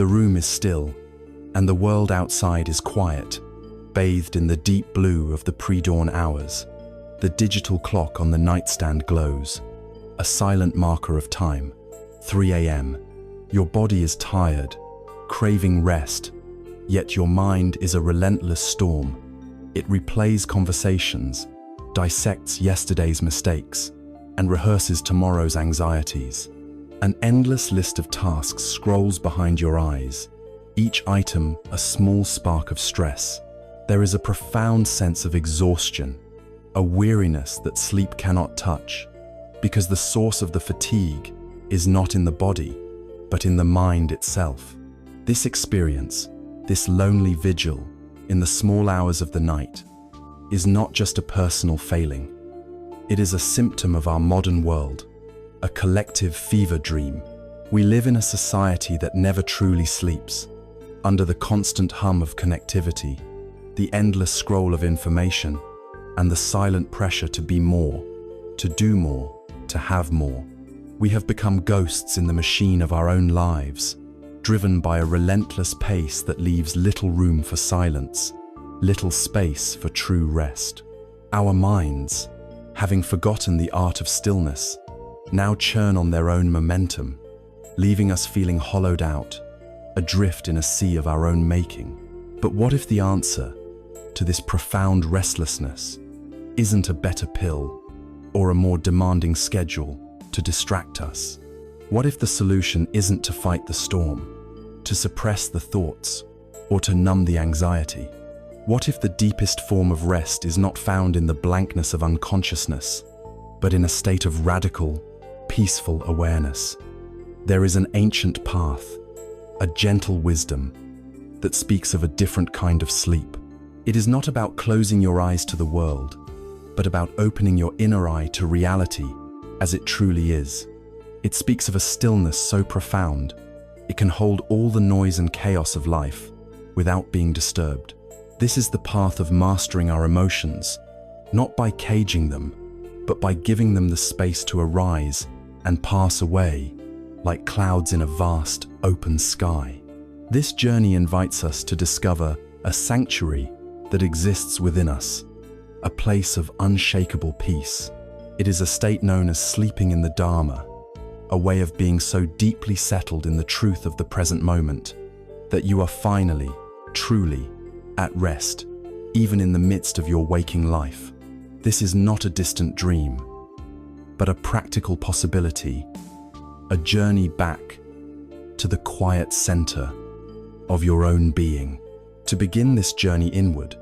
The room is still, and the world outside is quiet, bathed in the deep blue of the pre-dawn hours. The digital clock on the nightstand glows, a silent marker of time. 3 a.m. Your body is tired, craving rest, yet your mind is a relentless storm. It replays conversations, dissects yesterday's mistakes, and rehearses tomorrow's anxieties. An endless list of tasks scrolls behind your eyes, each item a small spark of stress. There is a profound sense of exhaustion, a weariness that sleep cannot touch, because the source of the fatigue is not in the body, but in the mind itself. This experience, this lonely vigil in the small hours of the night, is not just a personal failing. It is a symptom of our modern world, a collective fever dream. We live in a society that never truly sleeps, under the constant hum of connectivity, the endless scroll of information, and the silent pressure to be more, to do more, to have more. We have become ghosts in the machine of our own lives, driven by a relentless pace that leaves little room for silence, little space for true rest. Our minds, having forgotten the art of stillness, now churn on their own momentum, leaving us feeling hollowed out, adrift in a sea of our own making. But what if the answer to this profound restlessness isn't a better pill or a more demanding schedule to distract us? What if the solution isn't to fight the storm, to suppress the thoughts, or to numb the anxiety? What if the deepest form of rest is not found in the blankness of unconsciousness, but in a state of radical, peaceful awareness? There is an ancient path, a gentle wisdom, that speaks of a different kind of sleep. It is not about closing your eyes to the world, but about opening your inner eye to reality as it truly is. It speaks of a stillness so profound, it can hold all the noise and chaos of life without being disturbed. This is the path of mastering our emotions, not by caging them, but by giving them the space to arise and pass away, like clouds in a vast, open sky. This journey invites us to discover a sanctuary that exists within us, a place of unshakable peace. It is a state known as sleeping in the Dharma, a way of being so deeply settled in the truth of the present moment that you are finally, truly, at rest, even in the midst of your waking life. This is not a distant dream, but a practical possibility, a journey back to the quiet center of your own being. To begin this journey inward,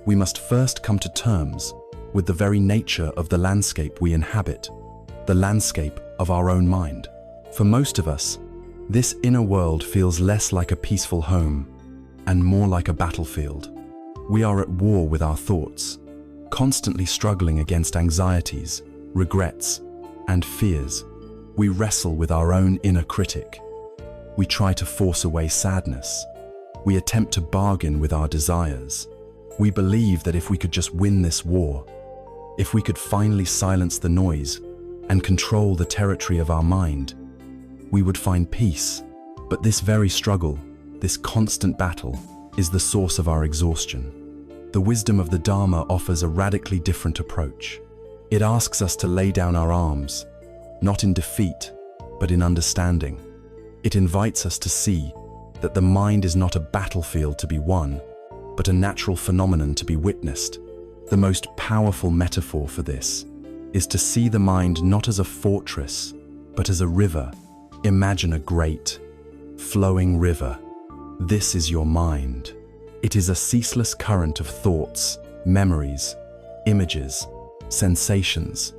we must first come to terms with the very nature of the landscape we inhabit, the landscape of our own mind. For most of us, this inner world feels less like a peaceful home and more like a battlefield. We are at war with our thoughts, constantly struggling against anxieties, regrets, and fears. We wrestle with our own inner critic. We try to force away sadness. We attempt to bargain with our desires. We believe that if we could just win this war, if we could finally silence the noise and control the territory of our mind, we would find peace. But this very struggle, this constant battle, is the source of our exhaustion. The wisdom of the Dharma offers a radically different approach. It asks us to lay down our arms, not in defeat, but in understanding. It invites us to see that the mind is not a battlefield to be won, but a natural phenomenon to be witnessed. The most powerful metaphor for this is to see the mind not as a fortress, but as a river. Imagine a great, flowing river. This is your mind. It is a ceaseless current of thoughts, memories, images, sensations,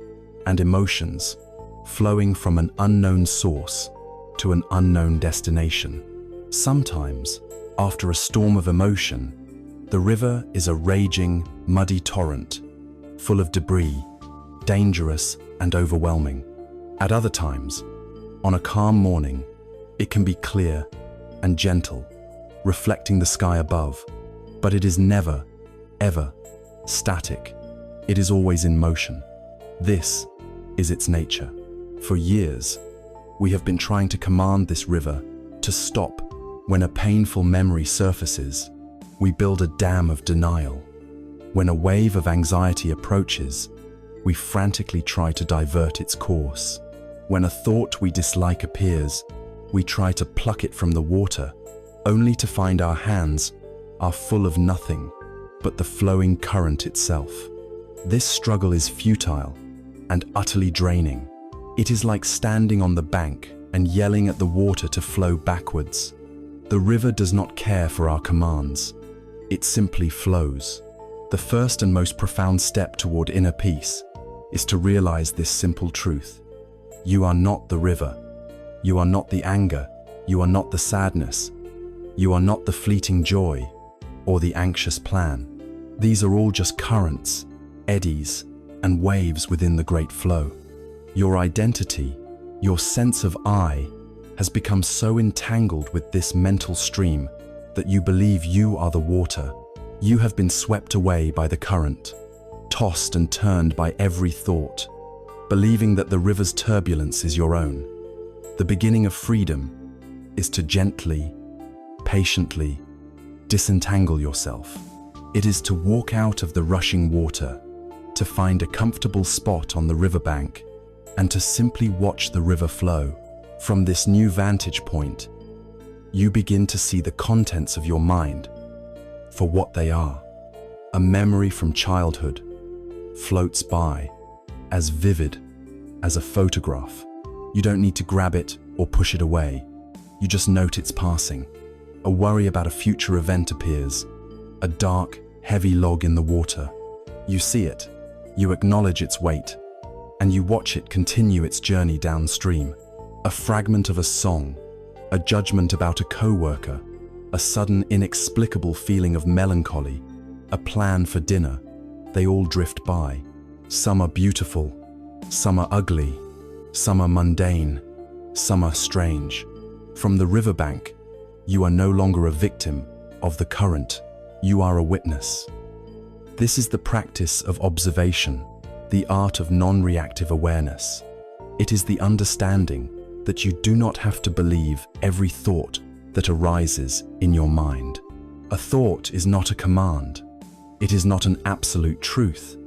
and emotions, flowing from an unknown source to an unknown destination. Sometimes, after a storm of emotion, the river is a raging, muddy torrent, full of debris, dangerous and overwhelming. At other times, on a calm morning, it can be clear and gentle, reflecting the sky above. But it is never, ever static. It is always in motion. This is its nature. For years, we have been trying to command this river to stop When a painful memory surfaces, we build a dam of denial. When a wave of anxiety approaches, we frantically try to divert its course. When a thought we dislike appears, we try to pluck it from the water, only to find our hands are full of nothing but the flowing current itself. This struggle is futile and utterly draining. It is like standing on the bank and yelling at the water to flow backwards. The river does not care for our commands. It simply flows. The first and most profound step toward inner peace is to realize this simple truth. You are not the river. You are not the anger. You are not the sadness. You are not the fleeting joy or the anxious plan. These are all just currents, eddies, and waves within the great flow. Your identity, your sense of I, has become so entangled with this mental stream that you believe you are the water. You have been swept away by the current, tossed and turned by every thought, believing that the river's turbulence is your own. The beginning of freedom is to gently, patiently disentangle yourself. It is to walk out of the rushing water, to find a comfortable spot on the riverbank, and to simply watch the river flow. From this new vantage point, you begin to see the contents of your mind for what they are. A memory from childhood floats by, as vivid as a photograph. You don't need to grab it or push it away. You just note its passing. A worry about a future event appears, a dark, heavy log in the water. You see it, you acknowledge its weight, and you watch it continue its journey downstream. A fragment of a song, a judgment about a co-worker, a sudden inexplicable feeling of melancholy, a plan for dinner, they all drift by. Some are beautiful, some are ugly, some are mundane, some are strange. From the riverbank, you are no longer a victim of the current, you are a witness. This is the practice of observation, the art of non-reactive awareness. It is the understanding that you do not have to believe every thought that arises in your mind. A thought is not a command. It is not an absolute truth.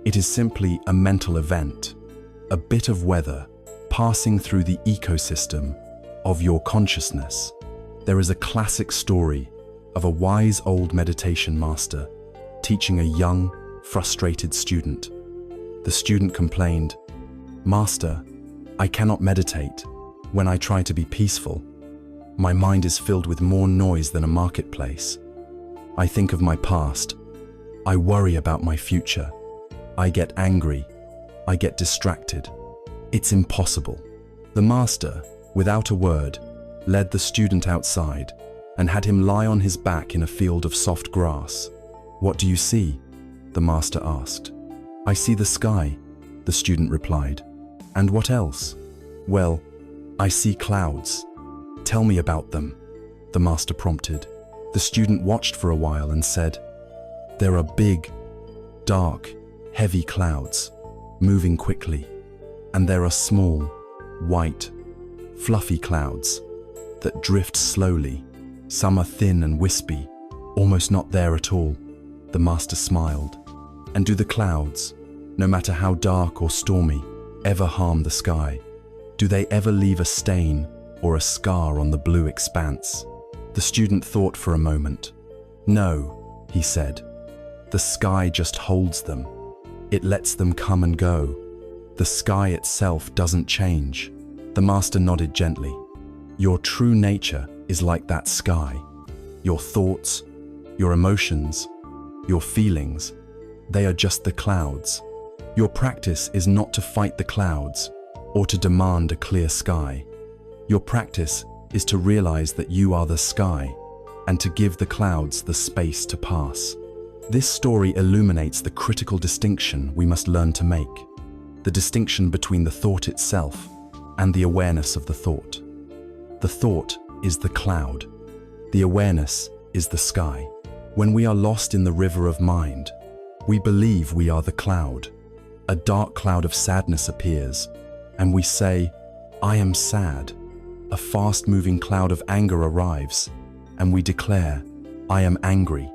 It is simply a mental event, a bit of weather passing through the ecosystem of your consciousness. There is a classic story of a wise old meditation master teaching a young, frustrated student. The student complained, "Master, I cannot meditate. When I try to be peaceful, my mind is filled with more noise than a marketplace. I think of my past. I worry about my future. I get angry. I get distracted. It's impossible." The master, without a word, led the student outside and had him lie on his back in a field of soft grass. "What do you see?" the master asked. "I see the sky," the student replied. "And what else?" "Well, I see clouds." "Tell me about them," the master prompted. The student watched for a while and said, "There are big, dark, heavy clouds, moving quickly. And there are small, white, fluffy clouds that drift slowly. Some are thin and wispy, almost not there at all." The master smiled. "And do the clouds, no matter how dark or stormy, ever harm the sky? Do they ever leave a stain or a scar on the blue expanse?" The student thought for a moment. "No," he said. "The sky just holds them. It lets them come and go. The sky itself doesn't change." The master nodded gently. "Your true nature is like that sky. Your thoughts, your emotions, your feelings, they are just the clouds. Your practice is not to fight the clouds or to demand a clear sky. Your practice is to realize that you are the sky and to give the clouds the space to pass." This story illuminates the critical distinction we must learn to make, the distinction between the thought itself and the awareness of the thought. The thought is the cloud. The awareness is the sky. When we are lost in the river of mind, we believe we are the cloud. A dark cloud of sadness appears, and we say, "I am sad." A fast-moving cloud of anger arrives, and we declare, "I am angry."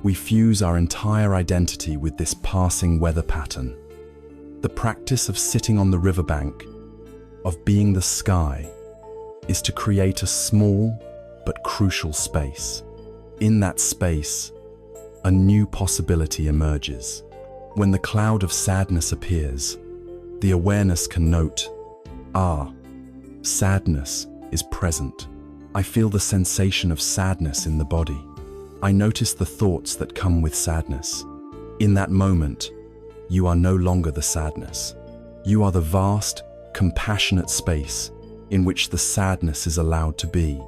We fuse our entire identity with this passing weather pattern. The practice of sitting on the riverbank, of being the sky, is to create a small but crucial space. In that space, a new possibility emerges. When the cloud of sadness appears, the awareness can note, sadness is present. I feel the sensation of sadness in the body. I notice the thoughts that come with sadness. In that moment, you are no longer the sadness. You are the vast, compassionate space in which the sadness is allowed to be.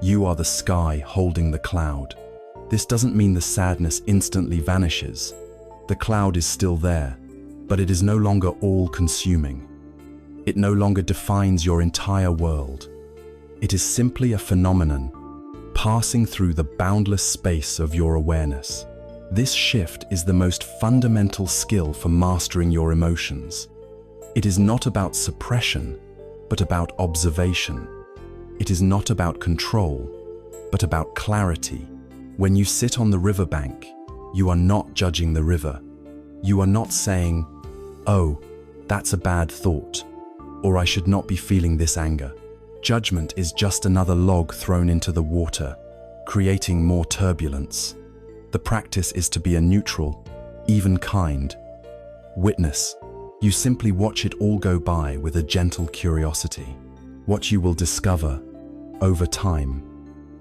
You are the sky holding the cloud. This doesn't mean the sadness instantly vanishes. The cloud is still there, but it is no longer all-consuming. It no longer defines your entire world. It is simply a phenomenon, passing through the boundless space of your awareness. This shift is the most fundamental skill for mastering your emotions. It is not about suppression, but about observation. It is not about control, but about clarity. When you sit on the riverbank, you are not judging the river. You are not saying, "Oh, that's a bad thought," or "I should not be feeling this anger." Judgment is just another log thrown into the water, creating more turbulence. The practice is to be a neutral, even kind witness. You simply watch it all go by with a gentle curiosity. What you will discover, over time,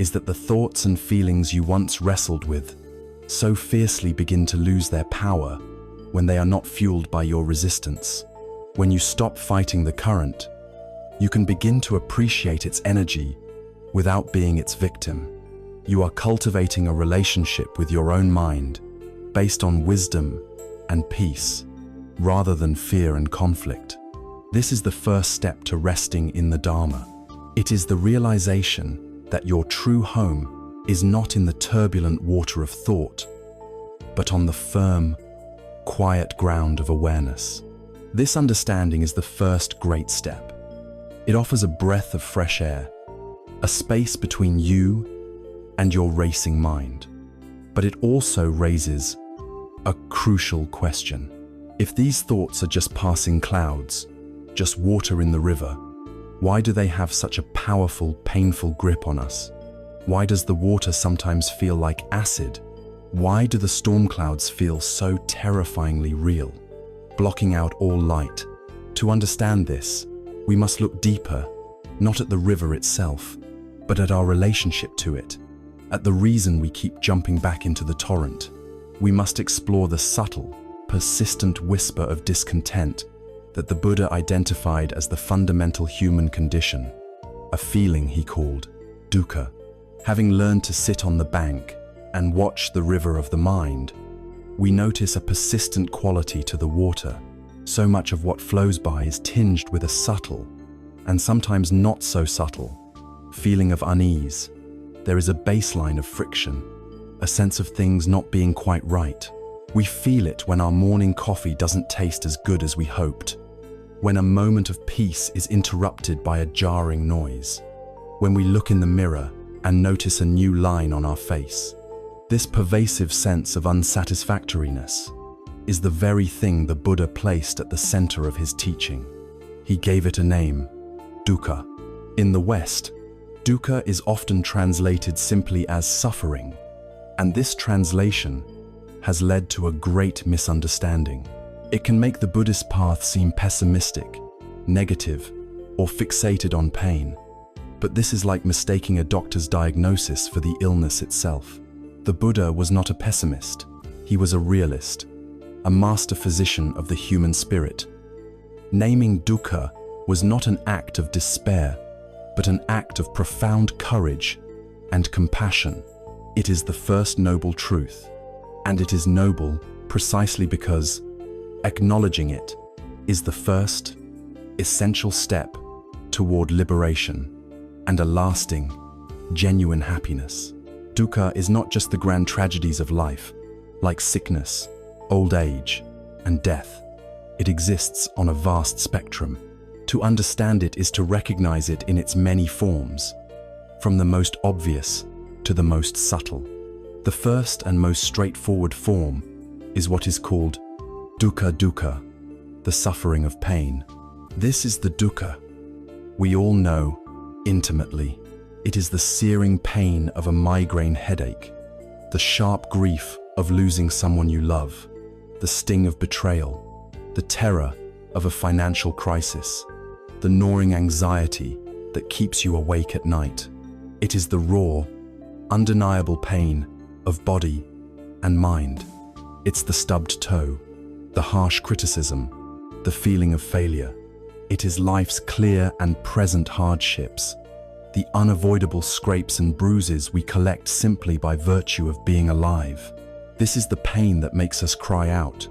is that the thoughts and feelings you once wrestled with so fiercely begin to lose their power when they are not fueled by your resistance. When you stop fighting the current, you can begin to appreciate its energy without being its victim. You are cultivating a relationship with your own mind based on wisdom and peace, rather than fear and conflict. This is the first step to resting in the Dharma. It is the realization that your true home is not in the turbulent water of thought, but on the firm, quiet ground of awareness. This understanding is the first great step. It offers a breath of fresh air, a space between you and your racing mind. But it also raises a crucial question. If these thoughts are just passing clouds, just water in the river, why do they have such a powerful, painful grip on us? Why does the water sometimes feel like acid? Why do the storm clouds feel so terrifyingly real, blocking out all light? To understand this, we must look deeper, not at the river itself, but at our relationship to it, at the reason we keep jumping back into the torrent. We must explore the subtle, persistent whisper of discontent that the Buddha identified as the fundamental human condition, a feeling he called dukkha. Having learned to sit on the bank and watch the river of the mind, we notice a persistent quality to the water. So much of what flows by is tinged with a subtle, and sometimes not so subtle, feeling of unease. There is a baseline of friction, a sense of things not being quite right. We feel it when our morning coffee doesn't taste as good as we hoped, when a moment of peace is interrupted by a jarring noise, when we look in the mirror and notice a new line on our face. This pervasive sense of unsatisfactoriness is the very thing the Buddha placed at the center of his teaching. He gave it a name, dukkha. In the West, dukkha is often translated simply as suffering, and this translation has led to a great misunderstanding. It can make the Buddhist path seem pessimistic, negative, or fixated on pain. But this is like mistaking a doctor's diagnosis for the illness itself. The Buddha was not a pessimist. He was a realist, a master physician of the human spirit. Naming dukkha was not an act of despair, but an act of profound courage and compassion. It is the first noble truth, and it is noble precisely because acknowledging it is the first, essential step toward liberation and a lasting, genuine happiness. Dukkha is not just the grand tragedies of life, like sickness, old age, and death. It exists on a vast spectrum. To understand it is to recognize it in its many forms, from the most obvious, to the most subtle. The first and most straightforward form is what is called dukkha, the suffering of pain. This is the dukkha we all know intimately. It is the searing pain of a migraine headache, the sharp grief of losing someone you love, the sting of betrayal, the terror of a financial crisis, the gnawing anxiety that keeps you awake at night. It is the raw, undeniable pain of body and mind. It's the stubbed toe, the harsh criticism, the feeling of failure. It is life's clear and present hardships, the unavoidable scrapes and bruises we collect simply by virtue of being alive. This is the pain that makes us cry out,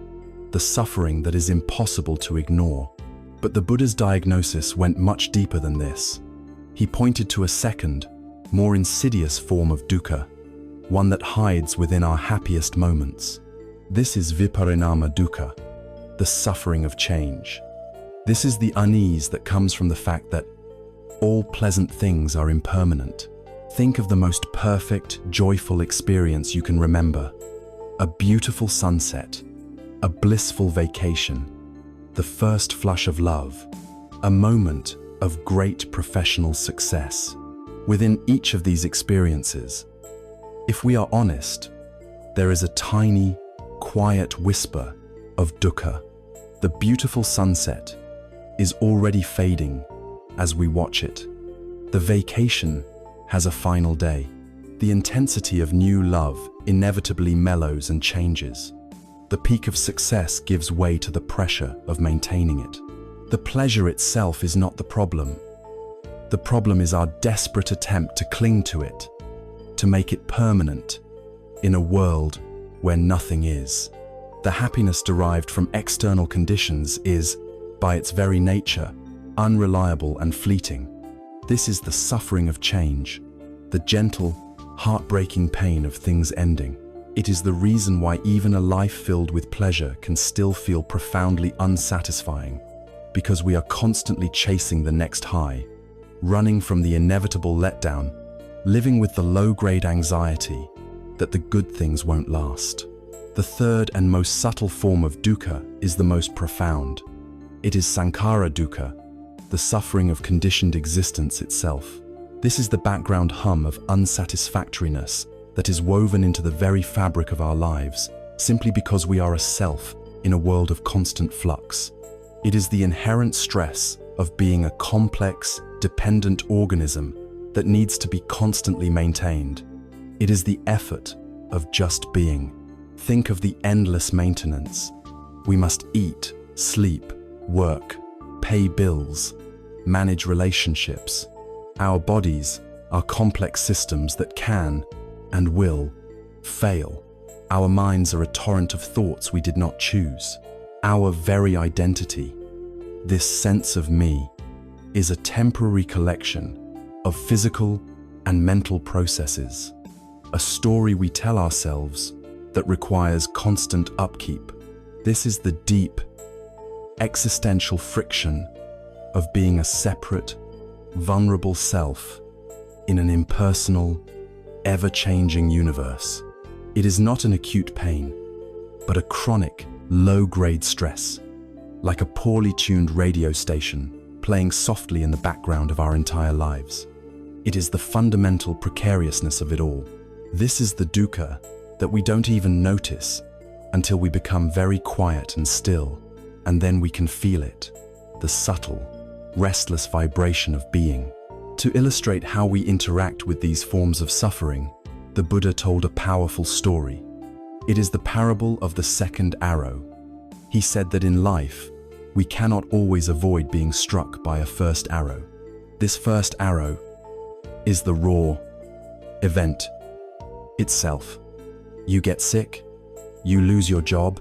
the suffering that is impossible to ignore. But the Buddha's diagnosis went much deeper than this. He pointed to a second, more insidious form of dukkha, one that hides within our happiest moments. This is viparinama dukkha, the suffering of change. This is the unease that comes from the fact that all pleasant things are impermanent. Think of the most perfect, joyful experience you can remember. A beautiful sunset, a blissful vacation, the first flush of love, a moment of great professional success. Within each of these experiences, if we are honest, there is a tiny, quiet whisper of dukkha. The beautiful sunset is already fading as we watch it. The vacation has a final day. The intensity of new love inevitably mellows and changes. The peak of success gives way to the pressure of maintaining it. The pleasure itself is not the problem. The problem is our desperate attempt to cling to it, to make it permanent, in a world where nothing is. The happiness derived from external conditions is, by its very nature, unreliable and fleeting. This is the suffering of change, the gentle, heartbreaking pain of things ending. It is the reason why even a life filled with pleasure can still feel profoundly unsatisfying, because we are constantly chasing the next high, running from the inevitable letdown, living with the low-grade anxiety that the good things won't last. The third and most subtle form of dukkha is the most profound. It is sankhara dukkha, the suffering of conditioned existence itself. This is the background hum of unsatisfactoriness that is woven into the very fabric of our lives, simply because we are a self in a world of constant flux. It is the inherent stress of being a complex, dependent organism that needs to be constantly maintained. It is the effort of just being. Think of the endless maintenance. We must eat, sleep, work, pay bills, manage relationships. Our bodies are complex systems that can and will fail. Our minds are a torrent of thoughts we did not choose. Our very identity, this sense of me, is a temporary collection of physical and mental processes, a story we tell ourselves that requires constant upkeep. This is the deep, existential friction of being a separate, vulnerable self in an impersonal, ever-changing universe. It is not an acute pain, but a chronic, low-grade stress, like a poorly tuned radio station playing softly in the background of our entire lives. It is the fundamental precariousness of it all. This is the dukkha that we don't even notice until we become very quiet and still, and then we can feel it, the subtle, restless vibration of being. To illustrate how we interact with these forms of suffering, the Buddha told a powerful story. It is the parable of the second arrow. He said that in life, we cannot always avoid being struck by a first arrow. This first arrow is the raw event itself. You get sick, you lose your job,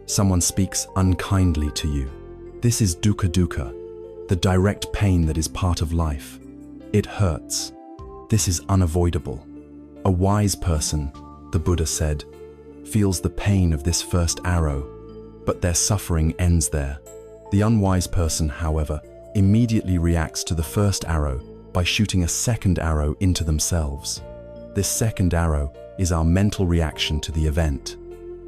someone speaks unkindly to you. This is dukkha, the direct pain that is part of life. It hurts. This is unavoidable. A wise person, the Buddha said, feels the pain of this first arrow, but their suffering ends there. The unwise person, however, immediately reacts to the first arrow by shooting a second arrow into themselves. This second arrow is our mental reaction to the event.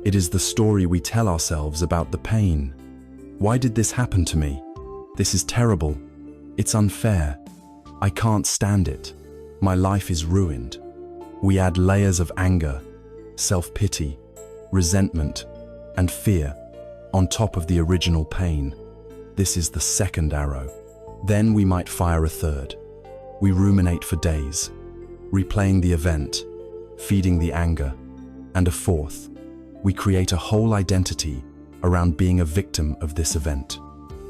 It is the story we tell ourselves about the pain. Why did this happen to me? This is terrible. It's unfair. I can't stand it. My life is ruined. We add layers of anger, self-pity, resentment, and fear on top of the original pain. This is the second arrow. Then we might fire a third. We ruminate for days, replaying the event, feeding the anger, and a fourth. We create a whole identity around being a victim of this event.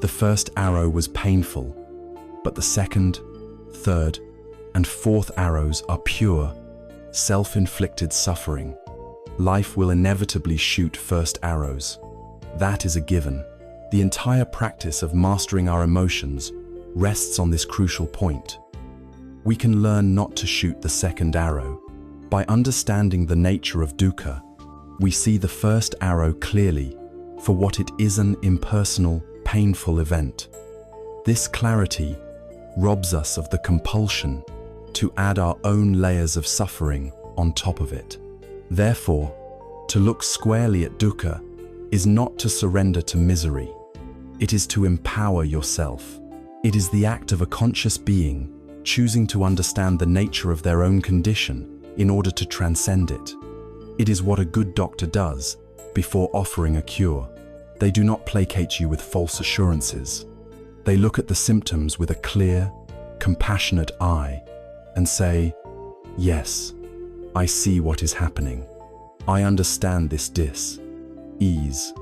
The first arrow was painful, but the second, third, and fourth arrows are pure, self-inflicted suffering. Life will inevitably shoot first arrows. That is a given. The entire practice of mastering our emotions rests on this crucial point. We can learn not to shoot the second arrow. By understanding the nature of dukkha, we see the first arrow clearly for what it is: an impersonal, painful event. This clarity robs us of the compulsion to add our own layers of suffering on top of it. Therefore, to look squarely at dukkha is not to surrender to misery. It is to empower yourself. It is the act of a conscious being choosing to understand the nature of their own condition in order to transcend it. It is what a good doctor does before offering a cure. They do not placate you with false assurances. They look at the symptoms with a clear, compassionate eye and say, "Yes, I see what is happening. I understand this dis-ease."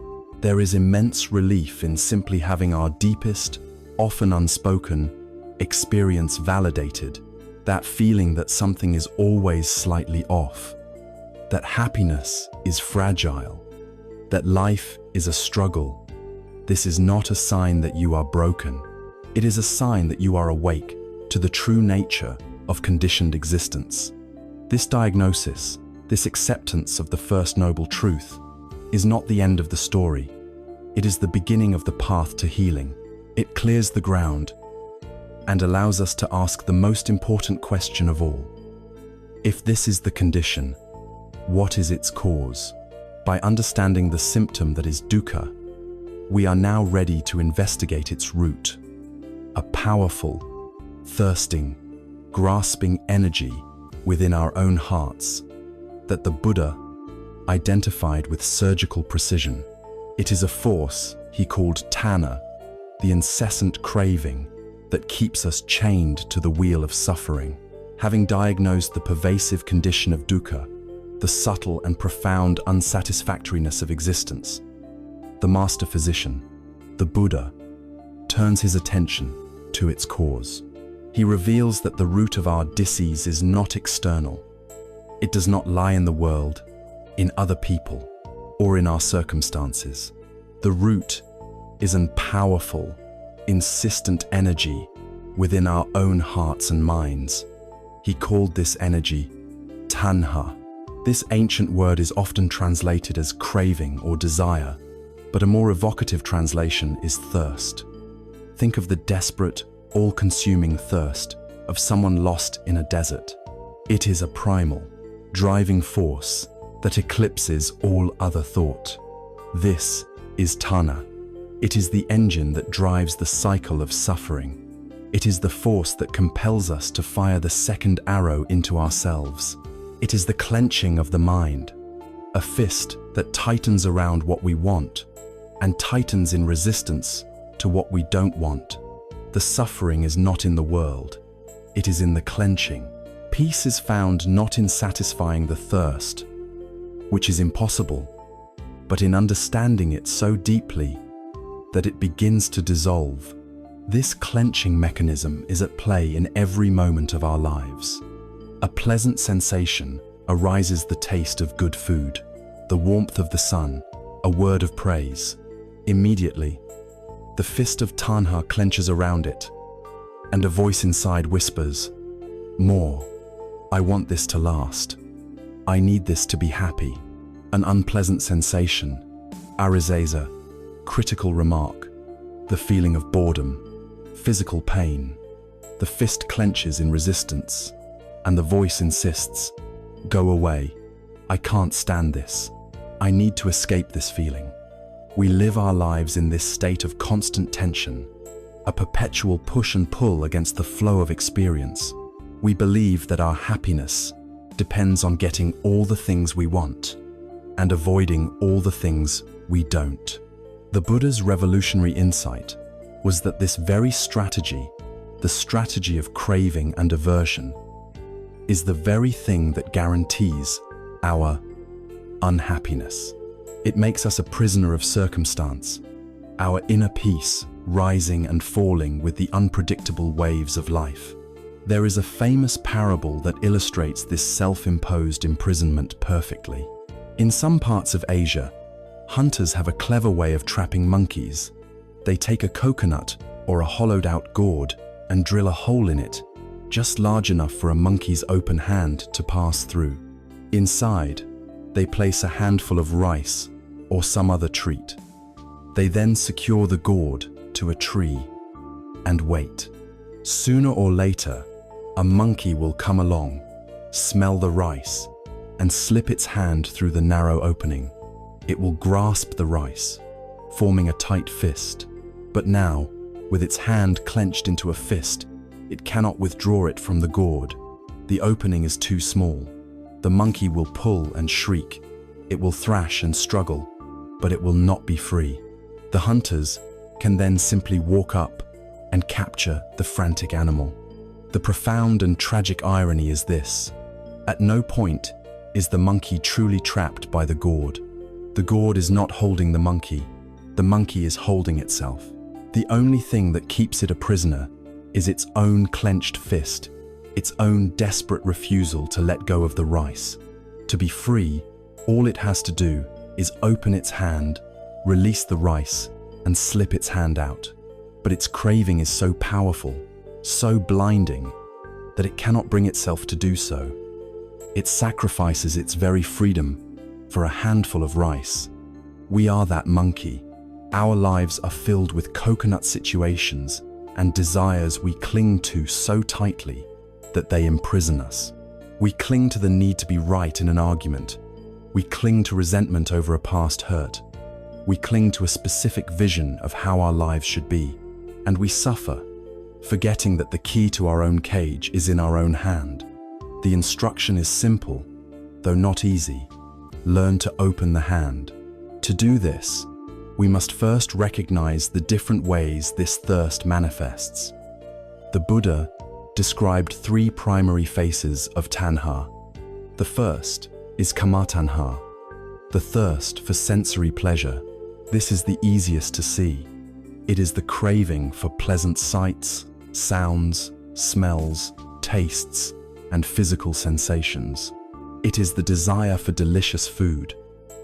There is immense relief in simply having our deepest, often unspoken, experience validated. That feeling that something is always slightly off, that happiness is fragile, that life is a struggle. This is not a sign that you are broken. It is a sign that you are awake to the true nature of conditioned existence. This diagnosis, this acceptance of the first noble truth, is not the end of the story. It is the beginning of the path to healing. It clears the ground and allows us to ask the most important question of all. If this is the condition, what is its cause? By understanding the symptom that is dukkha, we are now ready to investigate its root. A powerful, thirsting, grasping energy within our own hearts that the Buddha identified with surgical precision. It is a force he called tanha, the incessant craving that keeps us chained to the wheel of suffering. Having diagnosed the pervasive condition of dukkha, the subtle and profound unsatisfactoriness of existence, the master physician, the Buddha, turns his attention to its cause. He reveals that the root of our disease is not external. It does not lie in the world, in other people, or in our circumstances. The root is an powerful, insistent energy within our own hearts and minds. He called this energy tanha. This ancient word is often translated as craving or desire, but a more evocative translation is thirst. Think of the desperate, all-consuming thirst of someone lost in a desert. It is a primal, driving force that eclipses all other thought. This is tanha. It is the engine that drives the cycle of suffering. It is the force that compels us to fire the second arrow into ourselves. It is the clenching of the mind, a fist that tightens around what we want and tightens in resistance to what we don't want. The suffering is not in the world, it is in the clenching. Peace is found not in satisfying the thirst, which is impossible, but in understanding it so deeply that it begins to dissolve. This clenching mechanism is at play in every moment of our lives. A pleasant sensation arises: the taste of good food, the warmth of the sun, a word of praise. Immediately, the fist of tanha clenches around it, and a voice inside whispers, "More. I want this to last. I need this to be happy." An unpleasant sensation arises: a critical remark, the feeling of boredom, physical pain. The fist clenches in resistance, and the voice insists, Go away. I can't stand this. I need to escape this feeling. We live our lives in this state of constant tension, a perpetual push and pull against the flow of experience. We believe that our happiness depends on getting all the things we want and avoiding all the things we don't. The Buddha's revolutionary insight was that this very strategy, the strategy of craving and aversion, is the very thing that guarantees our unhappiness. It makes us a prisoner of circumstance, our inner peace rising and falling with the unpredictable waves of life. There is a famous parable that illustrates this self-imposed imprisonment perfectly. In some parts of Asia, hunters have a clever way of trapping monkeys. They take a coconut or a hollowed-out gourd and drill a hole in it, just large enough for a monkey's open hand to pass through. Inside, they place a handful of rice or some other treat. They then secure the gourd to a tree and wait. Sooner or later, a monkey will come along, smell the rice, and slip its hand through the narrow opening. It will grasp the rice, forming a tight fist. But now, with its hand clenched into a fist, it cannot withdraw it from the gourd. The opening is too small. The monkey will pull and shriek. It will thrash and struggle, but it will not be free. The hunters can then simply walk up and capture the frantic animal. The profound and tragic irony is this: at no point is the monkey truly trapped by the gourd. The gourd is not holding the monkey is holding itself. The only thing that keeps it a prisoner is its own clenched fist, its own desperate refusal to let go of the rice. To be free, all it has to do is open its hand, release the rice, and slip its hand out. But its craving is so powerful, so blinding, that it cannot bring itself to do so. It sacrifices its very freedom for a handful of rice. We are that monkey. Our lives are filled with coconut situations and desires we cling to so tightly that they imprison us. We cling to the need to be right in an argument. We cling to resentment over a past hurt. We cling to a specific vision of how our lives should be, and we suffer, forgetting that the key to our own cage is in our own hand. The instruction is simple, though not easy. Learn to open the hand. To do this, we must first recognize the different ways this thirst manifests. The Buddha described 3 primary phases of tanha. The first is kama-tanha, the thirst for sensory pleasure. This is the easiest to see. It is the craving for pleasant sights, sounds, smells, tastes, and physical sensations. It is the desire for delicious food,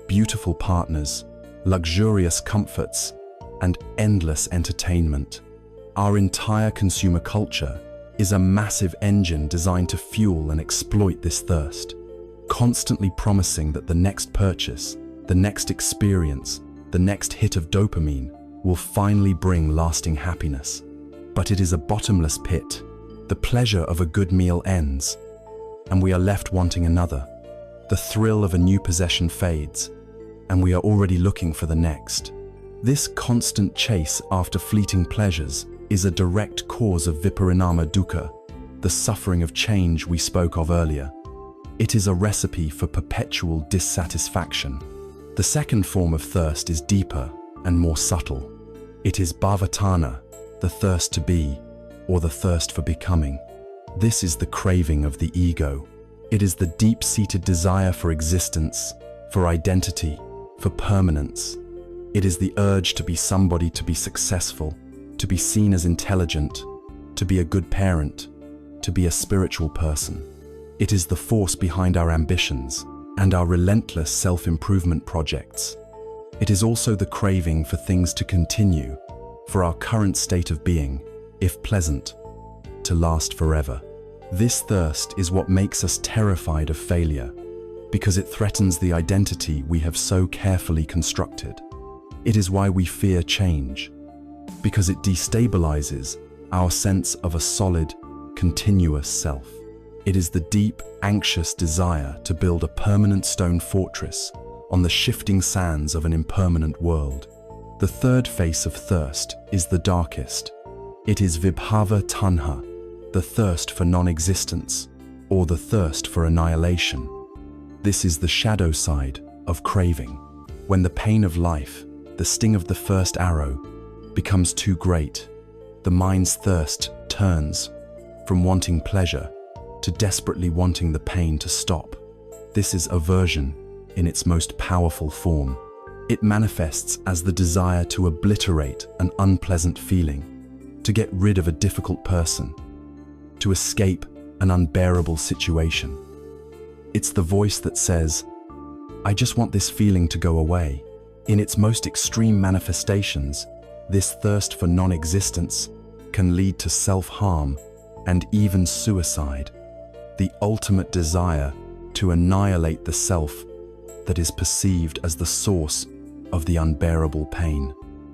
beautiful partners, luxurious comforts, and endless entertainment. Our entire consumer culture is a massive engine designed to fuel and exploit this thirst, constantly promising that the next purchase, the next experience, the next hit of dopamine will finally bring lasting happiness. But it is a bottomless pit. The pleasure of a good meal ends, and we are left wanting another. The thrill of a new possession fades, and we are already looking for the next. This constant chase after fleeting pleasures is a direct cause of viparinama dukkha, the suffering of change we spoke of earlier. It is a recipe for perpetual dissatisfaction. The second form of thirst is deeper and more subtle. It is bhavatana, the thirst to be, or the thirst for becoming. This is the craving of the ego. It is the deep-seated desire for existence, for identity, for permanence. It is the urge to be somebody, to be successful, to be seen as intelligent, to be a good parent, to be a spiritual person. It is the force behind our ambitions and our relentless self-improvement projects. It is also the craving for things to continue, for our current state of being, if pleasant, to last forever. This thirst is what makes us terrified of failure, because it threatens the identity we have so carefully constructed. It is why we fear change, because it destabilizes our sense of a solid, continuous self. It is the deep, anxious desire to build a permanent stone fortress on the shifting sands of an impermanent world. The third face of thirst is the darkest. It is vibhava tanha, the thirst for non-existence, or the thirst for annihilation. This is the shadow side of craving, when the pain of life, the sting of the first arrow, becomes too great. The mind's thirst turns from wanting pleasure to desperately wanting the pain to stop. This is aversion in its most powerful form. It manifests as the desire to obliterate an unpleasant feeling, to get rid of a difficult person, to escape an unbearable situation. It's the voice that says, "I just want this feeling to go away." In its most extreme manifestations, this thirst for non-existence can lead to self-harm and even suicide. The ultimate desire to annihilate the self that is perceived as the source of the unbearable pain.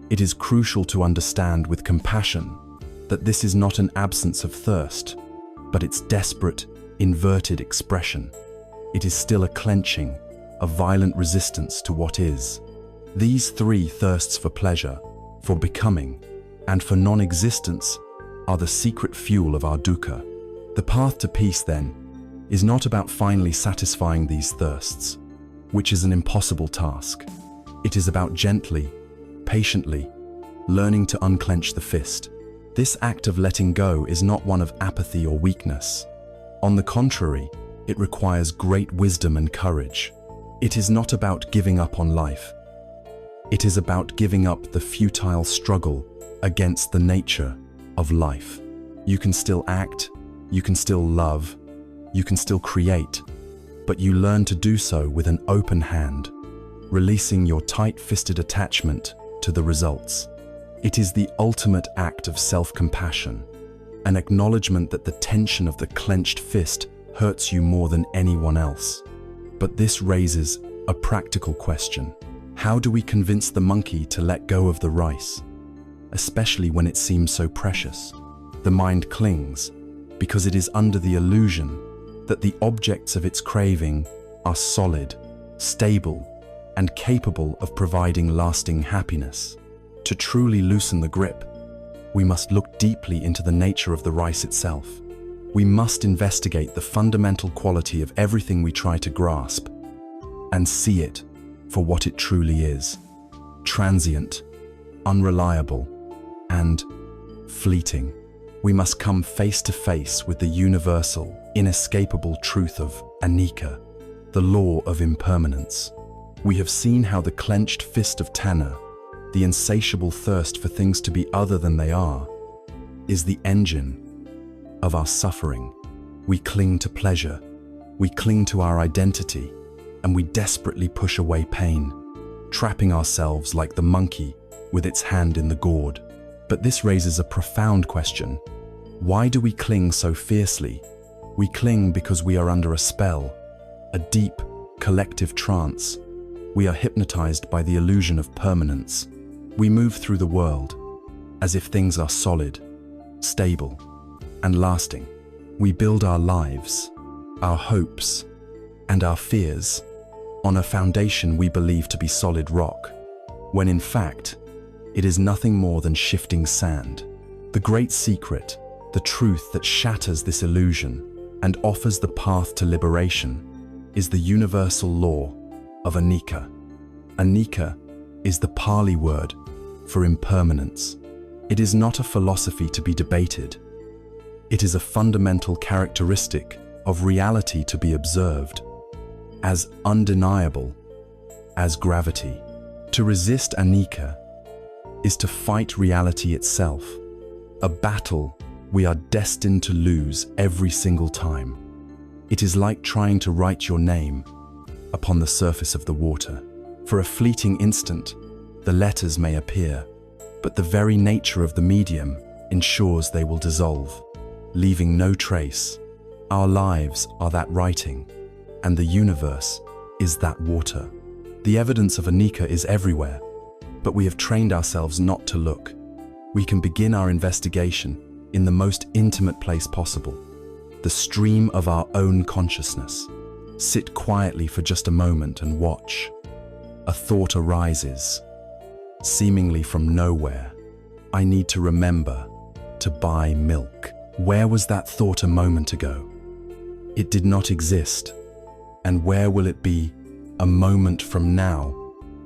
It is crucial to understand with compassion that this is not an absence of thirst, but its desperate, inverted expression. It is still a clenching, a violent resistance to what is. These three thirsts for pleasure, for becoming, and for non-existence are the secret fuel of our dukkha. The path to peace, then, is not about finally satisfying these thirsts, which is an impossible task. It is about gently, patiently, learning to unclench the fist. This act of letting go is not one of apathy or weakness. On the contrary, it requires great wisdom and courage. It is not about giving up on life. It is about giving up the futile struggle against the nature of life. You can still act, you can still love, you can still create, but you learn to do so with an open hand, releasing your tight-fisted attachment to the results. It is the ultimate act of self-compassion, an acknowledgement that the tension of the clenched fist hurts you more than anyone else. But this raises a practical question. How do we convince the monkey to let go of the rice, especially when it seems so precious? The mind clings because it is under the illusion that the objects of its craving are solid, stable, and capable of providing lasting happiness. To truly loosen the grip, we must look deeply into the nature of the rice itself. We must investigate the fundamental quality of everything we try to grasp and see it for what it truly is: transient, unreliable, and fleeting. We must come face to face with the universal, inescapable truth of Anicca, the law of impermanence. We have seen how the clenched fist of Tanha, the insatiable thirst for things to be other than they are, is the engine of our suffering. We cling to pleasure, we cling to our identity, and we desperately push away pain, trapping ourselves like the monkey with its hand in the gourd. But this raises a profound question. Why do we cling so fiercely? We cling because we are under a spell, a deep, collective trance. We are hypnotized by the illusion of permanence. We move through the world as if things are solid, stable, and lasting. We build our lives, our hopes, and our fears on a foundation we believe to be solid rock, when in fact, it is nothing more than shifting sand. The great secret, the truth that shatters this illusion and offers the path to liberation, is the universal law of Anicca. Anicca is the Pali word for impermanence. It is not a philosophy to be debated. It is a fundamental characteristic of reality to be observed, as undeniable as gravity. To resist Anicca is to fight reality itself, a battle we are destined to lose every single time. It is like trying to write your name upon the surface of the water. For a fleeting instant, the letters may appear, but the very nature of the medium ensures they will dissolve, leaving no trace. Our lives are that writing, and the universe is that water. The evidence of Anicca is everywhere, but we have trained ourselves not to look. We can begin our investigation in the most intimate place possible, the stream of our own consciousness. Sit quietly for just a moment and watch. A thought arises, seemingly from nowhere. I need to remember to buy milk. Where was that thought a moment ago? It did not exist. And where will it be a moment from now?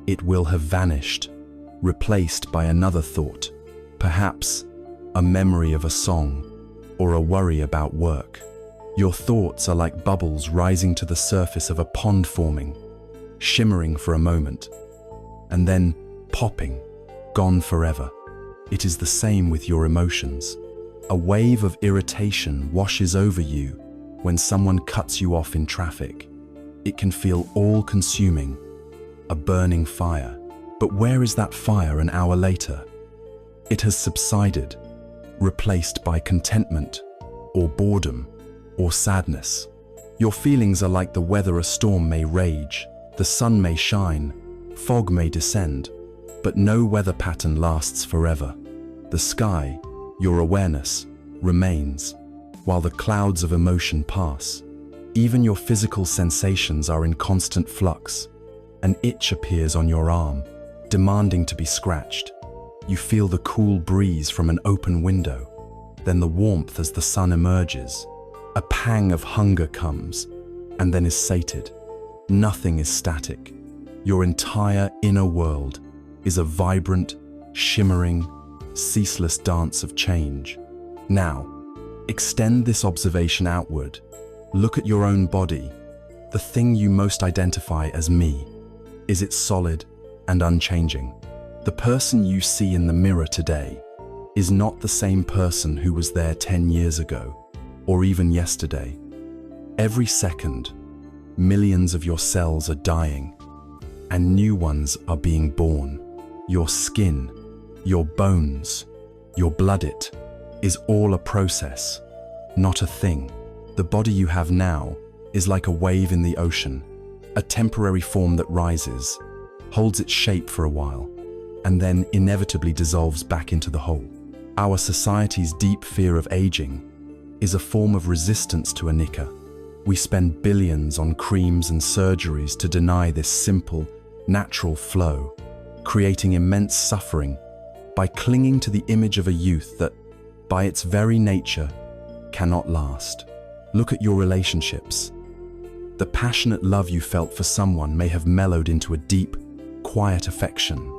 It will have vanished, replaced by another thought, perhaps a memory of a song or a worry about work. Your thoughts are like bubbles rising to the surface of a pond forming, shimmering for a moment, and then popping, gone forever. It is the same with your emotions. A wave of irritation washes over you when someone cuts you off in traffic. It can feel all-consuming, a burning fire. But where is that fire an hour later? It has subsided, replaced by contentment, or boredom, or sadness. Your feelings are like the weather. A storm may rage, the sun may shine, fog may descend, but no weather pattern lasts forever. The sky, your awareness, remains, while the clouds of emotion pass. Even your physical sensations are in constant flux. An itch appears on your arm, demanding to be scratched. You feel the cool breeze from an open window, then the warmth as the sun emerges. A pang of hunger comes, and then is sated. Nothing is static. Your entire inner world is a vibrant, shimmering, ceaseless dance of change. Now, extend this observation outward. Look at your own body, the thing you most identify as me. Is it solid and unchanging? The person you see in the mirror today is not the same person who was there 10 years ago, or even yesterday. Every second, millions of your cells are dying, and new ones are being born. Your skin, your bones, your blood, it is all a process, not a thing. The body you have now is like a wave in the ocean, a temporary form that rises, holds its shape for a while, and then inevitably dissolves back into the whole. Our society's deep fear of aging is a form of resistance to Anicca. We spend billions on creams and surgeries to deny this simple, natural flow, creating immense suffering by clinging to the image of a youth that, by its very nature, cannot last. Look at your relationships. The passionate love you felt for someone may have mellowed into a deep, quiet affection.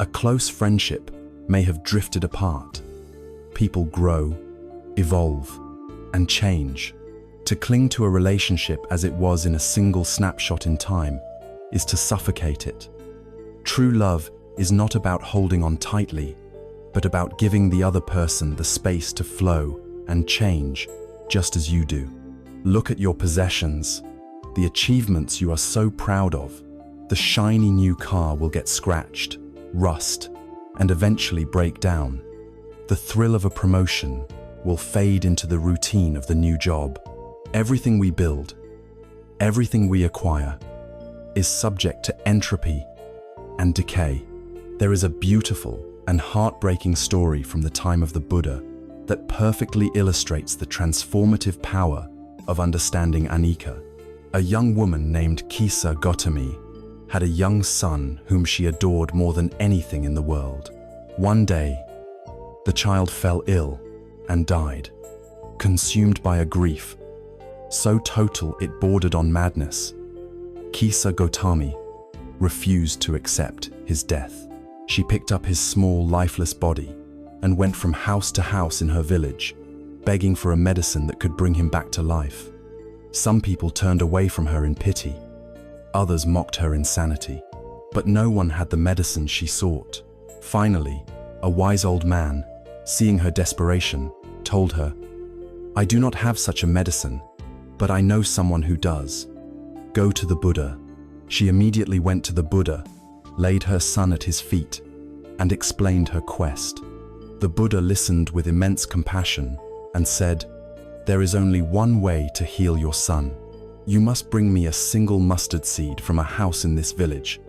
A close friendship may have drifted apart. People grow, evolve, and change. To cling to a relationship as it was in a single snapshot in time is to suffocate it. True love is not about holding on tightly, but about giving the other person the space to flow and change just as you do. Look at your possessions, the achievements you are so proud of. The shiny new car will get scratched, rust, and eventually break down. The thrill of a promotion will fade into the routine of the new job. Everything we build, everything we acquire, is subject to entropy and decay. There is a beautiful and heartbreaking story from the time of the Buddha that perfectly illustrates the transformative power of understanding Anicca. A young woman named Kisa Gotami had a young son whom she adored more than anything in the world. One day, the child fell ill and died, consumed by a grief so total it bordered on madness. Kisa Gotami refused to accept his death. She picked up his small, lifeless body and went from house to house in her village, begging for a medicine that could bring him back to life. Some people turned away from her in pity. Others mocked her insanity. But no one had the medicine she sought. Finally, a wise old man, seeing her desperation, told her, "I do not have such a medicine, but I know someone who does. Go to the Buddha." She immediately went to the Buddha, laid her son at his feet, and explained her quest. The Buddha listened with immense compassion and said, "There is only one way to heal your son. You must bring me a single mustard seed from a house in this village,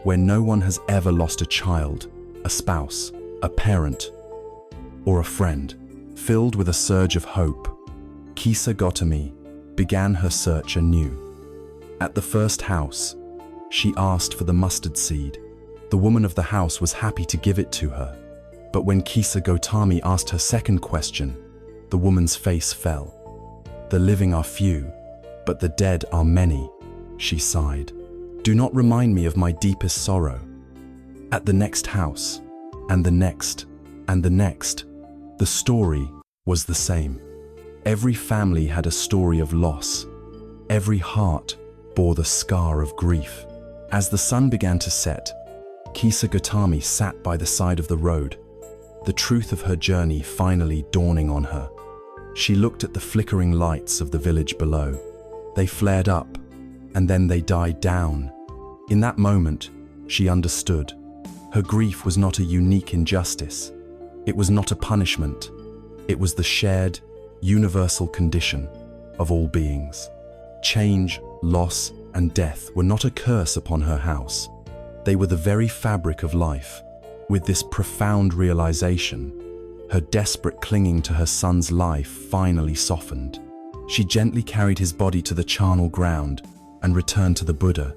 where no one has ever lost a child, a spouse, a parent, or a friend." Filled with a surge of hope, Kisa Gotami began her search anew. At the first house, she asked for the mustard seed. The woman of the house was happy to give it to her. But when Kisa Gotami asked her second question, the woman's face fell. The living are few, but the dead are many, she sighed. Do not remind me of my deepest sorrow. At the next house, and the next, and the next, the story was the same. Every family had a story of loss. Every heart bore the scar of grief. As the sun began to set, Kisa Gotami sat by the side of the road, the truth of her journey finally dawning on her. She looked at the flickering lights of the village below. They flared up, and then they died down. In that moment, she understood. Her grief was not a unique injustice. It was not a punishment. It was the shared, universal condition of all beings. Change, loss, and death were not a curse upon her house. They were the very fabric of life. With this profound realization, her desperate clinging to her son's life finally softened. She gently carried his body to the charnel ground and returned to the Buddha.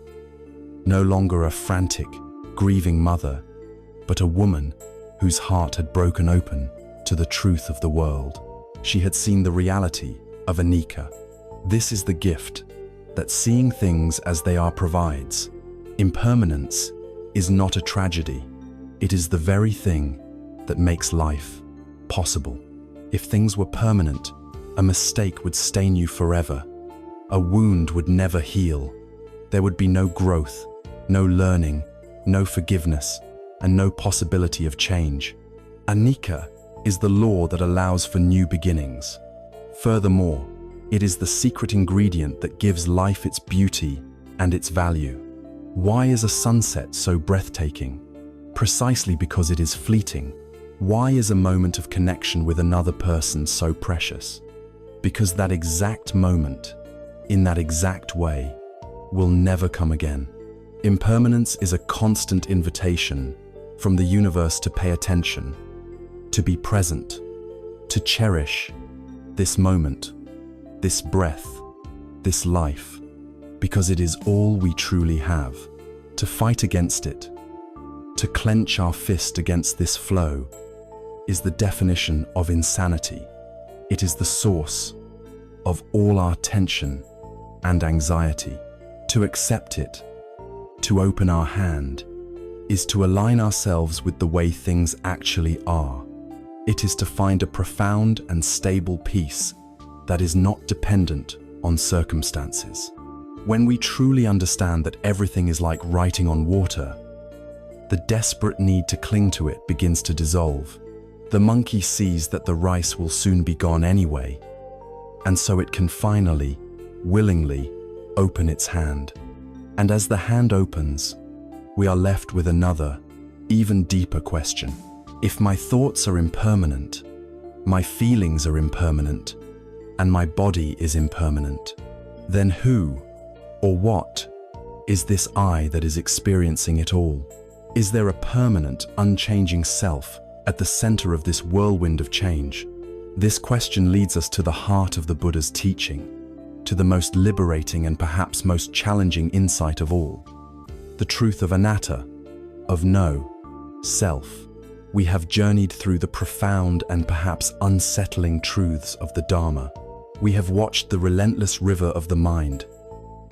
No longer a frantic, grieving mother, but a woman whose heart had broken open to the truth of the world. She had seen the reality of Anicca. This is the gift that seeing things as they are provides. Impermanence is not a tragedy. It is the very thing that makes life possible. If things were permanent, a mistake would stain you forever. A wound would never heal. There would be no growth, no learning, no forgiveness, and no possibility of change. Anicca is the law that allows for new beginnings. Furthermore, it is the secret ingredient that gives life its beauty and its value. Why is a sunset so breathtaking? Precisely because it is fleeting. Why is a moment of connection with another person so precious? Because that exact moment, in that exact way, will never come again. Impermanence is a constant invitation from the universe to pay attention, to be present, to cherish this moment, this breath, this life, because it is all we truly have. To fight against it, to clench our fist against this flow, is the definition of insanity. It is the source of all our tension and anxiety. To accept it, to open our hand, is to align ourselves with the way things actually are. It is to find a profound and stable peace that is not dependent on circumstances. When we truly understand that everything is like writing on water, the desperate need to cling to it begins to dissolve. The monkey sees that the rice will soon be gone anyway, and so it can finally, willingly, open its hand. And as the hand opens, we are left with another, even deeper question. If my thoughts are impermanent, my feelings are impermanent, and my body is impermanent, then who or what is this I that is experiencing it all? Is there a permanent, unchanging self at the center of this whirlwind of change? This question leads us to the heart of the Buddha's teaching, to the most liberating and perhaps most challenging insight of all, the truth of anatta, of no self. We have journeyed through the profound and perhaps unsettling truths of the Dharma. We have watched the relentless river of the mind.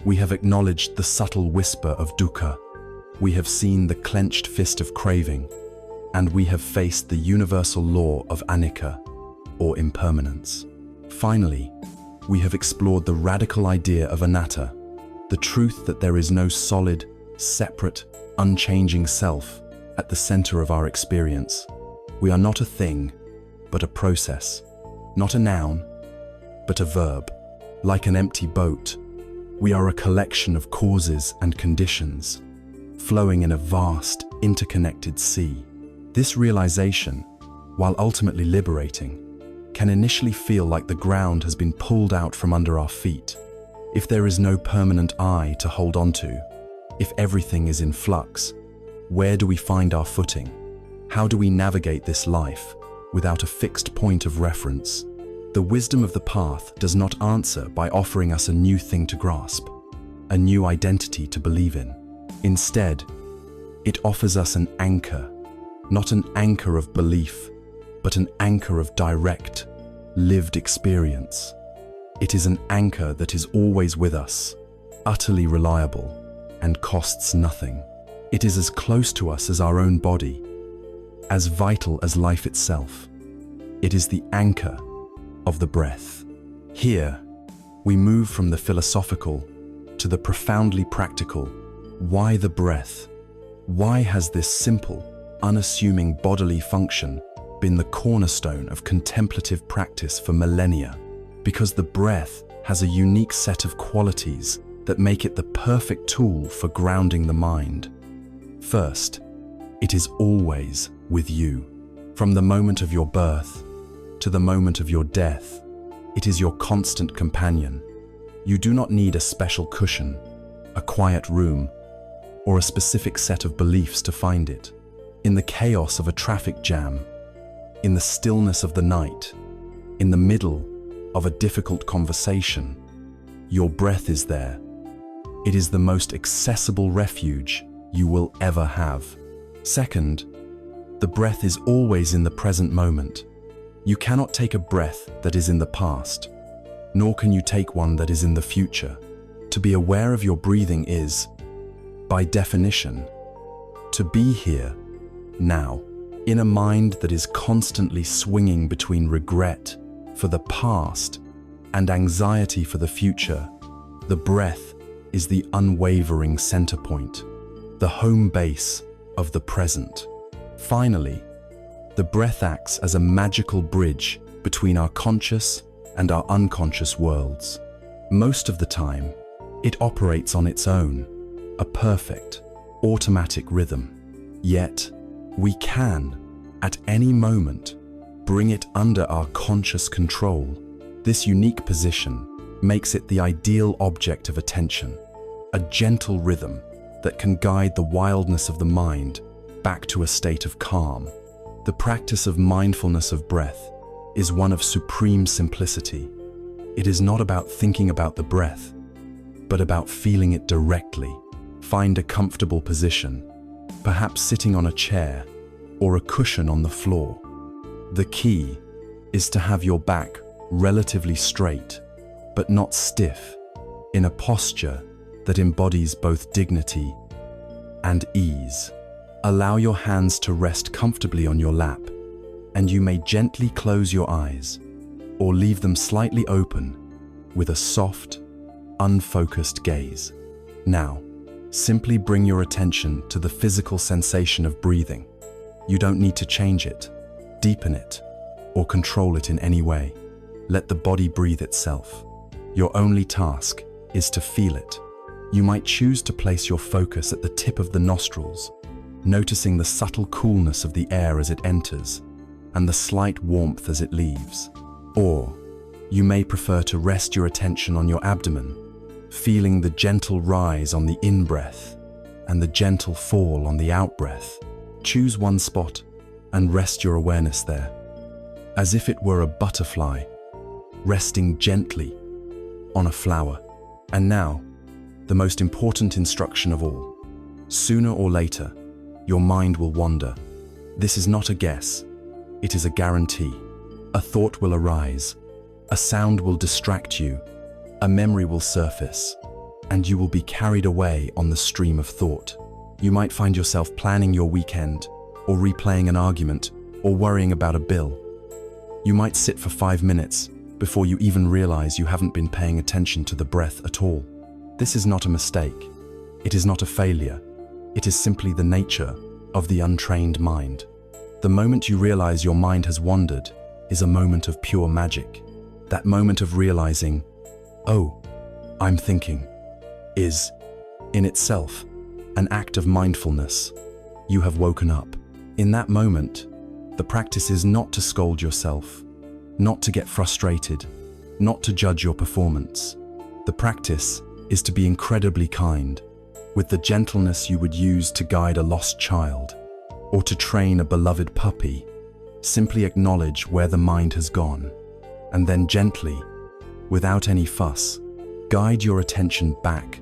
We have acknowledged the subtle whisper of dukkha. We have seen the clenched fist of craving, and we have faced the universal law of Anicca, or impermanence. Finally, we have explored the radical idea of anatta, the truth that there is no solid, separate, unchanging self at the center of our experience. We are not a thing, but a process. Not a noun, but a verb. Like an empty boat, we are a collection of causes and conditions, flowing in a vast, interconnected sea. This realization, while ultimately liberating, can initially feel like the ground has been pulled out from under our feet. If there is no permanent I to hold on to, if everything is in flux, where do we find our footing? How do we navigate this life without a fixed point of reference? The wisdom of the path does not answer by offering us a new thing to grasp, a new identity to believe in. Instead, it offers us an anchor, not an anchor of belief, but an anchor of direct, lived experience. It is an anchor that is always with us, utterly reliable, and costs nothing. It is as close to us as our own body, as vital as life itself. It is the anchor of the breath. Here, we move from the philosophical to the profoundly practical. Why the breath? Why has this simple, unassuming bodily function been the cornerstone of contemplative practice for millennia? Because the breath has a unique set of qualities that make it the perfect tool for grounding the mind. First, it is always with you. From the moment of your birth to the moment of your death, it is your constant companion. You do not need a special cushion, a quiet room, or a specific set of beliefs to find it. In the chaos of a traffic jam, in the stillness of the night, in the middle of a difficult conversation, your breath is there. It is the most accessible refuge you will ever have. Second, the breath is always in the present moment. You cannot take a breath that is in the past, nor can you take one that is in the future. To be aware of your breathing is, by definition, to be here, now, in a mind that is constantly swinging between regret for the past and anxiety for the future. The breath is the unwavering center point, the home base of the present. Finally, the breath acts as a magical bridge between our conscious and our unconscious worlds. Most of the time, it operates on its own, a perfect, automatic rhythm. Yet, we can, at any moment, bring it under our conscious control. This unique position makes it the ideal object of attention, a gentle rhythm that can guide the wildness of the mind back to a state of calm. The practice of mindfulness of breath is one of supreme simplicity. It is not about thinking about the breath, but about feeling it directly. Find a comfortable position, perhaps sitting on a chair or a cushion on the floor. The key is to have your back relatively straight, but not stiff, in a posture that embodies both dignity and ease. Allow your hands to rest comfortably on your lap, and you may gently close your eyes or leave them slightly open with a soft, unfocused gaze. Now, simply bring your attention to the physical sensation of breathing. You don't need to change it, deepen it, or control it in any way. Let the body breathe itself. Your only task is to feel it. You might choose to place your focus at the tip of the nostrils, noticing the subtle coolness of the air as it enters and the slight warmth as it leaves. Or you may prefer to rest your attention on your abdomen, feeling the gentle rise on the in-breath and the gentle fall on the out-breath. Choose one spot and rest your awareness there, as if it were a butterfly resting gently on a flower. And now, the most important instruction of all. Sooner or later, your mind will wander. This is not a guess, it is a guarantee. A thought will arise, a sound will distract you, a memory will surface, and you will be carried away on the stream of thought. You might find yourself planning your weekend, or replaying an argument, or worrying about a bill. You might sit for 5 minutes before you even realize you haven't been paying attention to the breath at all. This is not a mistake. It is not a failure. It is simply the nature of the untrained mind. The moment you realize your mind has wandered is a moment of pure magic. That moment of realizing, oh, I'm thinking, is, in itself, an act of mindfulness. You have woken up. In that moment, the practice is not to scold yourself, not to get frustrated, not to judge your performance. The practice is to be incredibly kind, with the gentleness you would use to guide a lost child or to train a beloved puppy. Simply acknowledge where the mind has gone. and then gently, without any fuss, guide your attention back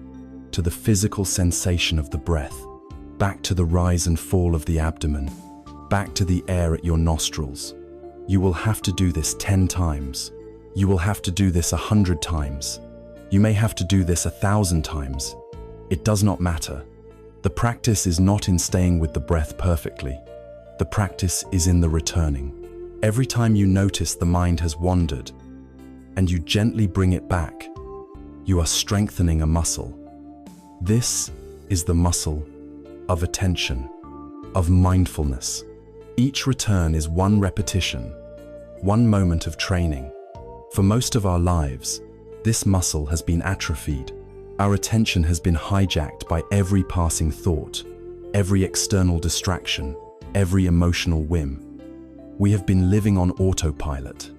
to the physical sensation of the breath, back to the rise and fall of the abdomen, back to the air at your nostrils. You will have to do this 10 times. You will have to do this 100 times. You may have to do this 1,000 times. It does not matter. The practice is not in staying with the breath perfectly. The practice is in the returning. Every time you notice the mind has wandered, and you gently bring it back, you are strengthening a muscle. This is the muscle of attention, of mindfulness. Each return is one repetition, one moment of training. For most of our lives, this muscle has been atrophied. Our attention has been hijacked by every passing thought, every external distraction, every emotional whim. We have been living on autopilot.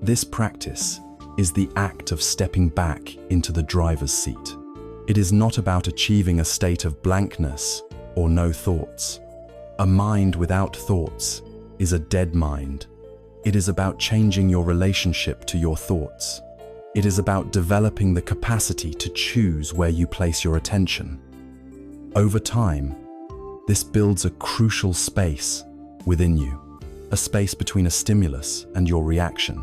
This practice is the act of stepping back into the driver's seat. It is not about achieving a state of blankness or no thoughts. A mind without thoughts is a dead mind. It is about changing your relationship to your thoughts. It is about developing the capacity to choose where you place your attention. Over time, this builds a crucial space within you, a space between a stimulus and your reaction.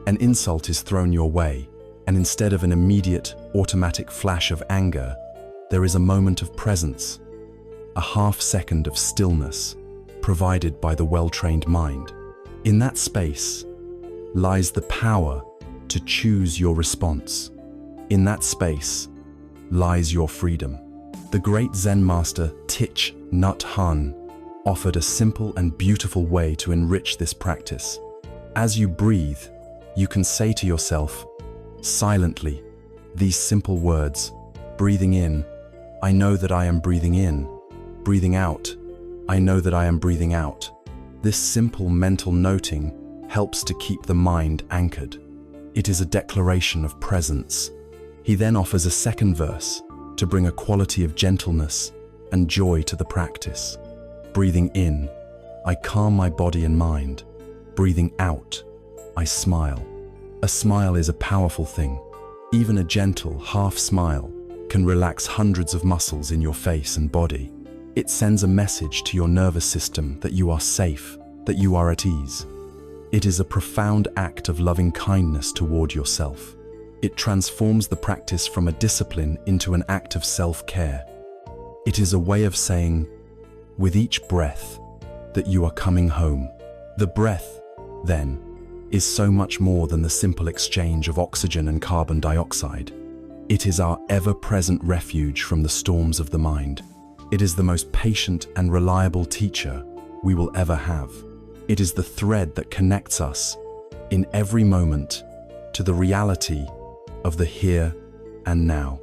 An insult is thrown your way, and instead of an immediate, automatic flash of anger, there is a moment of presence, a half-second of stillness provided by the well-trained mind. In that space lies the power to choose your response. In that space lies your freedom. The great Zen master Thich Nhat Hanh offered a simple and beautiful way to enrich this practice. As you breathe, you can say to yourself, silently, these simple words: breathing in, I know that I am breathing in. Breathing out, I know that I am breathing out. This simple mental noting helps to keep the mind anchored. It is a declaration of presence. He then offers a second verse to bring a quality of gentleness and joy to the practice. Breathing in, I calm my body and mind. Breathing out, I smile. A smile is a powerful thing. Even a gentle half smile can relax hundreds of muscles in your face and body. It sends a message to your nervous system that you are safe, that you are at ease. It is a profound act of loving kindness toward yourself. It transforms the practice from a discipline into an act of self-care. It is a way of saying, with each breath, that you are coming home. The breath, then, is so much more than the simple exchange of oxygen and carbon dioxide. It is our ever-present refuge from the storms of the mind. It is the most patient and reliable teacher we will ever have. It is the thread that connects us, in every moment, to the reality of the here and now.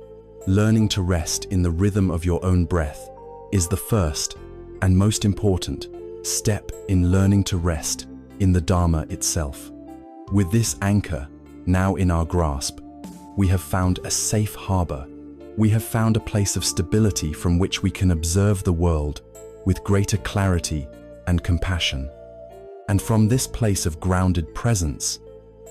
Learning to rest in the rhythm of your own breath is the first and most important step in learning to rest in the Dharma itself. With this anchor now in our grasp, we have found a safe harbor. We have found a place of stability from which we can observe the world with greater clarity and compassion. And from this place of grounded presence,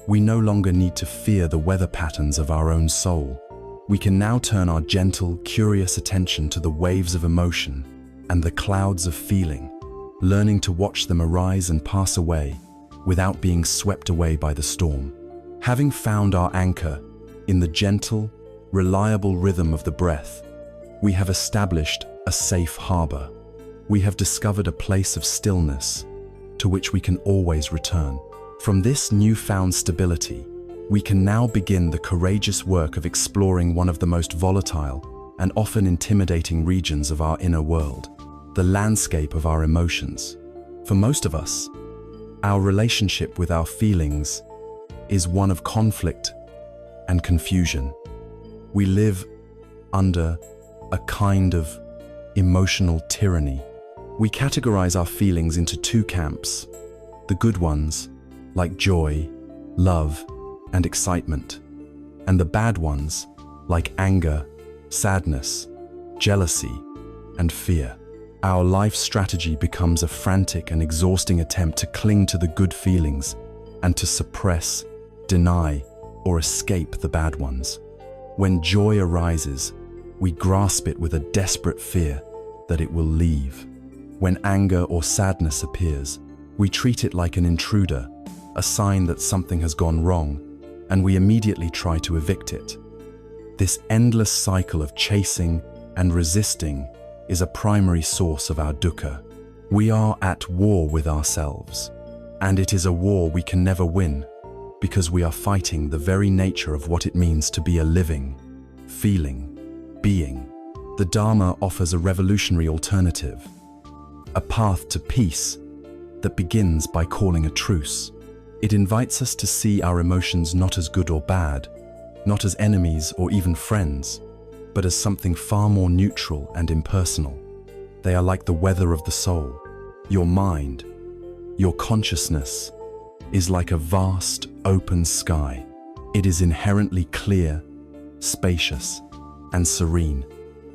we no longer need to fear the weather patterns of our own soul. We can now turn our gentle, curious attention to the waves of emotion and the clouds of feeling, learning to watch them arise and pass away without being swept away by the storm. Having found our anchor in the gentle, reliable rhythm of the breath, we have established a safe harbor. We have discovered a place of stillness to which we can always return. From this newfound stability, we can now begin the courageous work of exploring one of the most volatile and often intimidating regions of our inner world, the landscape of our emotions. For most of us, our relationship with our feelings is one of conflict and confusion. We live under a kind of emotional tyranny. We categorize our feelings into two camps: the good ones, like joy, love, and excitement, and the bad ones, like anger, sadness, jealousy, and fear. Our life strategy becomes a frantic and exhausting attempt to cling to the good feelings and to suppress deny, or escape the bad ones. When joy arises, we grasp it with a desperate fear that it will leave. When anger or sadness appears, we treat it like an intruder, a sign that something has gone wrong, and we immediately try to evict it. This endless cycle of chasing and resisting is a primary source of our dukkha. We are at war with ourselves, and it is a war we can never win, because we are fighting the very nature of what it means to be a living, feeling being. The Dharma offers a revolutionary alternative, a path to peace that begins by calling a truce. It invites us to see our emotions not as good or bad, not as enemies or even friends, but as something far more neutral and impersonal. They are like the weather of the soul. Your mind, your consciousness, is like a vast, open sky. It is inherently clear, spacious, and serene.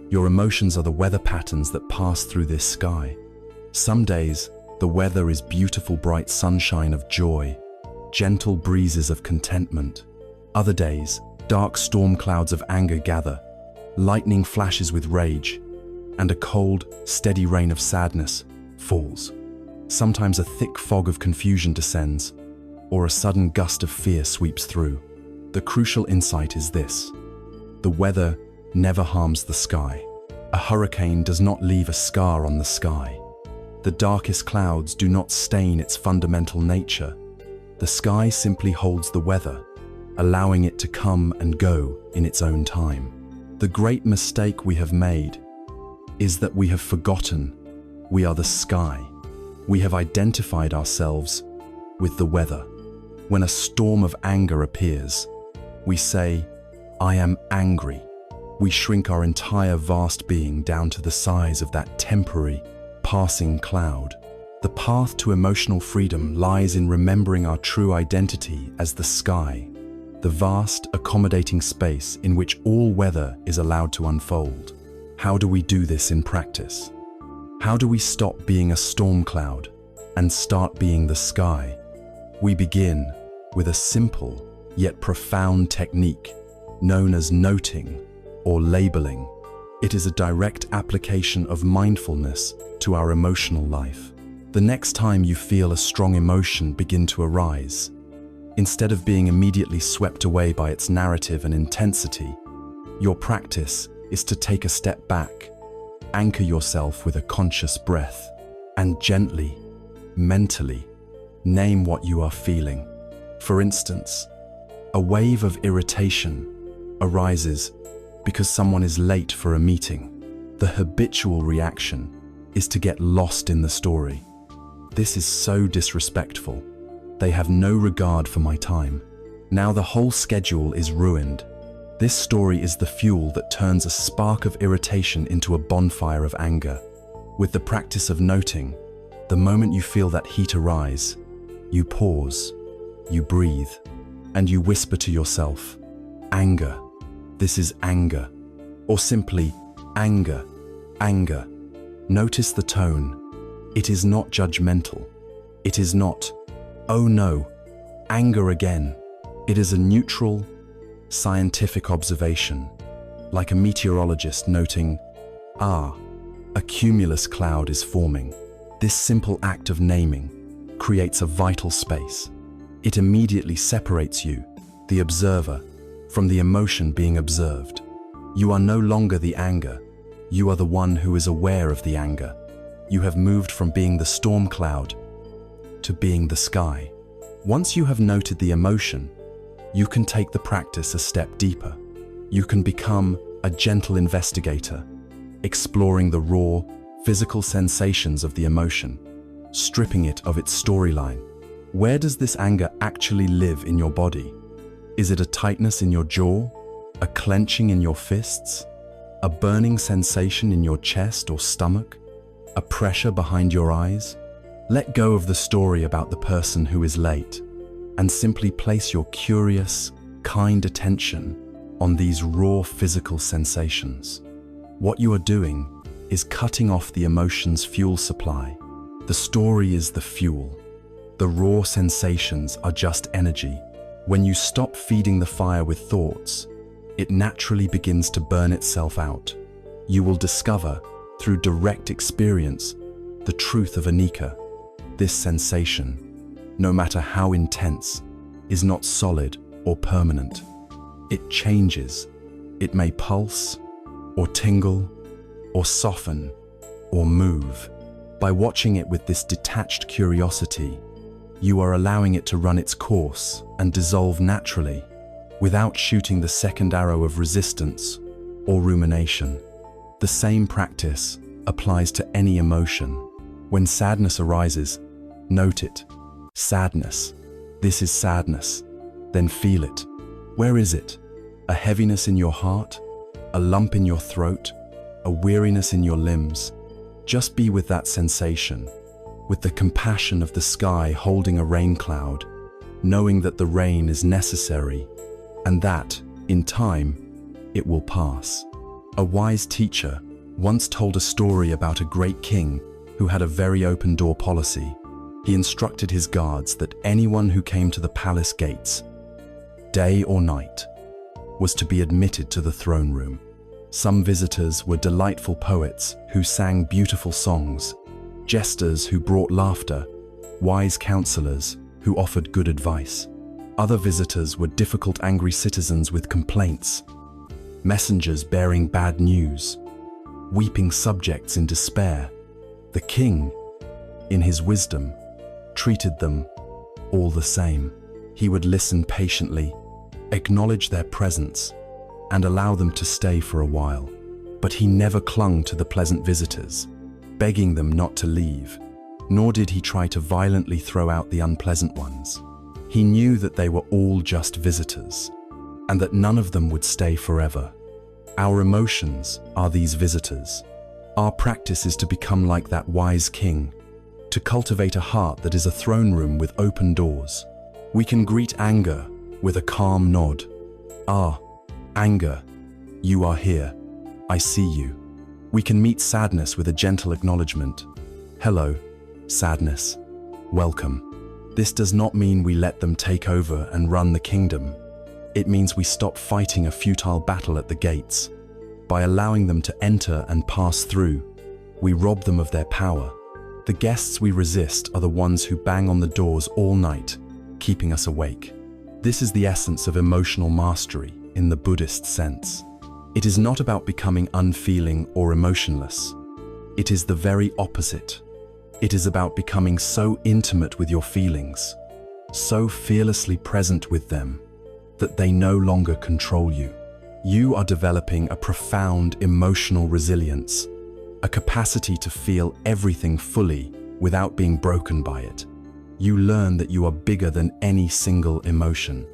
Your emotions are the weather patterns that pass through this sky. Some days, the weather is beautiful bright sunshine of joy, gentle breezes of contentment. Other days, dark storm clouds of anger gather, lightning flashes with rage, and a cold, steady rain of sadness falls. Sometimes a thick fog of confusion descends, or a sudden gust of fear sweeps through. The crucial insight is this: the weather never harms the sky. A hurricane does not leave a scar on the sky. The darkest clouds do not stain its fundamental nature. The sky simply holds the weather, allowing it to come and go in its own time. The great mistake we have made is that we have forgotten we are the sky. We have identified ourselves with the weather. When a storm of anger appears, we say, "I am angry." We shrink our entire vast being down to the size of that temporary, passing cloud. The path to emotional freedom lies in remembering our true identity as the sky, the vast, accommodating space in which all weather is allowed to unfold. How do we do this in practice? How do we stop being a storm cloud and start being the sky? We begin with a simple yet profound technique known as noting or labeling. It is a direct application of mindfulness to our emotional life. The next time you feel a strong emotion begin to arise, instead of being immediately swept away by its narrative and intensity, your practice is to take a step back, anchor yourself with a conscious breath, and gently, mentally, name what you are feeling. For instance, a wave of irritation arises because someone is late for a meeting. The habitual reaction is to get lost in the story. This is so disrespectful. They have no regard for my time. Now the whole schedule is ruined. This story is the fuel that turns a spark of irritation into a bonfire of anger. With the practice of noting, the moment you feel that heat arise, you pause, you breathe, and you whisper to yourself, "Anger. This is anger." Or simply, "Anger, anger." Notice the tone. It is not judgmental. It is not, "Oh no, anger again." It is a neutral, scientific observation, like a meteorologist noting, a cumulus cloud is forming. This simple act of naming creates a vital space. It immediately separates you, the observer, from the emotion being observed. You are no longer the anger. You are the one who is aware of the anger. You have moved from being the storm cloud to being the sky. Once you have noted the emotion, you can take the practice a step deeper. You can become a gentle investigator, exploring the raw, physical sensations of the emotion, stripping it of its storyline. Where does this anger actually live in your body? Is it a tightness in your jaw, a clenching in your fists, a burning sensation in your chest or stomach, a pressure behind your eyes? Let go of the story about the person who is late and simply place your curious, kind attention on these raw physical sensations. What you are doing is cutting off the emotion's fuel supply. The story is the fuel. The raw sensations are just energy, When you stop feeding the fire with thoughts, it naturally begins to burn itself out. You will discover, through direct experience, the truth of Anicca. This sensation, no matter how intense, is not solid or permanent. It changes. It may pulse, or tingle, or soften, or move. By watching it with this detached curiosity, you are allowing it to run its course and dissolve naturally, without shooting the second arrow of resistance or rumination. The same practice applies to any emotion. When sadness arises, note it. Sadness. This is sadness. Then feel it. Where is it? A heaviness in your heart? A lump in your throat? A weariness in your limbs? Just be with that sensation, with the compassion of the sky holding a rain cloud, knowing that the rain is necessary and that, in time, it will pass. A wise teacher once told a story about a great king who had a very open door policy. He instructed his guards that anyone who came to the palace gates, day or night, was to be admitted to the throne room. Some visitors were delightful poets who sang beautiful songs, jesters who brought laughter, wise counselors who offered good advice. Other visitors were difficult, angry citizens with complaints, messengers bearing bad news, weeping subjects in despair. The king, in his wisdom, treated them all the same. He would listen patiently, acknowledge their presence, and allow them to stay for a while. But he never clung to the pleasant visitors, begging them not to leave, nor did he try to violently throw out the unpleasant ones. He knew that they were all just visitors, and that none of them would stay forever. Our emotions are these visitors. Our practice is to become like that wise king, to cultivate a heart that is a throne room with open doors. We can greet anger with a calm nod. Ah, anger, you are here. I see you. We can meet sadness with a gentle acknowledgement. Hello, sadness. Welcome. This does not mean we let them take over and run the kingdom. It means we stop fighting a futile battle at the gates. By allowing them to enter and pass through, we rob them of their power. The guests we resist are the ones who bang on the doors all night, keeping us awake. This is the essence of emotional mastery in the Buddhist sense. It is not about becoming unfeeling or emotionless. It is the very opposite. It is about becoming so intimate with your feelings, so fearlessly present with them, that they no longer control you. You are developing a profound emotional resilience, a capacity to feel everything fully without being broken by it. You learn that you are bigger than any single emotion.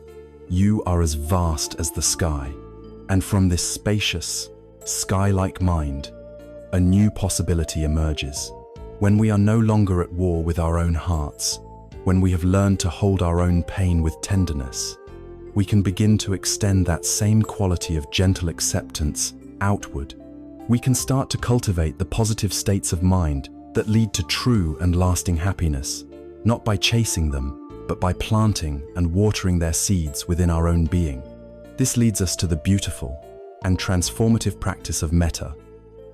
You are as vast as the sky. And from this spacious, sky-like mind, a new possibility emerges. When we are no longer at war with our own hearts, when we have learned to hold our own pain with tenderness, we can begin to extend that same quality of gentle acceptance outward. We can start to cultivate the positive states of mind that lead to true and lasting happiness, not by chasing them, but by planting and watering their seeds within our own being. This leads us to the beautiful and transformative practice of metta,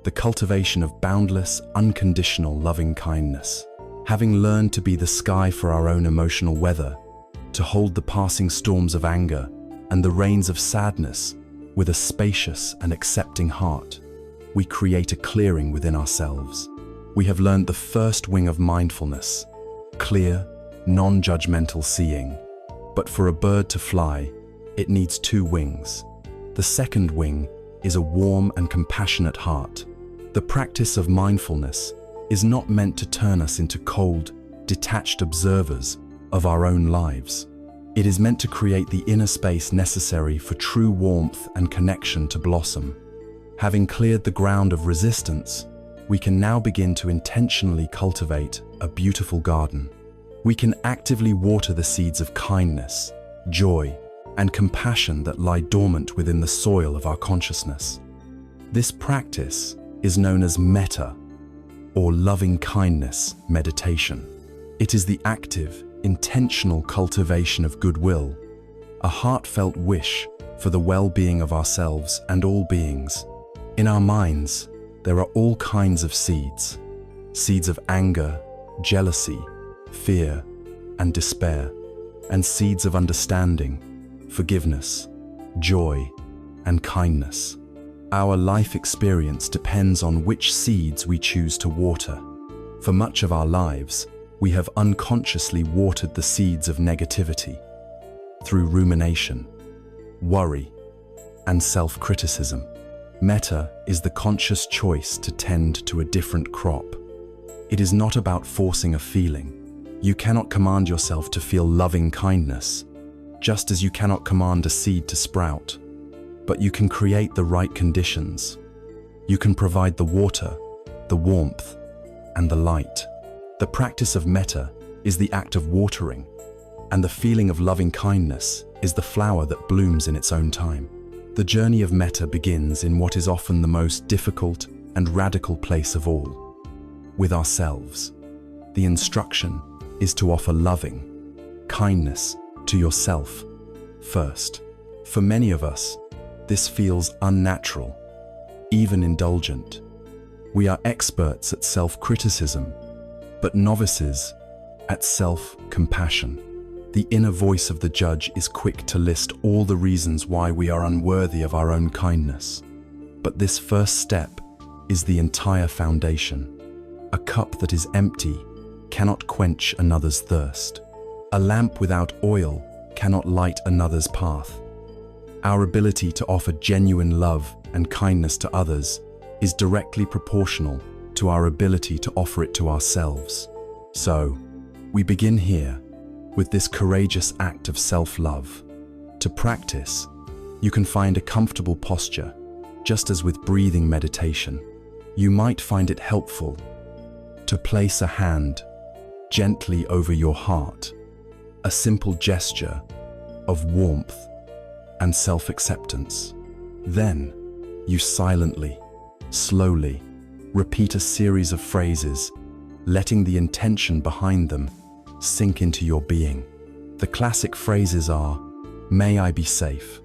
the cultivation of boundless, unconditional loving kindness. Having learned to be the sky for our own emotional weather, to hold the passing storms of anger and the rains of sadness with a spacious and accepting heart, we create a clearing within ourselves. We have learned the first wing of mindfulness, clear, non-judgmental seeing. But for a bird to fly, it needs two wings. The second wing is a warm and compassionate heart. The practice of mindfulness is not meant to turn us into cold, detached observers of our own lives. It is meant to create the inner space necessary for true warmth and connection to blossom. Having cleared the ground of resistance, we can now begin to intentionally cultivate a beautiful garden. We can actively water the seeds of kindness, joy, and compassion that lie dormant within the soil of our consciousness. This practice is known as metta, or loving kindness meditation. It is the active, intentional cultivation of goodwill, a heartfelt wish for the well-being of ourselves and all beings. In our minds, there are all kinds of seeds. Seeds of anger, jealousy, fear, and despair, and seeds of understanding, forgiveness, joy, and kindness. Our life experience depends on which seeds we choose to water. For much of our lives, we have unconsciously watered the seeds of negativity through rumination, worry, and self-criticism. Metta is the conscious choice to tend to a different crop. It is not about forcing a feeling. You cannot command yourself to feel loving kindness, just as you cannot command a seed to sprout. But you can create the right conditions. You can provide the water, the warmth, and the light. The practice of metta is the act of watering, and the feeling of loving kindness is the flower that blooms in its own time. The journey of metta begins in what is often the most difficult and radical place of all, with ourselves. The instruction is to offer loving kindness to yourself first. For many of us, this feels unnatural, even indulgent. We are experts at self-criticism, but novices at self-compassion. The inner voice of the judge is quick to list all the reasons why we are unworthy of our own kindness. But this first step is the entire foundation. A cup that is empty cannot quench another's thirst. A lamp without oil cannot light another's path. Our ability to offer genuine love and kindness to others is directly proportional to our ability to offer it to ourselves. So, we begin here with this courageous act of self-love. To practice, you can find a comfortable posture, just as with breathing meditation. You might find it helpful to place a hand gently over your heart, a simple gesture of warmth and self-acceptance. Then, you silently, slowly, repeat a series of phrases, letting the intention behind them sink into your being. The classic phrases are, "May I be safe."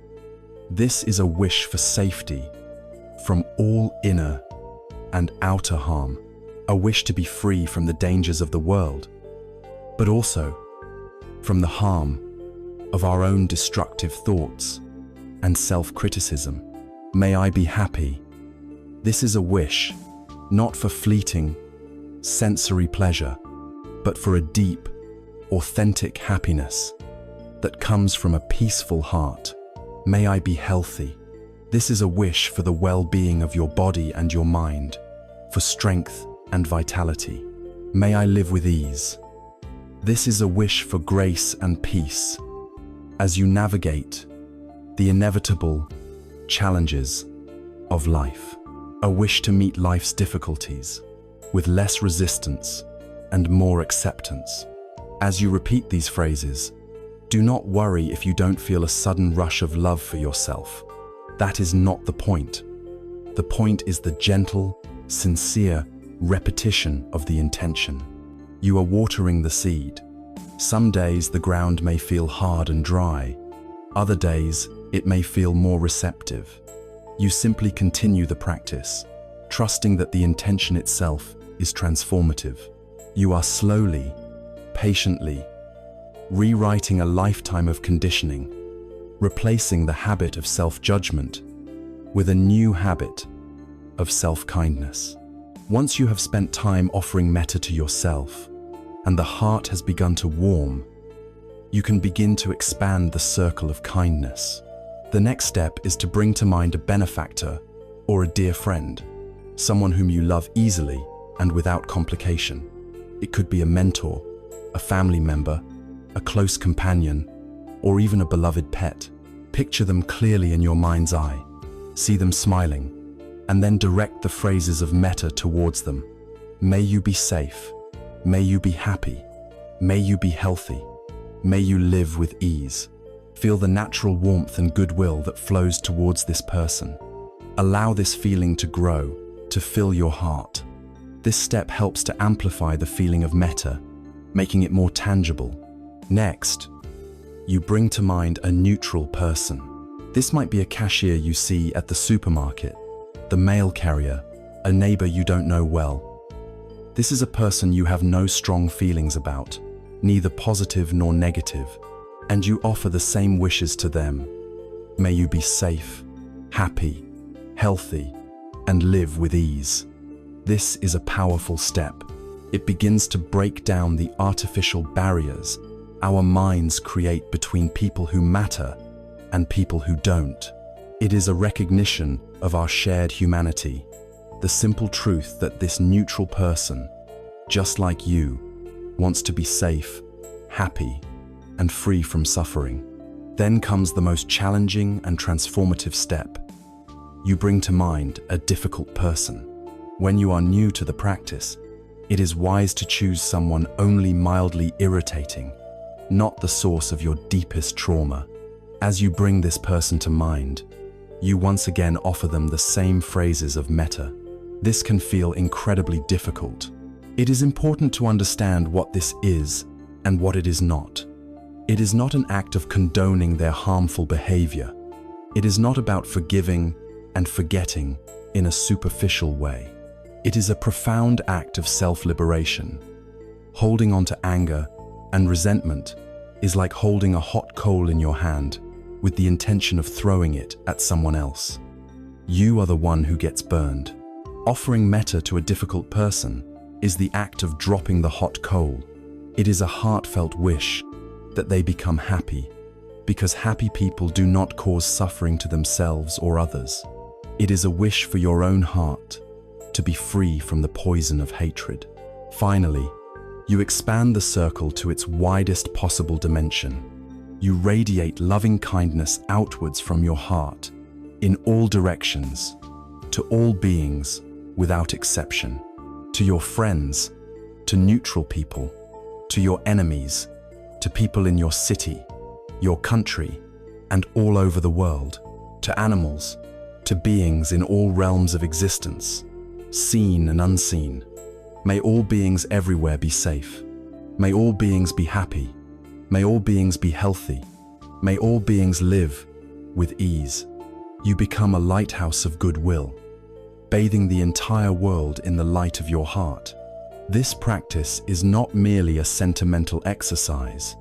This is a wish for safety from all inner and outer harm, a wish to be free from the dangers of the world, but also from the harm of our own destructive thoughts and self-criticism. May I be happy. This is a wish, not for fleeting, sensory pleasure, but for a deep, authentic happiness that comes from a peaceful heart. May I be healthy. This is a wish for the well-being of your body and your mind, for strength and vitality. May I live with ease. This is a wish for grace and peace as you navigate the inevitable challenges of life. A wish to meet life's difficulties with less resistance and more acceptance. As you repeat these phrases, do not worry if you don't feel a sudden rush of love for yourself. That is not the point. The point is the gentle, sincere repetition of the intention. You are watering the seed. Some days the ground may feel hard and dry. Other days it may feel more receptive. You simply continue the practice, trusting that the intention itself is transformative. You are slowly, patiently, rewriting a lifetime of conditioning, replacing the habit of self-judgment with a new habit of self-kindness. Once you have spent time offering metta to yourself, and the heart has begun to warm, you can begin to expand the circle of kindness. The next step is to bring to mind a benefactor or a dear friend, someone whom you love easily and without complication. It could be a mentor, a family member, a close companion, or even a beloved pet. Picture them clearly in your mind's eye, see them smiling, and then direct the phrases of metta towards them. May you be safe. May you be happy. May you be healthy. May you live with ease. Feel the natural warmth and goodwill that flows towards this person. Allow this feeling to grow, to fill your heart. This step helps to amplify the feeling of metta, making it more tangible. Next, you bring to mind a neutral person. This might be a cashier you see at the supermarket, the mail carrier, a neighbor you don't know well. This is a person you have no strong feelings about, neither positive nor negative, and you offer the same wishes to them. May you be safe, happy, healthy, and live with ease. This is a powerful step. It begins to break down the artificial barriers our minds create between people who matter and people who don't. It is a recognition of our shared humanity, the simple truth that this neutral person, just like you, wants to be safe, happy, and free from suffering. Then comes the most challenging and transformative step. You bring to mind a difficult person. When you are new to the practice, it is wise to choose someone only mildly irritating, not the source of your deepest trauma. As you bring this person to mind, you once again offer them the same phrases of metta. This can feel incredibly difficult. It is important to understand what this is and what it is not. It is not an act of condoning their harmful behavior. It is not about forgiving and forgetting in a superficial way. It is a profound act of self-liberation. Holding on to anger and resentment is like holding a hot coal in your hand with the intention of throwing it at someone else. You are the one who gets burned. Offering metta to a difficult person is the act of dropping the hot coal. It is a heartfelt wish that they become happy, because happy people do not cause suffering to themselves or others. It is a wish for your own heart to be free from the poison of hatred. Finally, you expand the circle to its widest possible dimension. You radiate loving kindness outwards from your heart, in all directions, to all beings without exception, to your friends, to neutral people, to your enemies, to people in your city, your country, and all over the world, to animals, to beings in all realms of existence, seen and unseen. May all beings everywhere be safe. May all beings be happy. May all beings be healthy. May all beings live with ease. You become a lighthouse of goodwill, bathing the entire world in the light of your heart. This practice is not merely a sentimental exercise.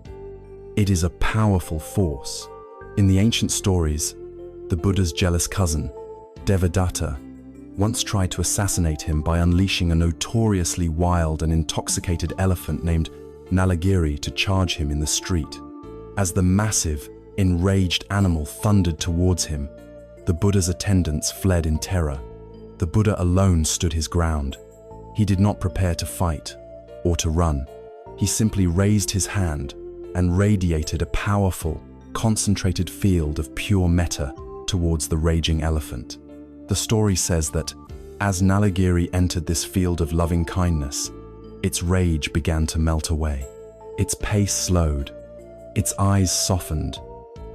It is a powerful force. In the ancient stories, the Buddha's jealous cousin, Devadatta, once tried to assassinate him by unleashing a notoriously wild and intoxicated elephant named Nalagiri to charge him in the street. As the massive, enraged animal thundered towards him, the Buddha's attendants fled in terror. The Buddha alone stood his ground. He did not prepare to fight or to run. He simply raised his hand and radiated a powerful, concentrated field of pure metta towards the raging elephant. The story says that as Nalagiri entered this field of loving kindness, its rage began to melt away. Its pace slowed, its eyes softened,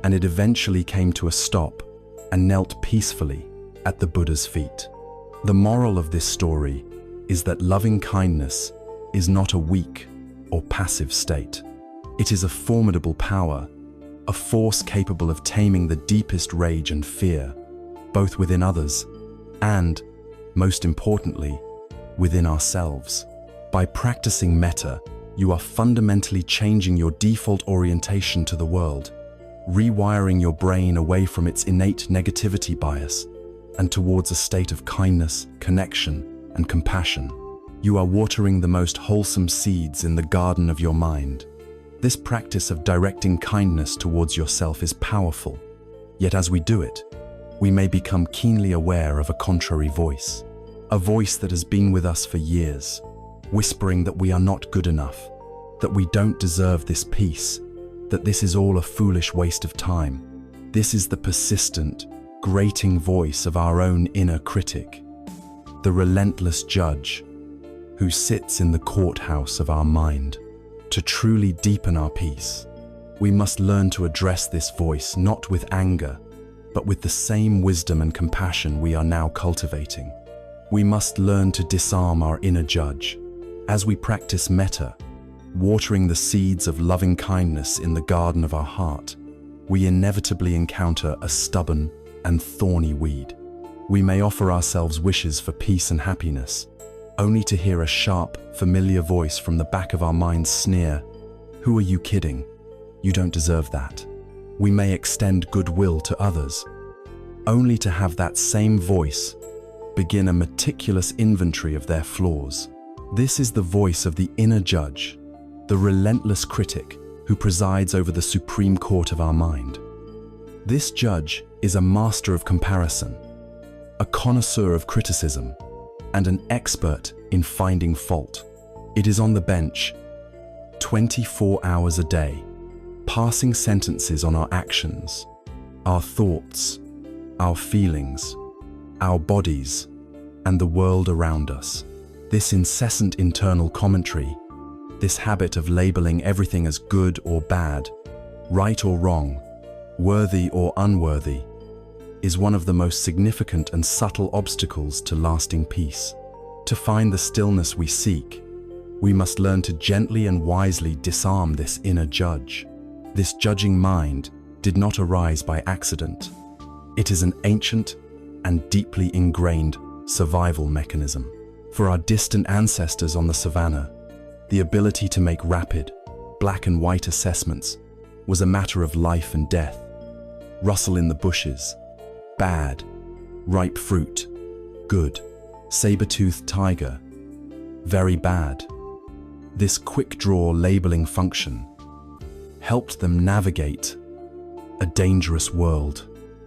and it eventually came to a stop and knelt peacefully at the Buddha's feet. The moral of this story is that loving kindness is not a weak or passive state. It is a formidable power, a force capable of taming the deepest rage and fear, both within others and, most importantly, within ourselves. By practicing metta, you are fundamentally changing your default orientation to the world, rewiring your brain away from its innate negativity bias and towards a state of kindness, connection, and compassion. You are watering the most wholesome seeds in the garden of your mind. This practice of directing kindness towards yourself is powerful, yet as we do it, we may become keenly aware of a contrary voice, a voice that has been with us for years, whispering that we are not good enough, that we don't deserve this peace, that this is all a foolish waste of time. This is the persistent, grating voice of our own inner critic, the relentless judge who sits in the courthouse of our mind. To truly deepen our peace, we must learn to address this voice not with anger, but with the same wisdom and compassion we are now cultivating. We must learn to disarm our inner judge. As we practice metta, watering the seeds of loving kindness in the garden of our heart, we inevitably encounter a stubborn and thorny weed. We may offer ourselves wishes for peace and happiness, only to hear a sharp, familiar voice from the back of our minds sneer, "Who are you kidding? You don't deserve that." We may extend goodwill to others, only to have that same voice begin a meticulous inventory of their flaws. This is the voice of the inner judge, the relentless critic who presides over the supreme court of our mind. This judge is a master of comparison, a connoisseur of criticism, and an expert in finding fault. It is on the bench 24 hours a day, passing sentences on our actions, our thoughts, our feelings, our bodies, and the world around us. This incessant internal commentary, this habit of labeling everything as good or bad, right or wrong, worthy or unworthy, is one of the most significant and subtle obstacles to lasting peace. To find the stillness we seek, we must learn to gently and wisely disarm this inner judge. This judging mind did not arise by accident. It is an ancient and deeply ingrained survival mechanism. For our distant ancestors on the savannah, the ability to make rapid, black and white assessments was a matter of life and death. Rustle in the bushes, bad. Ripe fruit, good. Saber-toothed tiger, very bad. This quick-draw labeling function helped them navigate a dangerous world.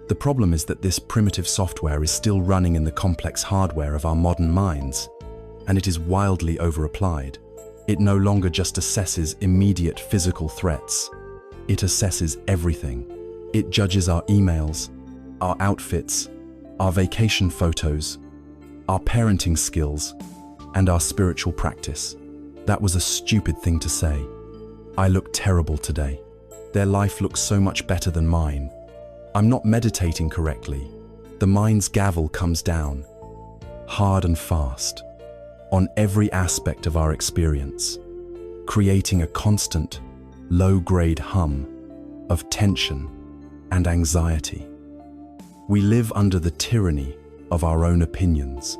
The problem is that this primitive software is still running in the complex hardware of our modern minds, and it is wildly over-applied. It no longer just assesses immediate physical threats. It assesses everything. It judges our emails, our outfits, our vacation photos, our parenting skills, and our spiritual practice. That was a stupid thing to say. I look terrible today. Their life looks so much better than mine. I'm not meditating correctly. The mind's gavel comes down, hard and fast, on every aspect of our experience, creating a constant, low-grade hum of tension and anxiety. We live under the tyranny of our own opinions.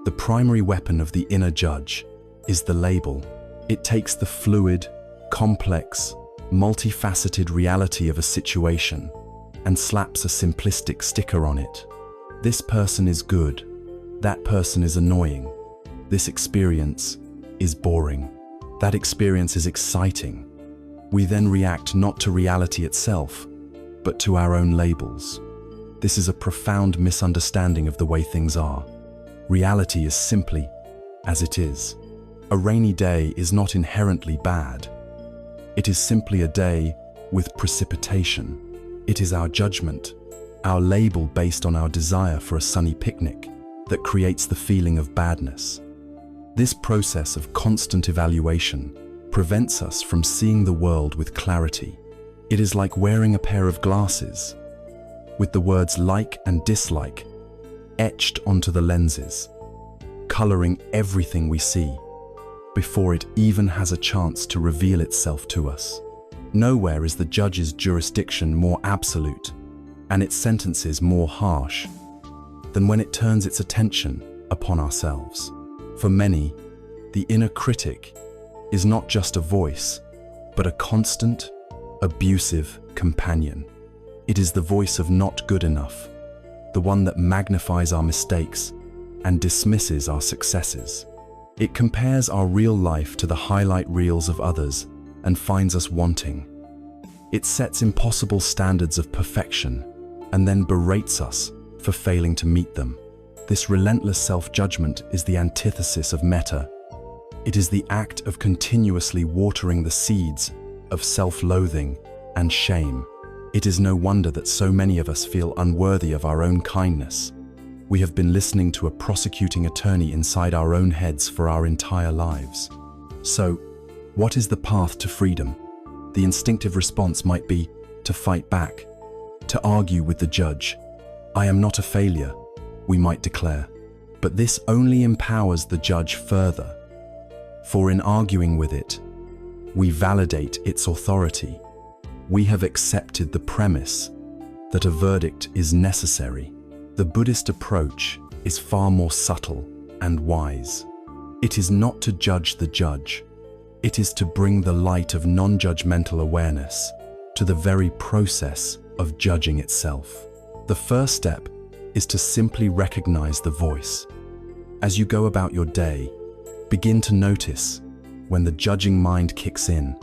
The primary weapon of the inner judge is the label. It takes the fluid, complex, multifaceted reality of a situation and slaps a simplistic sticker on it. This person is good. That person is annoying. This experience is boring. That experience is exciting. We then react not to reality itself, but to our own labels. This is a profound misunderstanding of the way things are. Reality is simply as it is. A rainy day is not inherently bad. It is simply a day with precipitation. It is our judgment, our label based on our desire for a sunny picnic, that creates the feeling of badness. This process of constant evaluation prevents us from seeing the world with clarity. It is like wearing a pair of glasses, with the words like and dislike etched onto the lenses, coloring everything we see before it even has a chance to reveal itself to us. Nowhere is the judge's jurisdiction more absolute and its sentences more harsh than when it turns its attention upon ourselves. For many, the inner critic is not just a voice, but a constant, abusive companion. It is the voice of not good enough, the one that magnifies our mistakes and dismisses our successes. It compares our real life to the highlight reels of others and finds us wanting. It sets impossible standards of perfection and then berates us for failing to meet them. This relentless self-judgment is the antithesis of metta. It is the act of continuously watering the seeds of self-loathing and shame. It is no wonder that so many of us feel unworthy of our own kindness. We have been listening to a prosecuting attorney inside our own heads for our entire lives. So, what is the path to freedom? The instinctive response might be to fight back, to argue with the judge. "I am not a failure," we might declare. But this only empowers the judge further. For in arguing with it, We validate its authority. We have accepted the premise that a verdict is necessary. The Buddhist approach is far more subtle and wise. It is not to judge the judge. It is to bring the light of non-judgmental awareness to the very process of judging itself. The first step is to simply recognize the voice. As you go about your day, begin to notice when the judging mind kicks in.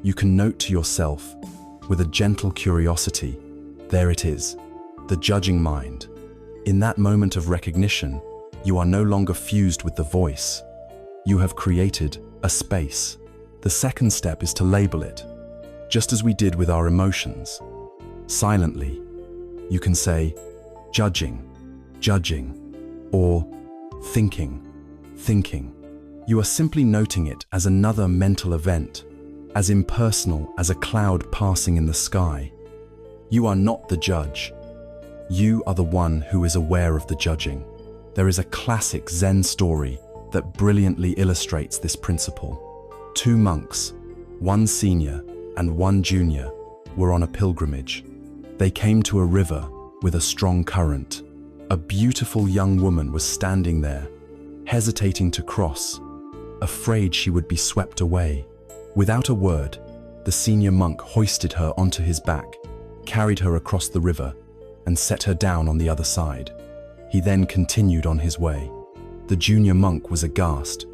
You can note to yourself with a gentle curiosity, there it is, the judging mind. In that moment of recognition, you are no longer fused with the voice. You have created a space. The second step is to label it, just as we did with our emotions. Silently, you can say, judging, judging, or thinking, thinking. You are simply noting it as another mental event, as impersonal as a cloud passing in the sky. You are not the judge. You are the one who is aware of the judging. There is a classic Zen story that brilliantly illustrates this principle. Two monks, one senior and one junior, were on a pilgrimage. They came to a river with a strong current. A beautiful young woman was standing there, hesitating to cross, afraid she would be swept away. Without a word, the senior monk hoisted her onto his back, carried her across the river, and set her down on the other side. He then continued on his way. The junior monk was aghast.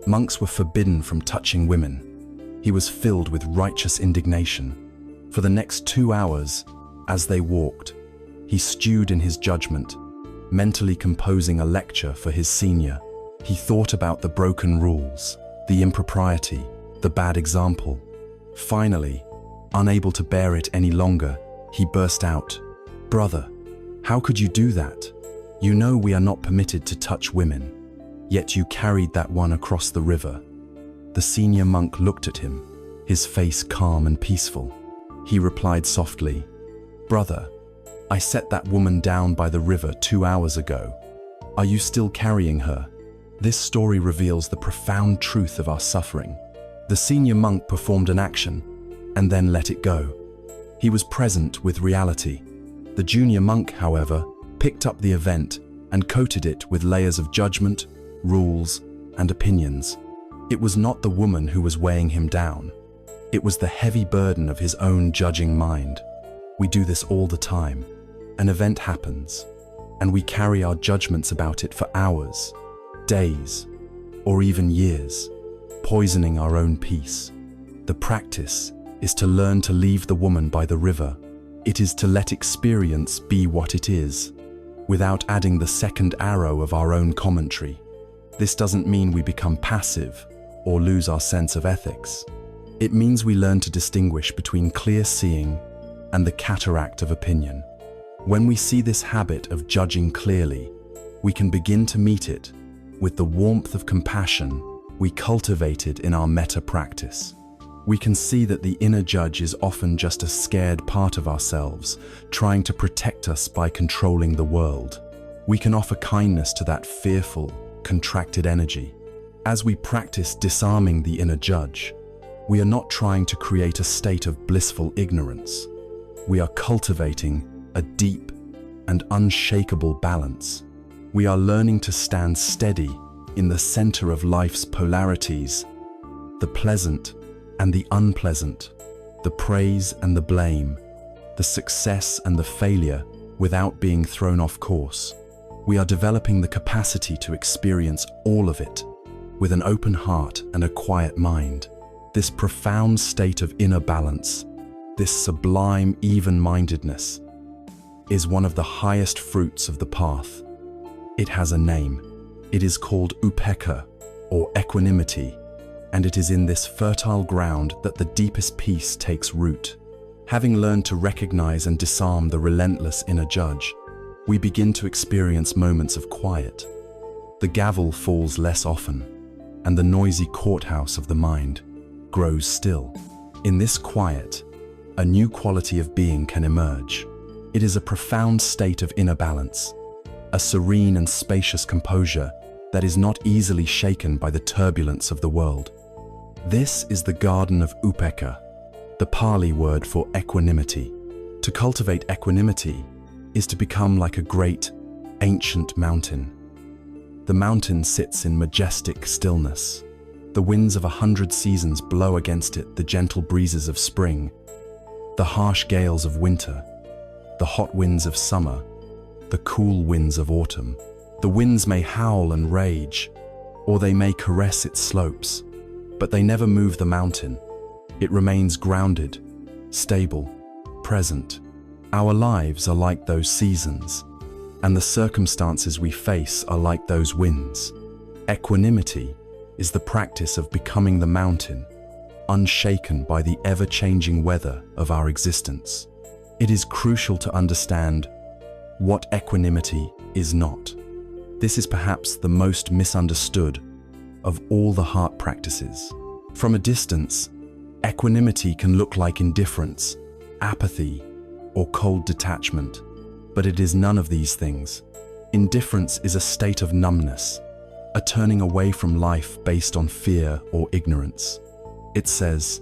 Monks were forbidden from touching women. He was filled with righteous indignation. For the next 2 hours, as they walked, he stewed in his judgment, mentally composing a lecture for his senior. He thought about the broken rules, the impropriety, the bad example. Finally, unable to bear it any longer, he burst out, "Brother, how could you do that? You know we are not permitted to touch women, yet you carried that one across the river." The senior monk looked at him, his face calm and peaceful. He replied softly, "Brother, I set that woman down by the river 2 hours ago. Are you still carrying her?" This story reveals the profound truth of our suffering. The senior monk performed an action and then let it go. He was present with reality. The junior monk, however, picked up the event and coated it with layers of judgment, rules, and opinions. It was not the woman who was weighing him down. It was the heavy burden of his own judging mind. We do this all the time. An event happens, and we carry our judgments about it for hours, days, or even years, poisoning our own peace. The practice is to learn to leave the woman by the river. It is to let experience be what it is, without adding the second arrow of our own commentary. This doesn't mean we become passive or lose our sense of ethics. It means we learn to distinguish between clear seeing and the cataract of opinion. When we see this habit of judging clearly, we can begin to meet it with the warmth of compassion we cultivated in our metta practice. We can see that the inner judge is often just a scared part of ourselves, trying to protect us by controlling the world. We can offer kindness to that fearful, contracted energy. As we practice disarming the inner judge, we are not trying to create a state of blissful ignorance. We are cultivating a deep and unshakable balance. We are learning to stand steady in the center of life's polarities, the pleasant and the unpleasant, the praise and the blame, the success and the failure, without being thrown off course. We are developing the capacity to experience all of it with an open heart and a quiet mind. This profound state of inner balance, this sublime even-mindedness, is one of the highest fruits of the path. It has a name. It is called upekkha, or equanimity, and it is in this fertile ground that the deepest peace takes root. Having learned to recognize and disarm the relentless inner judge, we begin to experience moments of quiet. The gavel falls less often, and the noisy courthouse of the mind grows still. In this quiet, a new quality of being can emerge. It is a profound state of inner balance, a serene and spacious composure that is not easily shaken by the turbulence of the world. This is the garden of upekkha, the Pali word for equanimity. To cultivate equanimity is to become like a great, ancient mountain. The mountain sits in majestic stillness. The winds of 100 seasons blow against it, the gentle breezes of spring, the harsh gales of winter, the hot winds of summer, the cool winds of autumn. The winds may howl and rage, or they may caress its slopes, but they never move the mountain. It remains grounded, stable, present. Our lives are like those seasons, and the circumstances we face are like those winds. Equanimity is the practice of becoming the mountain, unshaken by the ever-changing weather of our existence. It is crucial to understand what equanimity is not. This is perhaps the most misunderstood of all the heart practices. From a distance, equanimity can look like indifference, apathy, or cold detachment, but it is none of these things. Indifference is a state of numbness, a turning away from life based on fear or ignorance. It says,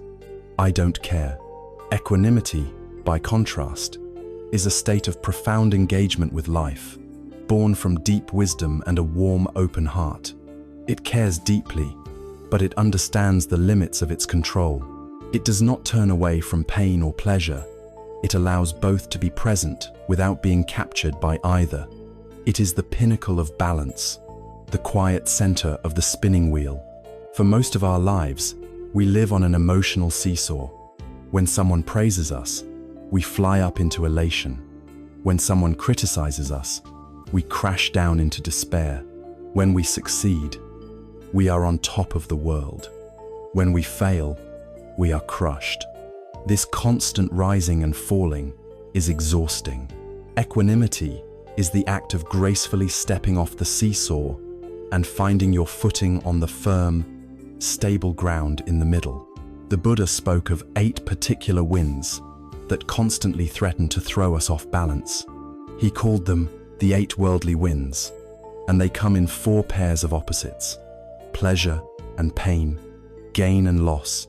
"I don't care." Equanimity, by contrast, is a state of profound engagement with life, born from deep wisdom and a warm, open heart. It cares deeply, but it understands the limits of its control. It does not turn away from pain or pleasure. It allows both to be present without being captured by either. It is the pinnacle of balance, the quiet center of the spinning wheel. For most of our lives, we live on an emotional seesaw. When someone praises us, we fly up into elation. When someone criticizes us, we crash down into despair. When we succeed, we are on top of the world. When we fail, we are crushed. This constant rising and falling is exhausting. Equanimity is the act of gracefully stepping off the seesaw and finding your footing on the firm, stable ground in the middle. The Buddha spoke of 8 particular winds that constantly threaten to throw us off balance. He called them the 8 worldly winds, and they come in 4 pairs of opposites: pleasure and pain, gain and loss,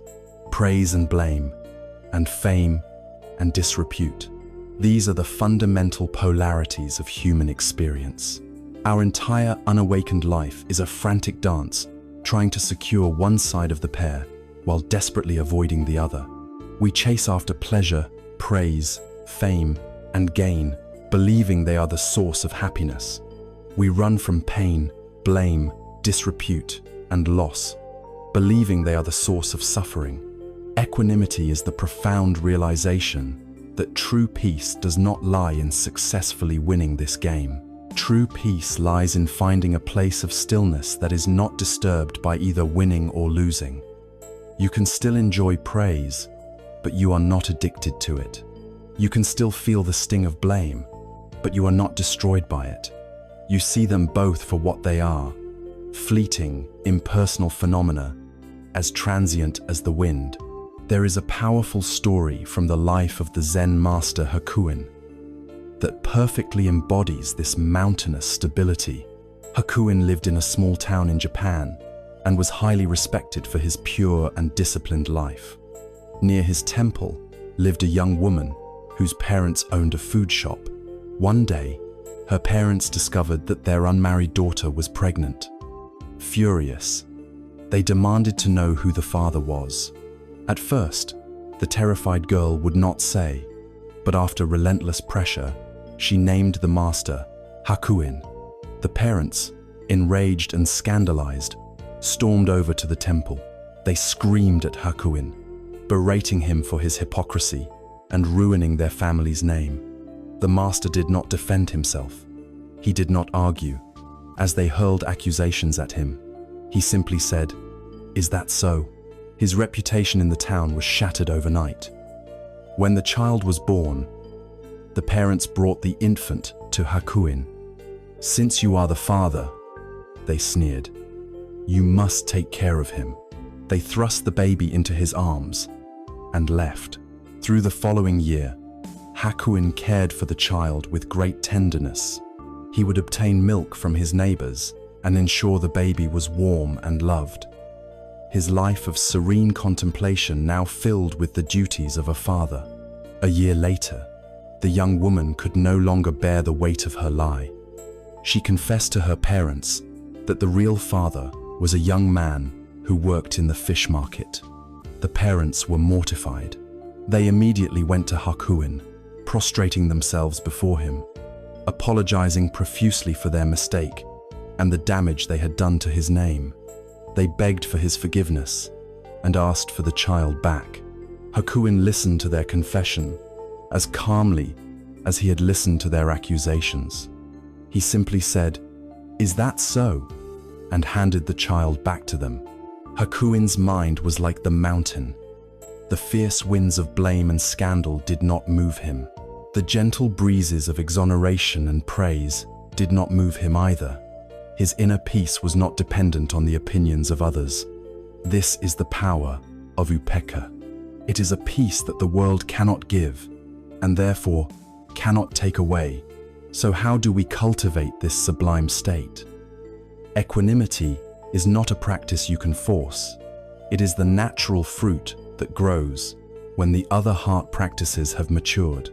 praise and blame, and fame and disrepute. These are the fundamental polarities of human experience. Our entire unawakened life is a frantic dance, trying to secure one side of the pair while desperately avoiding the other. We chase after pleasure, praise, fame, and gain, believing they are the source of happiness. We run from pain, blame, disrepute, and loss, believing they are the source of suffering. Equanimity is the profound realization that true peace does not lie in successfully winning this game. True peace lies in finding a place of stillness that is not disturbed by either winning or losing. You can still enjoy praise, but you are not addicted to it. You can still feel the sting of blame, but you are not destroyed by it. You see them both for what they are: fleeting, impersonal phenomena, as transient as the wind. There is a powerful story from the life of the Zen master Hakuin that perfectly embodies this mountainous stability. Hakuin lived in a small town in Japan and was highly respected for his pure and disciplined life. Near his temple lived a young woman whose parents owned a food shop. One day, her parents discovered that their unmarried daughter was pregnant. Furious, they demanded to know who the father was. At first, the terrified girl would not say, but after relentless pressure, she named the master Hakuin. The parents, enraged and scandalized, stormed over to the temple. They screamed at Hakuin, berating him for his hypocrisy and ruining their family's name. The master did not defend himself. He did not argue. As they hurled accusations at him, he simply said, "Is that so?" His reputation in the town was shattered overnight. When the child was born, the parents brought the infant to Hakuin. "Since you are the father," they sneered, "you must take care of him." They thrust the baby into his arms and left. Through the following year, Hakuin cared for the child with great tenderness. He would obtain milk from his neighbors and ensure the baby was warm and loved. his life of serene contemplation now filled with the duties of a father. A year later, the young woman could no longer bear the weight of her lie. She confessed to her parents that the real father was a young man who worked in the fish market. The parents were mortified. They immediately went to Hakuin, prostrating themselves before him, apologizing profusely for their mistake and the damage they had done to his name. They begged for his forgiveness and asked for the child back. Hakuin listened to their confession as calmly as he had listened to their accusations. He simply said, "Is that so?" and handed the child back to them. Hakuin's mind was like the mountain. The fierce winds of blame and scandal did not move him. The gentle breezes of exoneration and praise did not move him either. His inner peace was not dependent on the opinions of others. This is the power of upekkha. It is a peace that the world cannot give, and therefore cannot take away. So how do we cultivate this sublime state? Equanimity is not a practice you can force. It is the natural fruit that grows when the other heart practices have matured.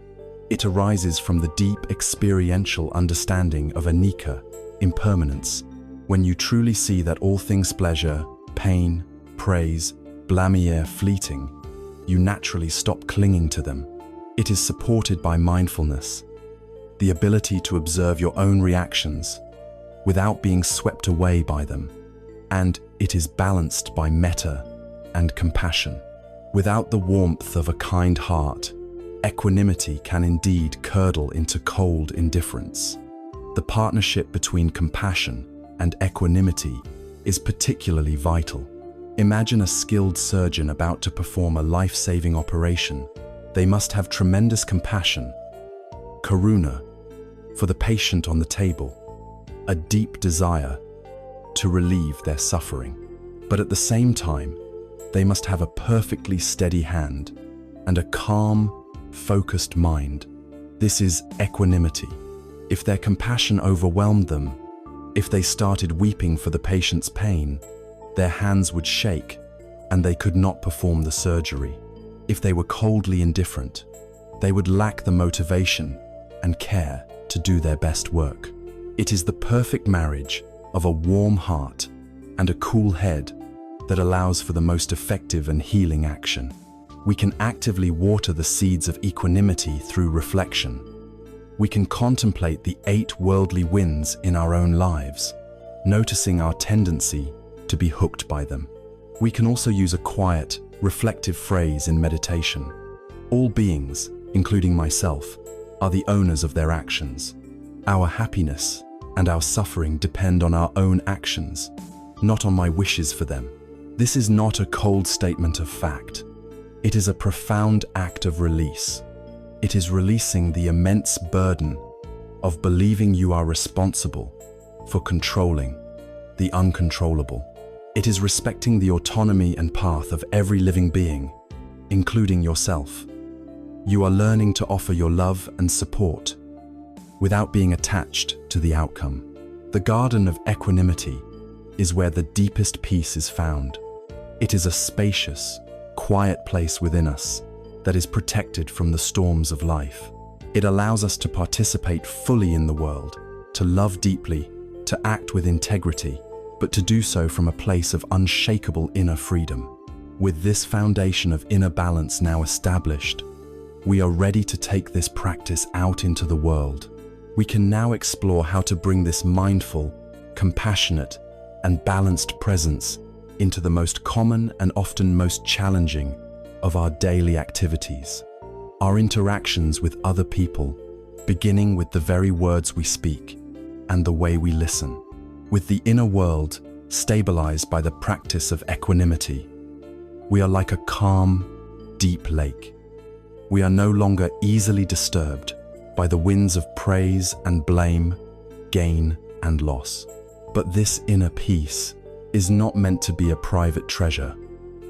It arises from the deep experiential understanding of Anicca, impermanence, when you truly see that all things pleasure, pain, praise, blâme are fleeting, you naturally stop clinging to them. It is supported by mindfulness, the ability to observe your own reactions without being swept away by them, and it is balanced by metta and compassion. Without the warmth of a kind heart, equanimity can indeed curdle into cold indifference. The partnership between compassion and equanimity is particularly vital. Imagine a skilled surgeon about to perform a life-saving operation. They must have tremendous compassion, karuna, for the patient on the table, a deep desire to relieve their suffering. But at the same time, they must have a perfectly steady hand and a calm, focused mind. This is equanimity. If their compassion overwhelmed them, if they started weeping for the patient's pain, their hands would shake and they could not perform the surgery. If they were coldly indifferent, they would lack the motivation and care to do their best work. It is the perfect marriage of a warm heart and a cool head that allows for the most effective and healing action. We can actively water the seeds of equanimity through reflection. We can contemplate the 8 worldly winds in our own lives, noticing our tendency to be hooked by them. We can also use a quiet, reflective phrase in meditation. All beings, including myself, are the owners of their actions. Our happiness and our suffering depend on our own actions, not on my wishes for them. This is not a cold statement of fact. It is a profound act of release. It is releasing the immense burden of believing you are responsible for controlling the uncontrollable. It is respecting the autonomy and path of every living being, including yourself. You are learning to offer your love and support without being attached to the outcome. The garden of equanimity is where the deepest peace is found. It is a spacious, quiet place within us that is protected from the storms of life. It allows us to participate fully in the world, to love deeply, to act with integrity, but to do so from a place of unshakable inner freedom. With this foundation of inner balance now established, we are ready to take this practice out into the world. We can now explore how to bring this mindful, compassionate, and balanced presence into the most common and often most challenging of our daily activities. Our interactions with other people, beginning with the very words we speak and the way we listen. With the inner world stabilized by the practice of equanimity, we are like a calm, deep lake. We are no longer easily disturbed by the winds of praise and blame, gain and loss. But this inner peace is not meant to be a private treasure,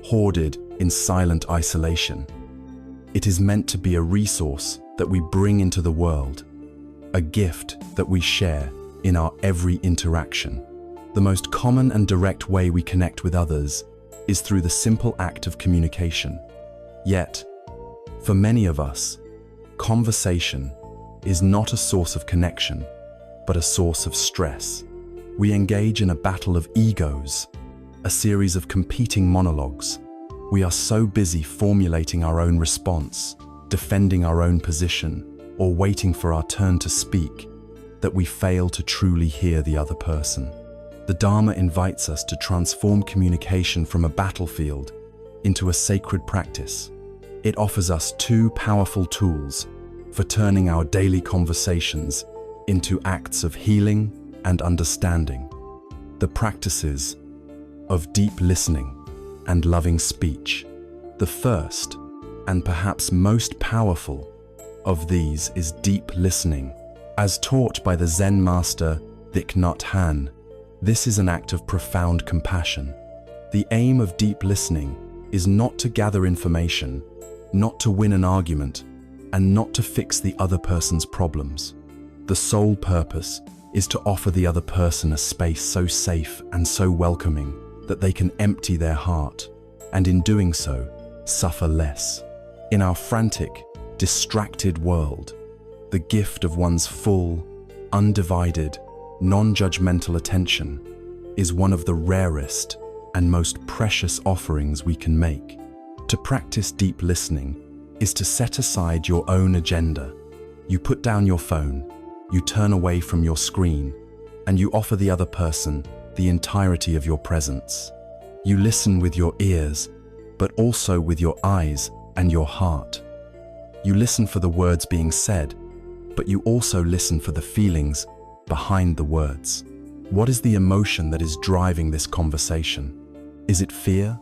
hoarded in silent isolation. It is meant to be a resource that we bring into the world, a gift that we share in our every interaction. The most common and direct way we connect with others is through the simple act of communication. Yet, for many of us, conversation is not a source of connection, but a source of stress. We engage in a battle of egos, a series of competing monologues. We are so busy formulating our own response, defending our own position, or waiting for our turn to speak, that we fail to truly hear the other person. The Dharma invites us to transform communication from a battlefield into a sacred practice. It offers us two powerful tools for turning our daily conversations into acts of healing and understanding. The practices of deep listening and loving speech. The first, and perhaps most powerful, of these is deep listening. As taught by the Zen master Thich Nhat Hanh, this is an act of profound compassion. The aim of deep listening is not to gather information, not to win an argument, and not to fix the other person's problems. The sole purpose is to offer the other person a space so safe and so welcoming that they can empty their heart, and in doing so, suffer less. In our frantic, distracted world, the gift of one's full, undivided, non-judgmental attention is one of the rarest and most precious offerings we can make. To practice deep listening is to set aside your own agenda. You put down your phone, you turn away from your screen, and you offer the other person the entirety of your presence. You listen with your ears, but also with your eyes and your heart. You listen for the words being said, but you also listen for the feelings behind the words. What is the emotion that is driving this conversation? Is it fear?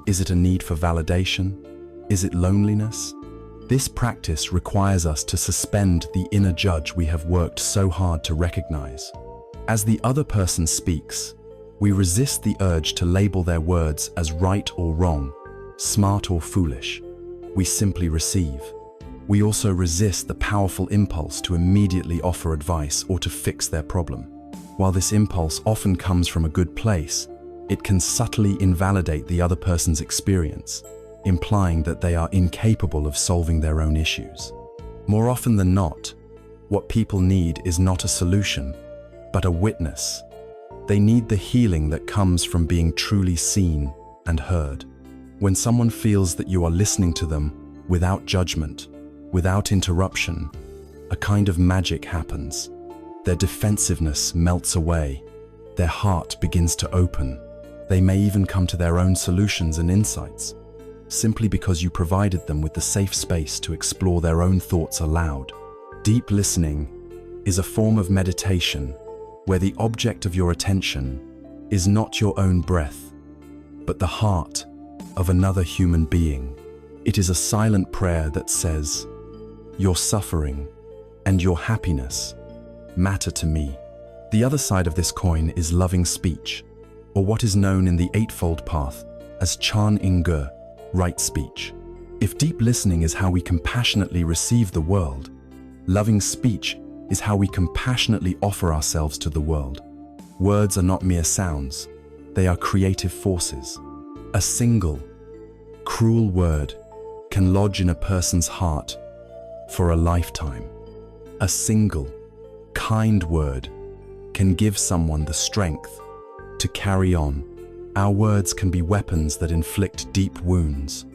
Is it a need for validation? Is it loneliness? This practice requires us to suspend the inner judge we have worked so hard to recognize. As the other person speaks, we resist the urge to label their words as right or wrong, smart or foolish. We simply receive. We also resist the powerful impulse to immediately offer advice or to fix their problem. While this impulse often comes from a good place, it can subtly invalidate the other person's experience, implying that they are incapable of solving their own issues. More often than not, what people need is not a solution, but a witness. They need the healing that comes from being truly seen and heard. When someone feels that you are listening to them without judgment, without interruption, a kind of magic happens. Their defensiveness melts away. Their heart begins to open. They may even come to their own solutions and insights, simply because you provided them with the safe space to explore their own thoughts aloud. Deep listening is a form of meditation where the object of your attention is not your own breath, but the heart of another human being. It is a silent prayer that says, "Your suffering and your happiness matter to me." The other side of this coin is loving speech, or what is known in the Eightfold Path as Chan Ing-ge, right speech. If deep listening is how we compassionately receive the world, loving speech is how we compassionately offer ourselves to the world. Words are not mere sounds, they are creative forces. A single, cruel word can lodge in a person's heart for a lifetime. A single, kind word can give someone the strength to carry on. Our words can be weapons that inflict deep wounds,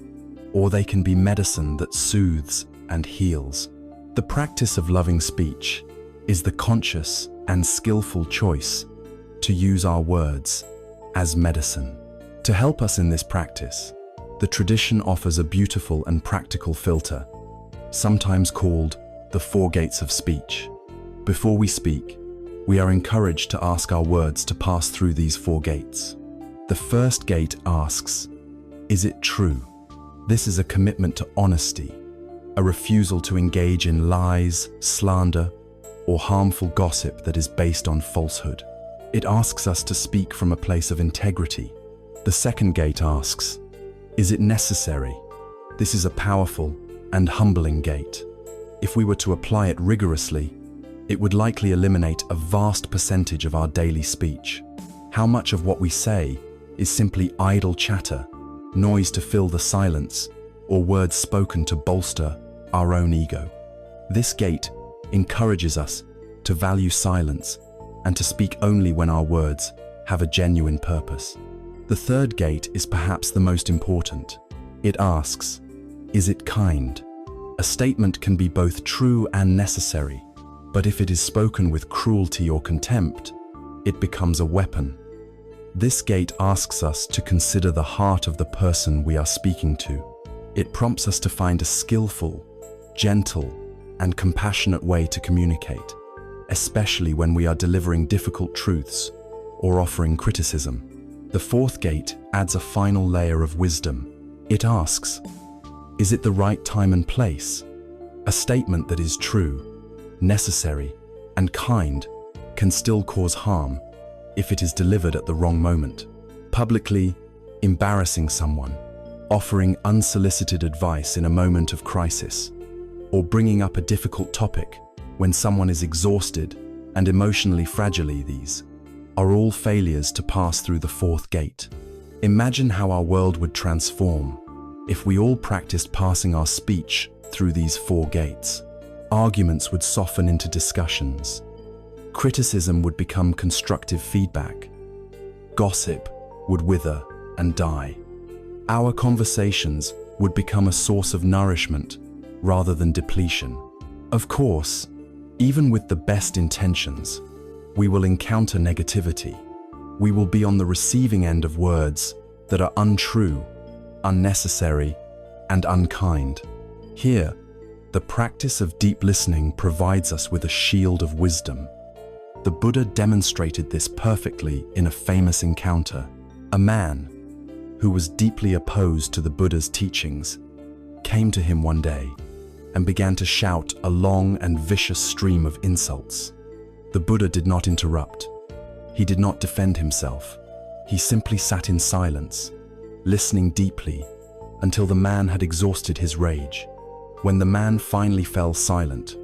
or they can be medicine that soothes and heals. The practice of loving speech is the conscious and skillful choice to use our words as medicine. To help us in this practice, the tradition offers a beautiful and practical filter, sometimes called the 4 gates of speech. Before we speak, we are encouraged to ask our words to pass through these 4 gates. The first gate asks, "Is it true?" This is a commitment to honesty, a refusal to engage in lies, slander, or harmful gossip that is based on falsehood. It asks us to speak from a place of integrity. The second gate asks, "Is it necessary?" This is a powerful and humbling gate. If we were to apply it rigorously, it would likely eliminate a vast percentage of our daily speech. How much of what we say is simply idle chatter noise to fill the silence, or words spoken to bolster our own ego. This gate encourages us to value silence and to speak only when our words have a genuine purpose. The third gate is perhaps the most important. It asks, is it kind? A statement can be both true and necessary, but if it is spoken with cruelty or contempt, it becomes a weapon. This gate asks us to consider the heart of the person we are speaking to. It prompts us to find a skillful, gentle, and compassionate way to communicate, especially when we are delivering difficult truths or offering criticism. The fourth gate adds a final layer of wisdom. It asks, is it the right time and place? A statement that is true, necessary, and kind can still cause harm if it is delivered at the wrong moment. Publicly embarrassing someone, offering unsolicited advice in a moment of crisis, or bringing up a difficult topic when someone is exhausted and emotionally fragile. These are all failures to pass through the fourth gate. Imagine how our world would transform if we all practiced passing our speech through these four gates. Arguments would soften into discussions. Criticism would become constructive feedback. Gossip would wither and die. Our conversations would become a source of nourishment rather than depletion. Of course, even with the best intentions, we will encounter negativity. We will be on the receiving end of words that are untrue, unnecessary, and unkind. Here, the practice of deep listening provides us with a shield of wisdom. The Buddha demonstrated this perfectly in a famous encounter. A man, who was deeply opposed to the Buddha's teachings, came to him one day and began to shout a long and vicious stream of insults. The Buddha did not interrupt. He did not defend himself. He simply sat in silence, listening deeply until the man had exhausted his rage. When the man finally fell silent,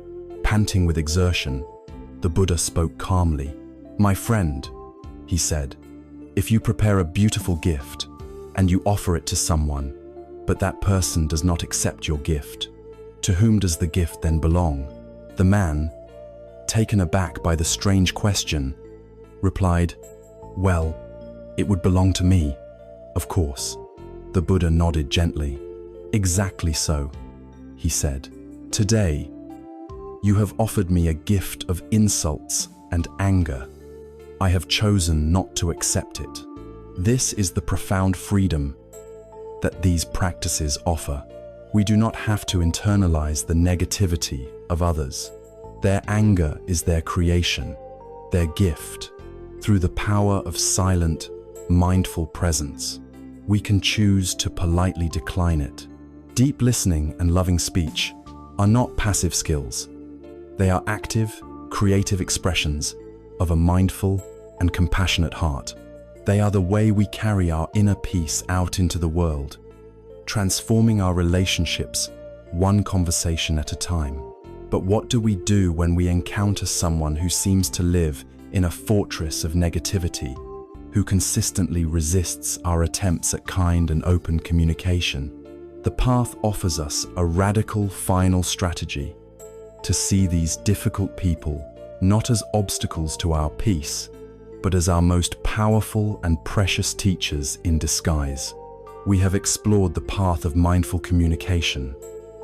panting with exertion, the Buddha spoke calmly. "My friend," he said, "if you prepare a beautiful gift and you offer it to someone, but that person does not accept your gift, to whom does the gift then belong?" The man, taken aback by the strange question, replied, "Well, it would belong to me, of course." The Buddha nodded gently. "Exactly so," he said. "Today, you have offered me a gift of insults and anger. I have chosen not to accept it." This is the profound freedom that these practices offer. We do not have to internalize the negativity of others. Their anger is their creation, their gift. Through the power of silent, mindful presence, we can choose to politely decline it. Deep listening and loving speech are not passive skills. They are active, creative expressions of a mindful and compassionate heart. They are the way we carry our inner peace out into the world, transforming our relationships one conversation at a time. But what do we do when we encounter someone who seems to live in a fortress of negativity, who consistently resists our attempts at kind and open communication? The path offers us a radical final strategy to see these difficult people not as obstacles to our peace, but as our most powerful and precious teachers in disguise. We have explored the path of mindful communication,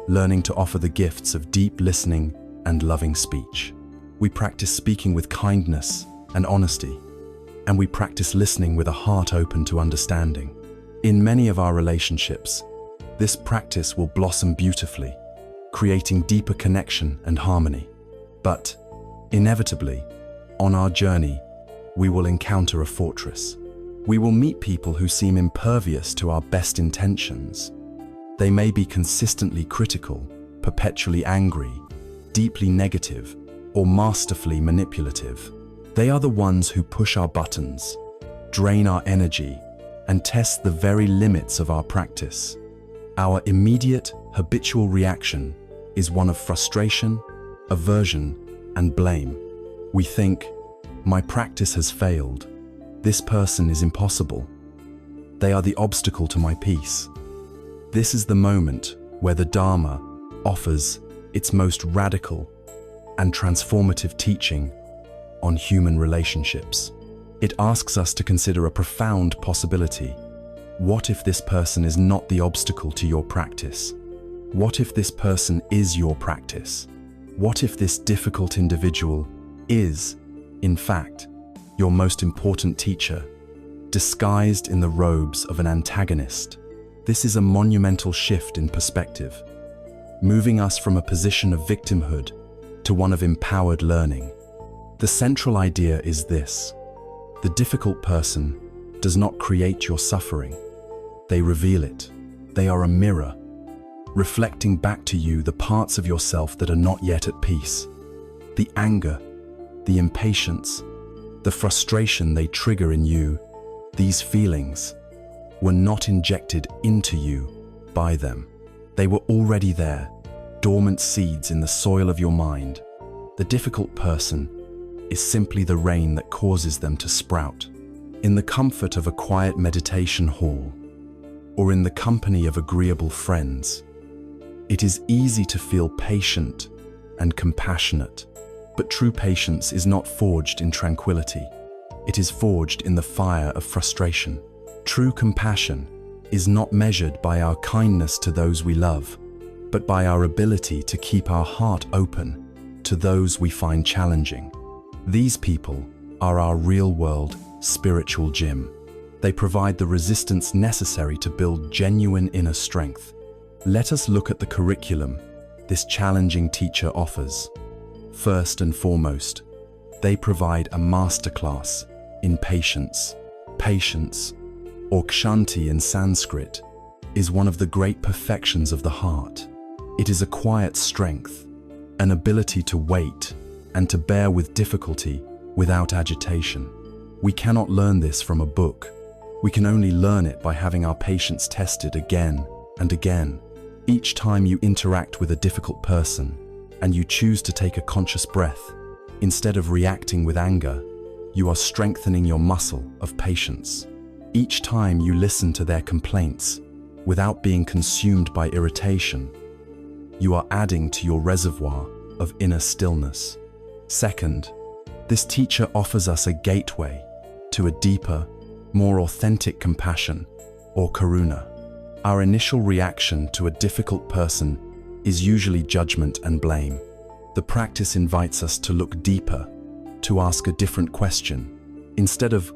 learning to offer the gifts of deep listening and loving speech. We practice speaking with kindness and honesty, and we practice listening with a heart open to understanding. In many of our relationships, this practice will blossom beautifully, creating deeper connection and harmony. But, inevitably, on our journey, we will encounter a fortress. We will meet people who seem impervious to our best intentions. They may be consistently critical, perpetually angry, deeply negative, or masterfully manipulative. They are the ones who push our buttons, drain our energy, and test the very limits of our practice. Our immediate, habitual reaction is one of frustration, aversion, and blame. We think, "My practice has failed. This person is impossible." They are the obstacle to my peace. This is the moment where the Dharma offers its most radical and transformative teaching on human relationships. It asks us to consider a profound possibility. What if this person is not the obstacle to your practice? What if this person is your practice? What if this difficult individual is, in fact, your most important teacher, disguised in the robes of an antagonist? This is a monumental shift in perspective, moving us from a position of victimhood to one of empowered learning. The central idea is this: the difficult person does not create your suffering. They reveal it. They are a mirror, reflecting back to you the parts of yourself that are not yet at peace. The anger, the impatience, the frustration they trigger in you, these feelings were not injected into you by them. They were already there, dormant seeds in the soil of your mind. The difficult person is simply the rain that causes them to sprout. In the comfort of a quiet meditation hall, or in the company of agreeable friends, it is easy to feel patient and compassionate, but true patience is not forged in tranquility. It is forged in the fire of frustration. True compassion is not measured by our kindness to those we love, but by our ability to keep our heart open to those we find challenging. These people are our real-world spiritual gym. They provide the resistance necessary to build genuine inner strength. Let us look at the curriculum this challenging teacher offers. First and foremost, they provide a masterclass in patience. Patience, or kshanti in Sanskrit, is one of the great perfections of the heart. It is a quiet strength, an ability to wait and to bear with difficulty without agitation. We cannot learn this from a book. We can only learn it by having our patience tested again and again. Each time you interact with a difficult person and you choose to take a conscious breath, instead of reacting with anger, you are strengthening your muscle of patience. Each time you listen to their complaints without being consumed by irritation, you are adding to your reservoir of inner stillness. Second, this teacher offers us a gateway to a deeper, more authentic compassion, or karuna. Our initial reaction to a difficult person is usually judgment and blame. The practice invites us to look deeper, to ask a different question. Instead of,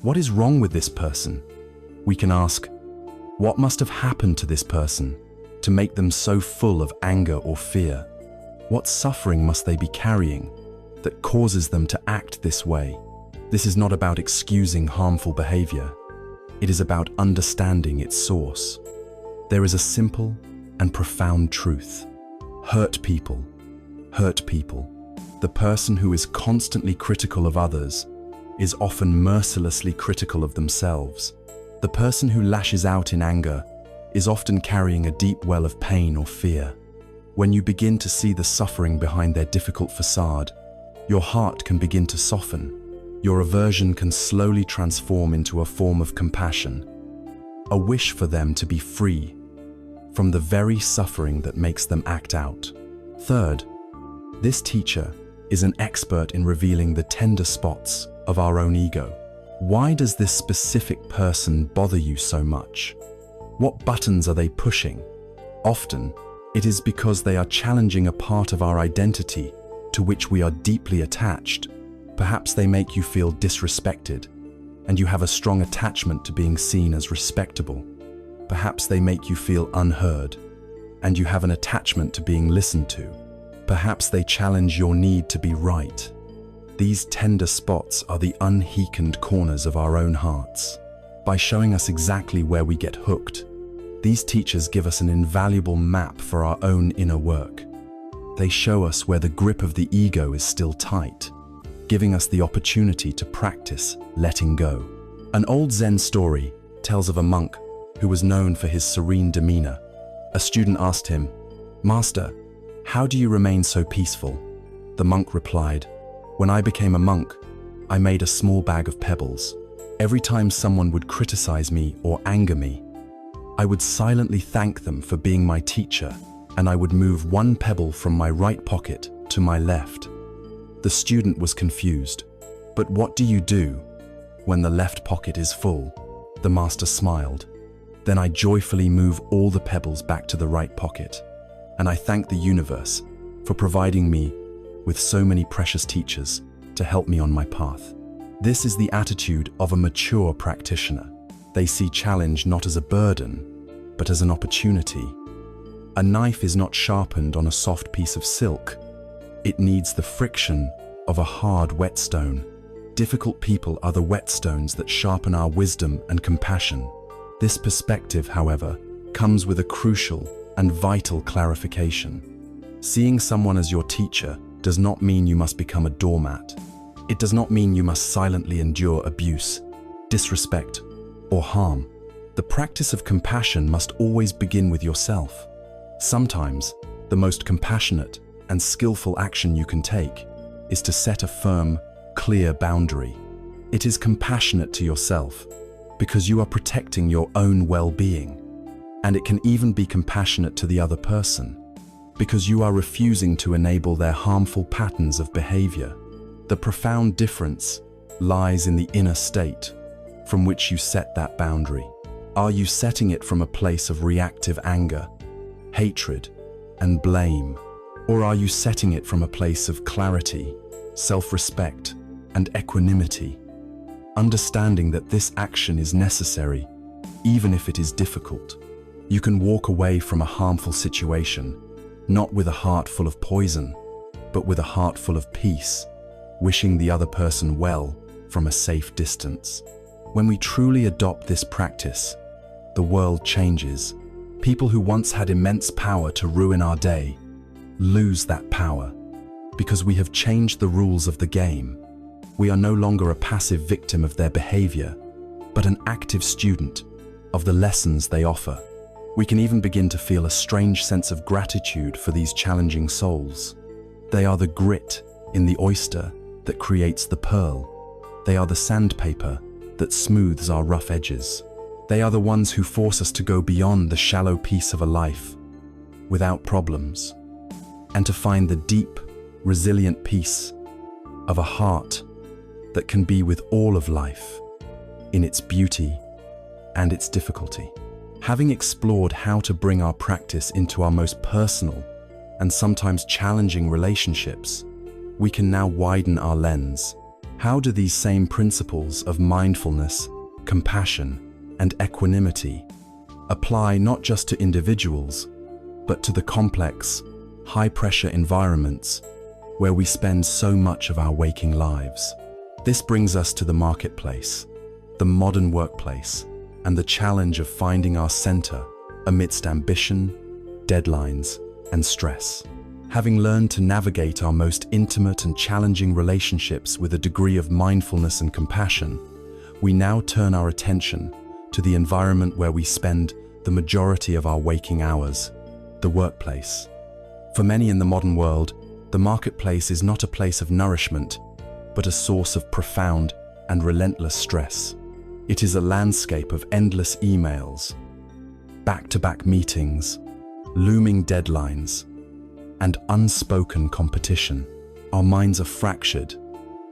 "What is wrong with this person?" we can ask, "What must have happened to this person to make them so full of anger or fear? What suffering must they be carrying that causes them to act this way?" This is not about excusing harmful behavior. It is about understanding its source. There is a simple and profound truth. Hurt people. The person who is constantly critical of others is often mercilessly critical of themselves. The person who lashes out in anger is often carrying a deep well of pain or fear. When you begin to see the suffering behind their difficult facade, your heart can begin to soften. Your aversion can slowly transform into a form of compassion, a wish for them to be free from the very suffering that makes them act out. Third, this teacher is an expert in revealing the tender spots of our own ego. Why does this specific person bother you so much? What buttons are they pushing? Often, it is because they are challenging a part of our identity to which we are deeply attached. Perhaps they make you feel disrespected, and you have a strong attachment to being seen as respectable. Perhaps they make you feel unheard, and you have an attachment to being listened to. Perhaps they challenge your need to be right. These tender spots are the unheakened corners of our own hearts. By showing us exactly where we get hooked, these teachers give us an invaluable map for our own inner work. They show us where the grip of the ego is still tight, giving us the opportunity to practice letting go. An old Zen story tells of a monk who was known for his serene demeanor. A student asked him, "Master, how do you remain so peaceful?" The monk replied, "When I became a monk, I made a small bag of pebbles. Every time someone would criticize me or anger me, I would silently thank them for being my teacher, and I would move one pebble from my right pocket to my left. The student was confused. But what do you do when the left pocket is full? The master smiled. Then I joyfully move all the pebbles back to the right pocket, and I thank the universe for providing me with so many precious teachers to help me on my path. This is the attitude of a mature practitioner. They see challenge not as a burden, but as an opportunity. A knife is not sharpened on a soft piece of silk. It needs the friction of a hard whetstone. Difficult people are the whetstones that sharpen our wisdom and compassion. This perspective, however, comes with a crucial and vital clarification. Seeing someone as your teacher does not mean you must become a doormat. It does not mean you must silently endure abuse, disrespect, or harm. The practice of compassion must always begin with yourself. Sometimes, the most compassionate and skillful action you can take is to set a firm, clear boundary. It is compassionate to yourself because you are protecting your own well-being. And it can even be compassionate to the other person because you are refusing to enable their harmful patterns of behavior. The profound difference lies in the inner state from which you set that boundary. Are you setting it from a place of reactive anger, hatred, and blame? Or are you setting it from a place of clarity, self-respect, and equanimity? Understanding that this action is necessary, even if it is difficult. You can walk away from a harmful situation, not with a heart full of poison, but with a heart full of peace, wishing the other person well from a safe distance. When we truly adopt this practice, the world changes. People who once had immense power to ruin our day lose that power because we have changed the rules of the game. We are no longer a passive victim of their behavior, but an active student of the lessons they offer. We can even begin to feel a strange sense of gratitude for these challenging souls. They are the grit in the oyster that creates the pearl. They are the sandpaper that smooths our rough edges. They are the ones who force us to go beyond the shallow piece of a life without problems, and to find the deep, resilient peace of a heart that can be with all of life in its beauty and its difficulty. Having explored how to bring our practice into our most personal and sometimes challenging relationships, we can now widen our lens. How do these same principles of mindfulness, compassion, and equanimity apply not just to individuals, but to the complex, high-pressure environments where we spend so much of our waking lives? This brings us to the marketplace, the modern workplace, and the challenge of finding our center amidst ambition, deadlines, and stress. Having learned to navigate our most intimate and challenging relationships with a degree of mindfulness and compassion, we now turn our attention to the environment where we spend the majority of our waking hours, the workplace. For many in the modern world, the marketplace is not a place of nourishment, but a source of profound and relentless stress. It is a landscape of endless emails, back-to-back meetings, looming deadlines, and unspoken competition. Our minds are fractured,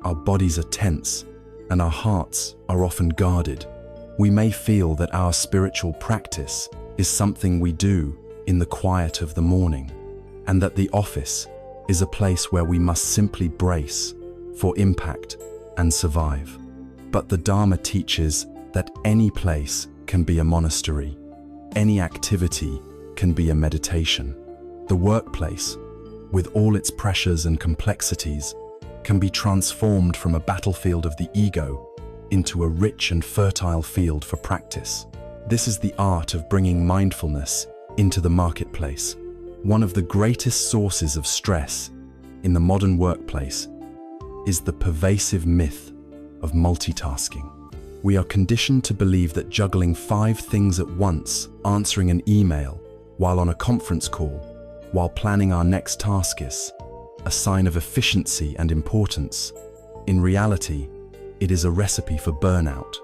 our bodies are tense, and our hearts are often guarded. We may feel that our spiritual practice is something we do in the quiet of the morning, and that the office is a place where we must simply brace for impact and survive. But the Dharma teaches that any place can be a monastery. Any activity can be a meditation. The workplace, with all its pressures and complexities, can be transformed from a battlefield of the ego into a rich and fertile field for practice. This is the art of bringing mindfulness into the marketplace. One of the greatest sources of stress in the modern workplace is the pervasive myth of multitasking. We are conditioned to believe that juggling 5 things at once, answering an email while on a conference call, while planning our next task is a sign of efficiency and importance. In reality, it is a recipe for burnout.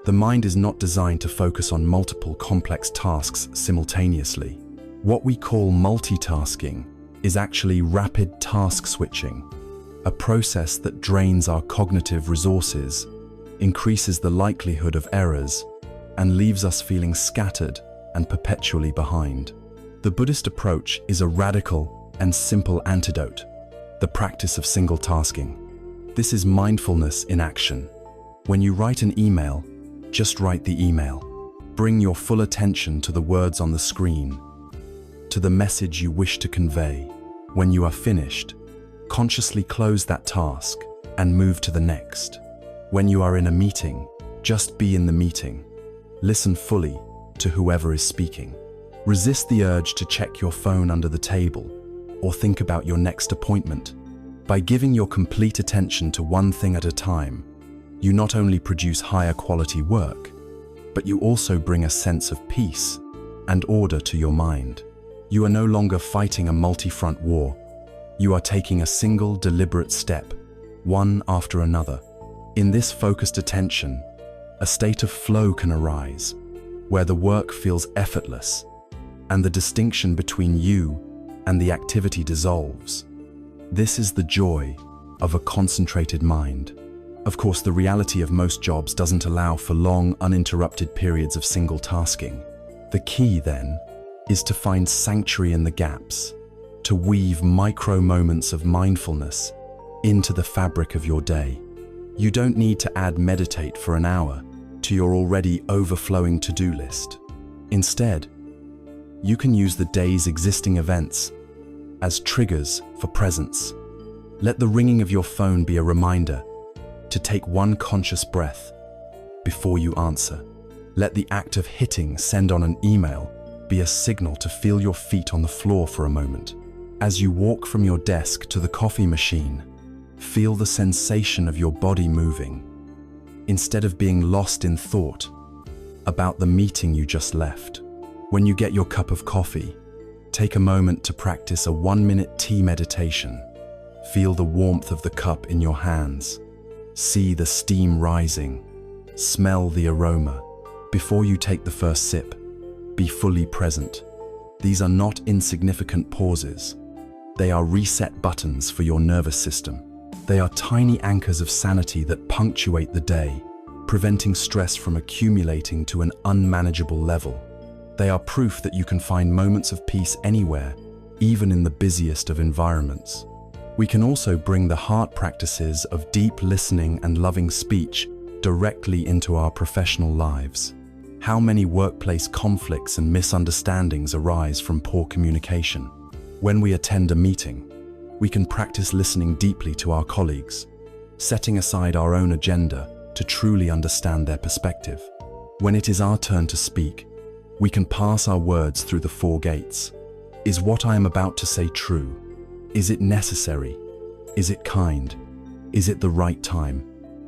The mind is not designed to focus on multiple complex tasks simultaneously. What we call multitasking is actually rapid task switching, a process that drains our cognitive resources, increases the likelihood of errors, and leaves us feeling scattered and perpetually behind. The Buddhist approach is a radical and simple antidote, the practice of single tasking. This is mindfulness in action. When you write an email, just write the email. Bring your full attention to the words on the screen, to the message you wish to convey. When you are finished, consciously close that task and move to the next. When you are in a meeting, just be in the meeting. Listen fully to whoever is speaking. Resist the urge to check your phone under the table or think about your next appointment. By giving your complete attention to one thing at a time, you not only produce higher quality work, but you also bring a sense of peace and order to your mind. You are no longer fighting a multi-front war. You are taking a single deliberate step, one after another. In this focused attention, a state of flow can arise, where the work feels effortless, and the distinction between you and the activity dissolves. This is the joy of a concentrated mind. Of course, the reality of most jobs doesn't allow for long, uninterrupted periods of single tasking. The key, then, is to find sanctuary in the gaps, to weave micro moments of mindfulness into the fabric of your day. You don't need to add meditate for an hour to your already overflowing to-do list. Instead, you can use the day's existing events as triggers for presence. Let the ringing of your phone be a reminder to take one conscious breath before you answer. Let the act of hitting send on an email be a signal to feel your feet on the floor for a moment. As you walk from your desk to the coffee machine, feel the sensation of your body moving, instead of being lost in thought about the meeting you just left. When you get your cup of coffee, take a moment to practice a 1-minute tea meditation. Feel the warmth of the cup in your hands. See the steam rising. Smell the aroma. Before you take the first sip, be fully present. These are not insignificant pauses. They are reset buttons for your nervous system. They are tiny anchors of sanity that punctuate the day, preventing stress from accumulating to an unmanageable level. They are proof that you can find moments of peace anywhere, even in the busiest of environments. We can also bring the heart practices of deep listening and loving speech directly into our professional lives. How many workplace conflicts and misunderstandings arise from poor communication? When we attend a meeting, we can practice listening deeply to our colleagues, setting aside our own agenda to truly understand their perspective. When it is our turn to speak, we can pass our words through the 4 gates. Is what I am about to say true? Is it necessary? Is it kind? Is it the right time?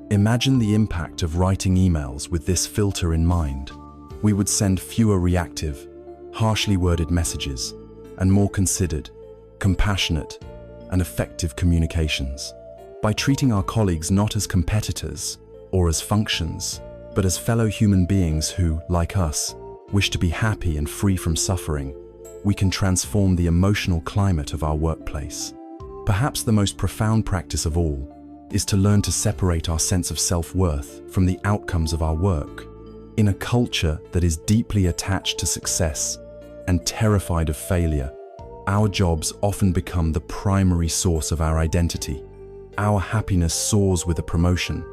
Imagine the impact of writing emails with this filter in mind. We would send fewer reactive, harshly worded messages, and more considered, compassionate, and effective communications. By treating our colleagues not as competitors or as functions, but as fellow human beings who, like us, wish to be happy and free from suffering, we can transform the emotional climate of our workplace. Perhaps the most profound practice of all is to learn to separate our sense of self-worth from the outcomes of our work. In a culture that is deeply attached to success and terrified of failure, our jobs often become the primary source of our identity. Our happiness soars with a promotion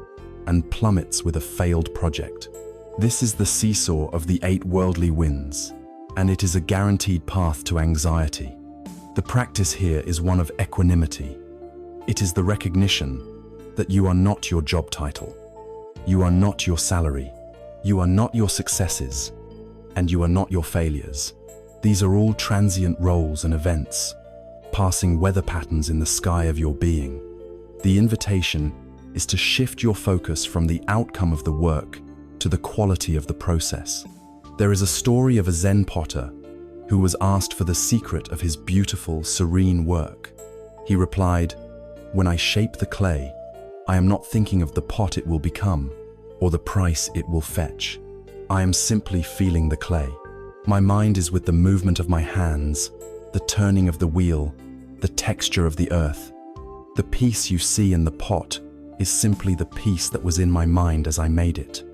and plummets with a failed project. This is the seesaw of the 8 worldly winds, and it is a guaranteed path to anxiety. The practice here is one of equanimity. It is the recognition that you are not your job title, you are not your salary, you are not your successes, and you are not your failures. These are all transient roles and events, passing weather patterns in the sky of your being. The invitation is to shift your focus from the outcome of the work to the quality of the process. There is a story of a Zen potter who was asked for the secret of his beautiful, serene work. He replied, "When I shape the clay, I am not thinking of the pot it will become, or the price it will fetch. I am simply feeling the clay. My mind is with the movement of my hands, the turning of the wheel, the texture of the earth. The piece you see in the pot is simply the piece that was in my mind as I made it.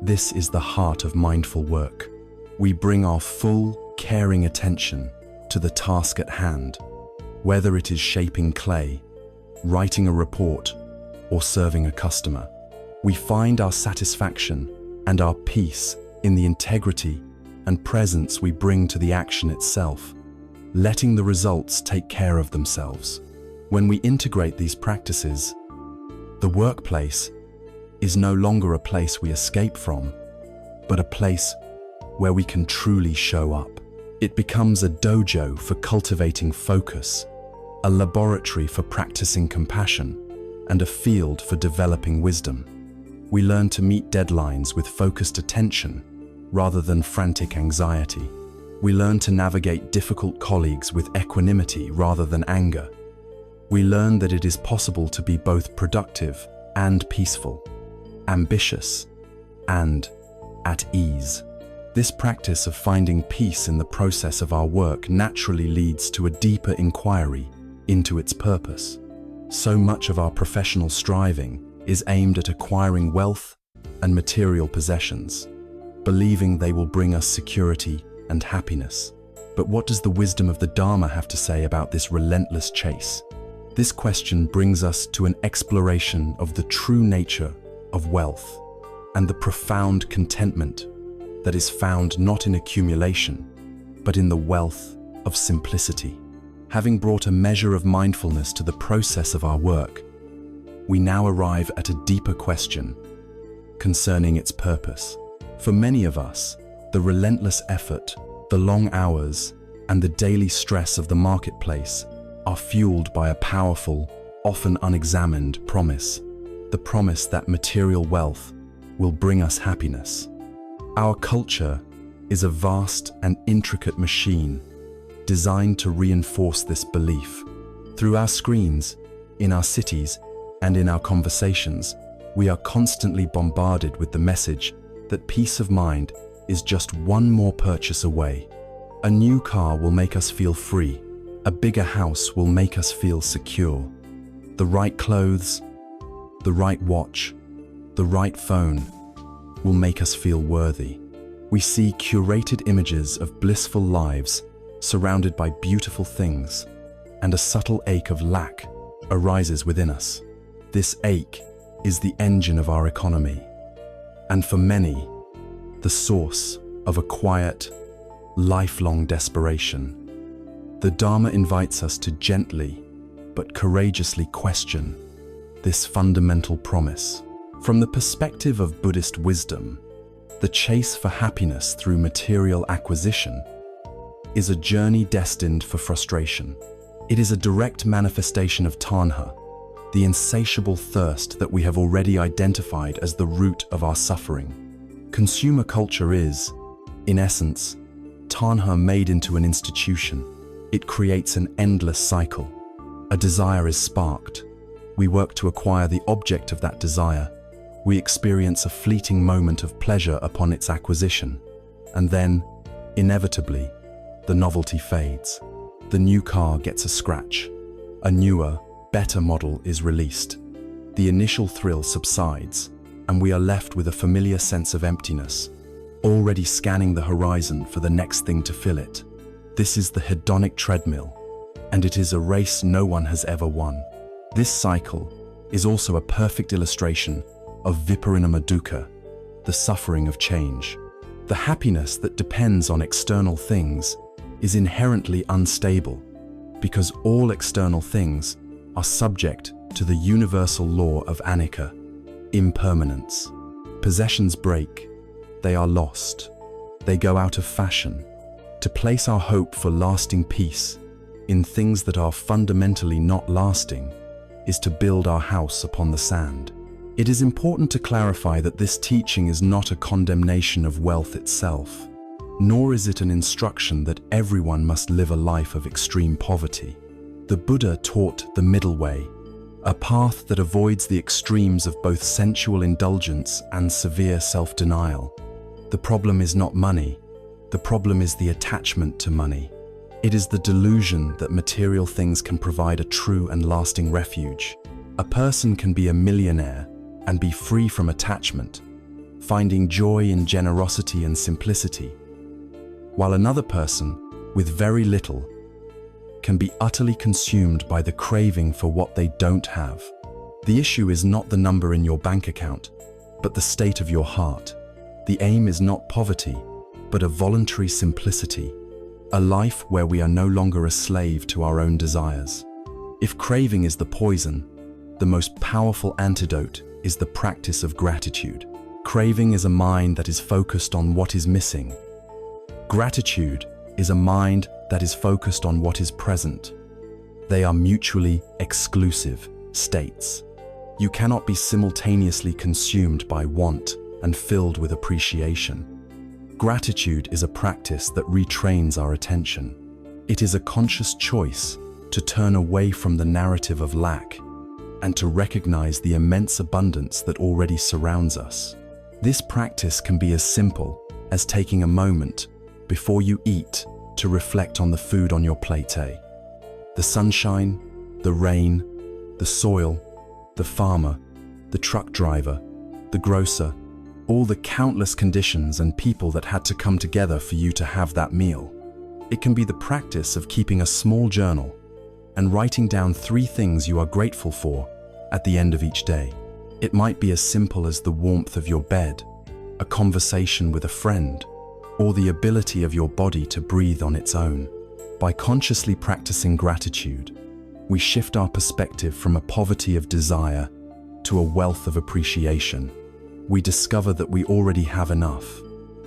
This is the heart of mindful work. We bring our full, caring attention to the task at hand, whether it is shaping clay, writing a report, or serving a customer. We find our satisfaction and our peace in the integrity and presence we bring to the action itself, letting the results take care of themselves. When we integrate these practices, the workplace is no longer a place we escape from, but a place where we can truly show up. It becomes a dojo for cultivating focus, a laboratory for practicing compassion, and a field for developing wisdom. We learn to meet deadlines with focused attention rather than frantic anxiety. We learn to navigate difficult colleagues with equanimity rather than anger. We learn that it is possible to be both productive and peaceful, ambitious and at ease. This practice of finding peace in the process of our work naturally leads to a deeper inquiry into its purpose. So much of our professional striving is aimed at acquiring wealth and material possessions, believing they will bring us security and happiness. But what does the wisdom of the Dharma have to say about this relentless chase? This question brings us to an exploration of the true nature of wealth and the profound contentment that is found not in accumulation, but in the wealth of simplicity. Having brought a measure of mindfulness to the process of our work, we now arrive at a deeper question concerning its purpose. For many of us, the relentless effort, the long hours, and the daily stress of the marketplace are fueled by a powerful, often unexamined promise, the promise that material wealth will bring us happiness. Our culture is a vast and intricate machine designed to reinforce this belief. Through our screens, in our cities, and in our conversations, we are constantly bombarded with the message that peace of mind is just one more purchase away. A new car will make us feel free. A bigger house will make us feel secure. The right clothes, the right watch, the right phone will make us feel worthy. We see curated images of blissful lives surrounded by beautiful things, and a subtle ache of lack arises within us. This ache is the engine of our economy, and for many, the source of a quiet, lifelong desperation. The Dharma invites us to gently but courageously question this fundamental promise. From the perspective of Buddhist wisdom, the chase for happiness through material acquisition is a journey destined for frustration. It is a direct manifestation of tanha, the insatiable thirst that we have already identified as the root of our suffering. Consumer culture is, in essence, tanha made into an institution. It creates an endless cycle. A desire is sparked. We work to acquire the object of that desire. We experience a fleeting moment of pleasure upon its acquisition. And then, inevitably, the novelty fades. The new car gets a scratch. A newer, better model is released. The initial thrill subsides, and we are left with a familiar sense of emptiness, already scanning the horizon for the next thing to fill it. This is the hedonic treadmill, and it is a race no one has ever won. This cycle is also a perfect illustration of viparinama dukkha, the suffering of change. The happiness that depends on external things is inherently unstable, because all external things are subject to the universal law of Anicca, impermanence. Possessions break, they are lost, they go out of fashion. To place our hope for lasting peace in things that are fundamentally not lasting is to build our house upon the sand. It is important to clarify that this teaching is not a condemnation of wealth itself, nor is it an instruction that everyone must live a life of extreme poverty. The Buddha taught the middle way, a path that avoids the extremes of both sensual indulgence and severe self-denial. The problem is not money. The problem is the attachment to money. It is the delusion that material things can provide a true and lasting refuge. A person can be a millionaire and be free from attachment, finding joy in generosity and simplicity, while another person, with very little, can be utterly consumed by the craving for what they don't have. The issue is not the number in your bank account, but the state of your heart. The aim is not poverty, but a voluntary simplicity, a life where we are no longer a slave to our own desires. If craving is the poison, the most powerful antidote is the practice of gratitude. Craving is a mind that is focused on what is missing. Gratitude is a mind that is focused on what is present. They are mutually exclusive states. You cannot be simultaneously consumed by want and filled with appreciation. Gratitude is a practice that retrains our attention. It is a conscious choice to turn away from the narrative of lack and to recognize the immense abundance that already surrounds us. This practice can be as simple as taking a moment before you eat to reflect on the food on your plate. The sunshine, the rain, the soil, the farmer, the truck driver, the grocer, all the countless conditions and people that had to come together for you to have that meal. It can be the practice of keeping a small journal and writing down 3 things you are grateful for at the end of each day. It might be as simple as the warmth of your bed, a conversation with a friend, or the ability of your body to breathe on its own. By consciously practicing gratitude, we shift our perspective from a poverty of desire to a wealth of appreciation. We discover that we already have enough.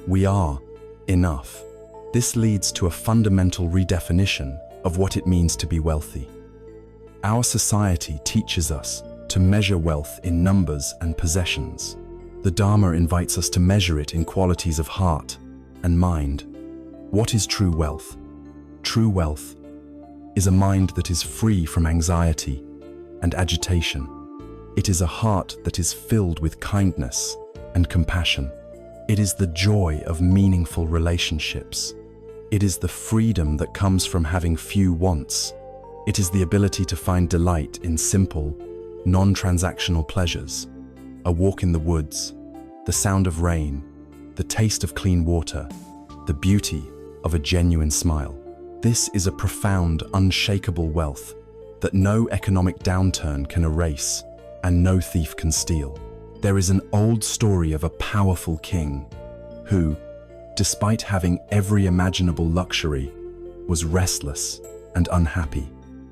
We are enough. This leads to a fundamental redefinition of what it means to be wealthy. Our society teaches us to measure wealth in numbers and possessions. The Dharma invites us to measure it in qualities of heart and mind. What is true wealth? True wealth is a mind that is free from anxiety and agitation. It is a heart that is filled with kindness and compassion. It is the joy of meaningful relationships. It is the freedom that comes from having few wants. It is the ability to find delight in simple, non-transactional pleasures. A walk in the woods, the sound of rain, the taste of clean water, the beauty of a genuine smile. This is a profound, unshakable wealth that no economic downturn can erase and no thief can steal. There is an old story of a powerful king who, despite having every imaginable luxury, was restless and unhappy.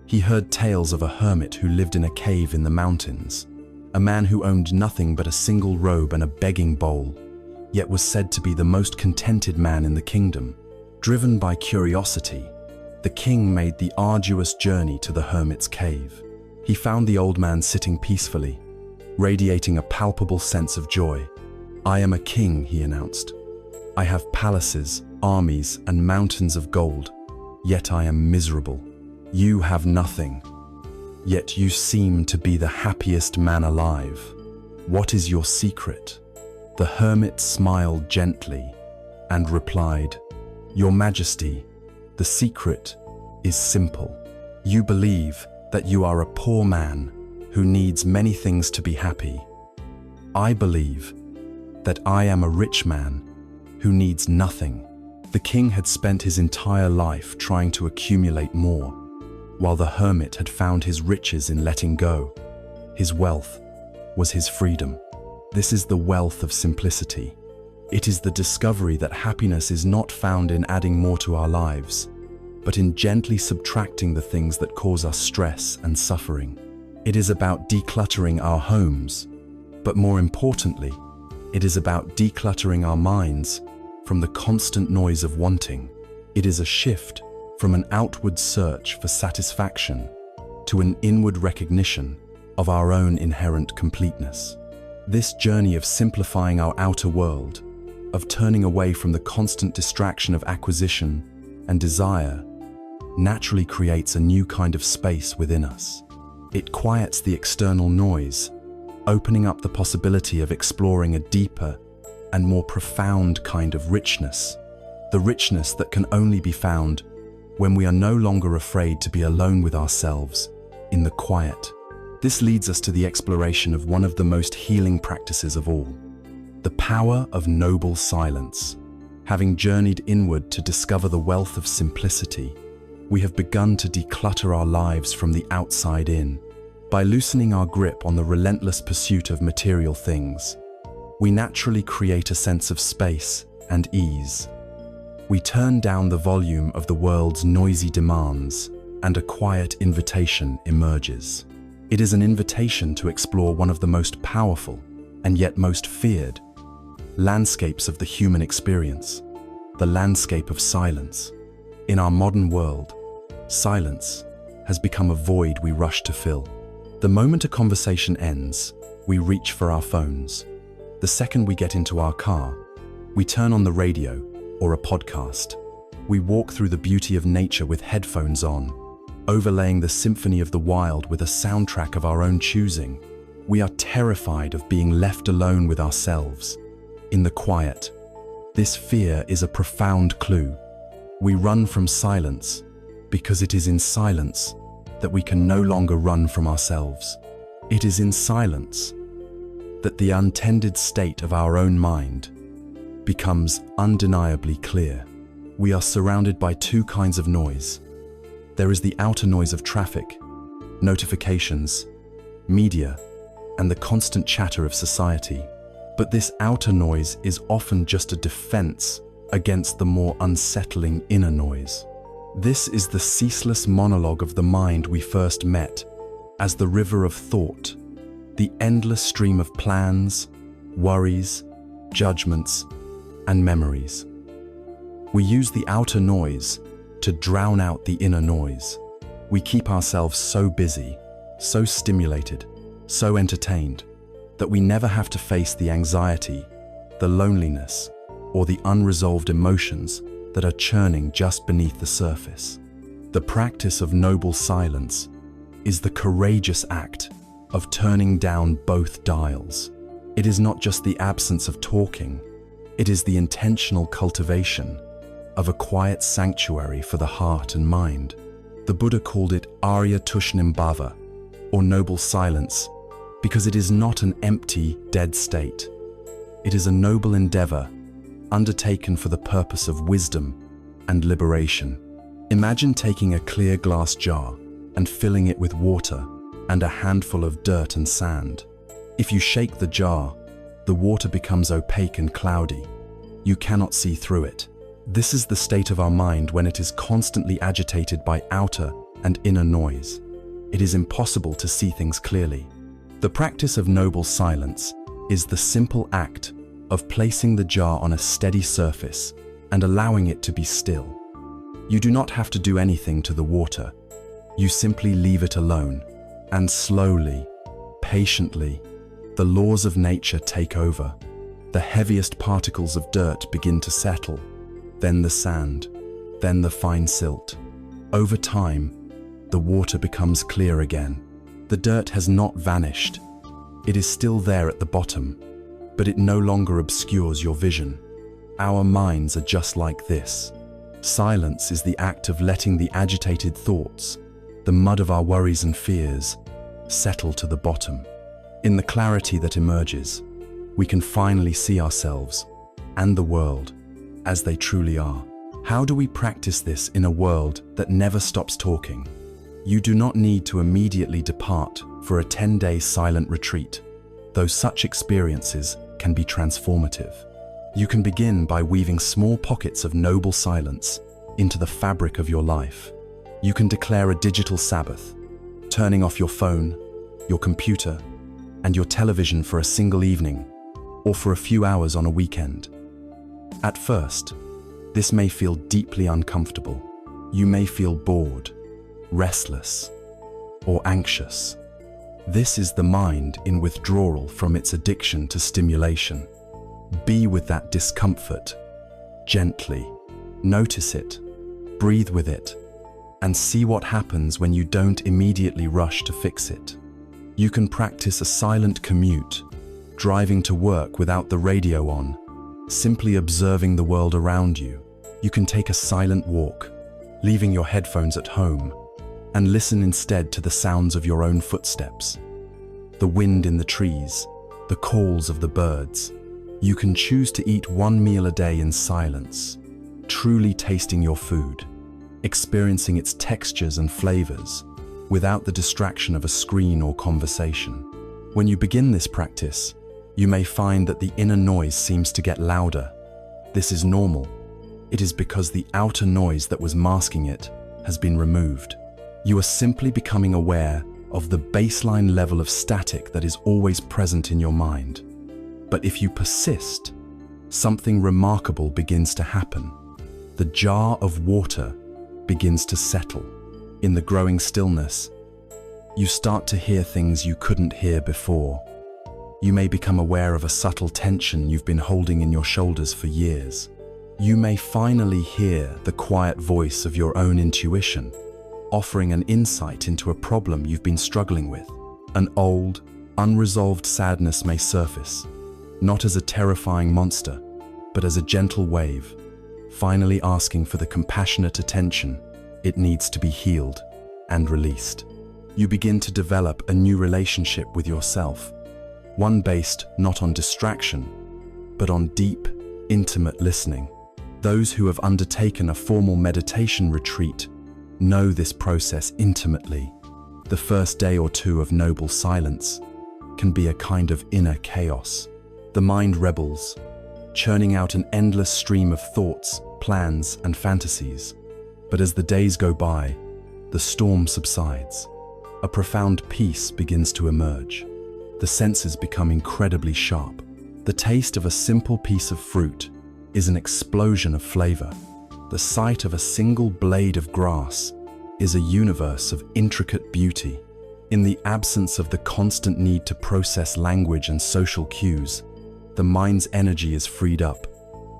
He heard tales of a hermit who lived in a cave in the mountains, a man who owned nothing but a single robe and a begging bowl, yet was said to be the most contented man in the kingdom. Driven by curiosity, the king made the arduous journey to the hermit's cave. He found the old man sitting peacefully, radiating a palpable sense of joy. "I am a king," he announced. "I have palaces, armies, and mountains of gold, yet I am miserable. You have nothing, yet you seem to be the happiest man alive. What is your secret?" The hermit smiled gently and replied, "Your Majesty, the secret is simple. You believe that you are a poor man who needs many things to be happy. I believe that I am a rich man who needs nothing." The king had spent his entire life trying to accumulate more, while the hermit had found his riches in letting go. His wealth was his freedom. This is the wealth of simplicity. It is the discovery that happiness is not found in adding more to our lives, but in gently subtracting the things that cause us stress and suffering. It is about decluttering our homes, but more importantly, it is about decluttering our minds from the constant noise of wanting. It is a shift from an outward search for satisfaction to an inward recognition of our own inherent completeness. This journey of simplifying our outer world, of turning away from the constant distraction of acquisition and desire, naturally creates a new kind of space within us. It quiets the external noise, opening up the possibility of exploring a deeper and more profound kind of richness. The richness that can only be found when we are no longer afraid to be alone with ourselves in the quiet. This leads us to the exploration of one of the most healing practices of all, the power of noble silence. Having journeyed inward to discover the wealth of simplicity, we have begun to declutter our lives from the outside in. By loosening our grip on the relentless pursuit of material things, we naturally create a sense of space and ease. We turn down the volume of the world's noisy demands, and a quiet invitation emerges. It is an invitation to explore one of the most powerful and yet most feared landscapes of the human experience, the landscape of silence. In our modern world, silence has become a void we rush to fill. The moment a conversation ends, we reach for our phones. The second we get into our car, we turn on the radio or a podcast. We walk through the beauty of nature with headphones on, overlaying the symphony of the wild with a soundtrack of our own choosing. We are terrified of being left alone with ourselves in the quiet. This fear is a profound clue. We run from silence because it is in silence that we can no longer run from ourselves. It is in silence that the untended state of our own mind becomes undeniably clear. We are surrounded by two kinds of noise. There is the outer noise of traffic, notifications, media, and the constant chatter of society. But this outer noise is often just a defense against the more unsettling inner noise. This is the ceaseless monologue of the mind we first met as the river of thought, the endless stream of plans, worries, judgments, and memories. We use the outer noise to drown out the inner noise. We keep ourselves so busy, so stimulated, so entertained, that we never have to face the anxiety, the loneliness, or the unresolved emotions that are churning just beneath the surface. The practice of noble silence is the courageous act of turning down both dials. It is not just the absence of talking, it is the intentional cultivation of a quiet sanctuary for the heart and mind. The Buddha called it Arya Tushnimbhava, or noble silence, because it is not an empty, dead state. It is a noble endeavor undertaken for the purpose of wisdom and liberation. Imagine taking a clear glass jar and filling it with water and a handful of dirt and sand. If you shake the jar, the water becomes opaque and cloudy. You cannot see through it. This is the state of our mind when it is constantly agitated by outer and inner noise. It is impossible to see things clearly. The practice of noble silence is the simple act of placing the jar on a steady surface and allowing it to be still. You do not have to do anything to the water. You simply leave it alone, and slowly, patiently, the laws of nature take over. The heaviest particles of dirt begin to settle, then the sand, then the fine silt. Over time, the water becomes clear again. The dirt has not vanished. It is still there at the bottom, but it no longer obscures your vision. Our minds are just like this. Silence is the act of letting the agitated thoughts, the mud of our worries and fears, settle to the bottom. In the clarity that emerges, we can finally see ourselves and the world as they truly are. How do we practice this in a world that never stops talking? You do not need to immediately depart for a 10-day silent retreat, though such experiences can be transformative. You can begin by weaving small pockets of noble silence into the fabric of your life. You can declare a digital Sabbath, turning off your phone, your computer, and your television for a single evening, or for a few hours on a weekend. At first, this may feel deeply uncomfortable. You may feel bored, restless, or anxious. This is the mind in withdrawal from its addiction to stimulation. Be with that discomfort, gently. Notice it, breathe with it, and see what happens when you don't immediately rush to fix it. You can practice a silent commute, driving to work without the radio on, simply observing the world around you. You can take a silent walk, leaving your headphones at home, and listen instead to the sounds of your own footsteps. The wind in the trees, the calls of the birds. You can choose to eat one meal a day in silence, truly tasting your food, experiencing its textures and flavors, without the distraction of a screen or conversation. When you begin this practice, you may find that the inner noise seems to get louder. This is normal. It is because the outer noise that was masking it has been removed. You are simply becoming aware of the baseline level of static that is always present in your mind. But if you persist, something remarkable begins to happen. The jar of water begins to settle. In the growing stillness, you start to hear things you couldn't hear before. You may become aware of a subtle tension you've been holding in your shoulders for years. You may finally hear the quiet voice of your own intuition, offering an insight into a problem you've been struggling with. An old, unresolved sadness may surface, not as a terrifying monster, but as a gentle wave, finally asking for the compassionate attention it needs to be healed and released. You begin to develop a new relationship with yourself, one based not on distraction, but on deep, intimate listening. Those who have undertaken a formal meditation retreat know this process intimately. The first day or two of noble silence can be a kind of inner chaos. The mind rebels, churning out an endless stream of thoughts, plans, and fantasies. But as the days go by, the storm subsides. A profound peace begins to emerge. The senses become incredibly sharp. The taste of a simple piece of fruit is an explosion of flavor. The sight of a single blade of grass is a universe of intricate beauty. In the absence of the constant need to process language and social cues, the mind's energy is freed up,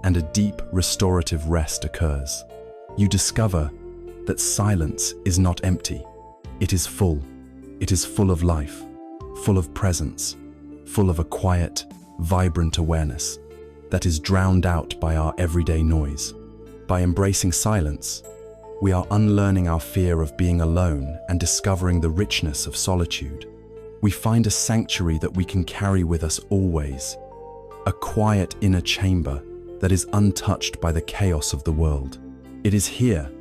and a deep restorative rest occurs. You discover that silence is not empty. It is full. It is full of life, full of presence, full of a quiet, vibrant awareness that is drowned out by our everyday noise. By embracing silence, we are unlearning our fear of being alone and discovering the richness of solitude. We find a sanctuary that we can carry with us always, a quiet inner chamber that is untouched by the chaos of the world. It is here,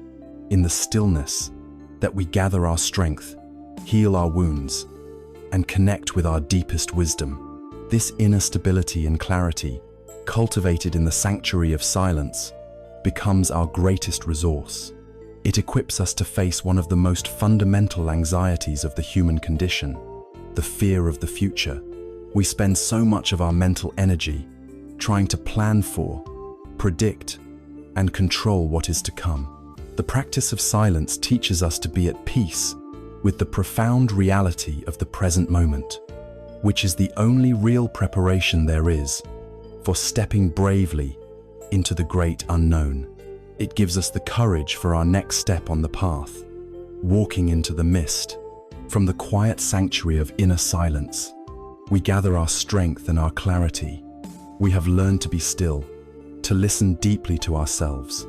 in the stillness, that we gather our strength, heal our wounds, and connect with our deepest wisdom. This inner stability and clarity, cultivated in the sanctuary of silence, becomes our greatest resource. It equips us to face one of the most fundamental anxieties of the human condition, the fear of the future. We spend so much of our mental energy trying to plan for, predict, and control what is to come. The practice of silence teaches us to be at peace with the profound reality of the present moment, which is the only real preparation there is for stepping bravely into the great unknown. It gives us the courage for our next step on the path, walking into the mist. From the quiet sanctuary of inner silence, we gather our strength and our clarity. We have learned to be still, to listen deeply to ourselves,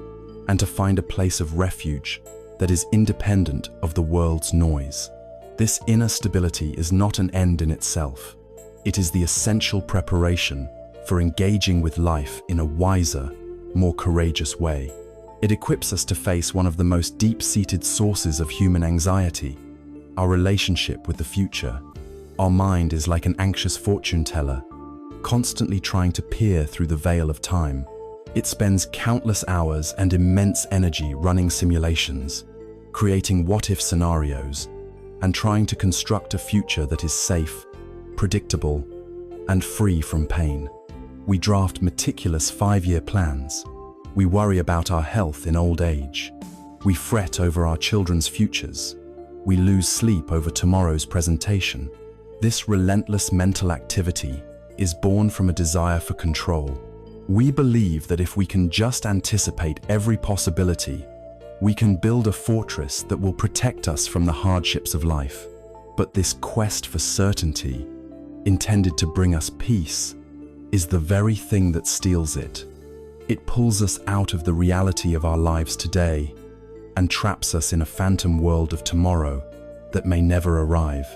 and to find a place of refuge that is independent of the world's noise. This inner stability is not an end in itself. It is the essential preparation for engaging with life in a wiser, more courageous way. It equips us to face one of the most deep-seated sources of human anxiety, our relationship with the future. Our mind is like an anxious fortune teller, constantly trying to peer through the veil of time. It spends countless hours and immense energy running simulations, creating what-if scenarios, and trying to construct a future that is safe, predictable, and free from pain. We draft meticulous 5-year plans. We worry about our health in old age. We fret over our children's futures. We lose sleep over tomorrow's presentation. This relentless mental activity is born from a desire for control. We believe that if we can just anticipate every possibility, We can build a fortress that will protect us from the hardships of life. But this quest for certainty, intended to bring us peace, is the very thing that steals it. It pulls us out of the reality of our lives today and traps us in a phantom world of tomorrow that may never arrive.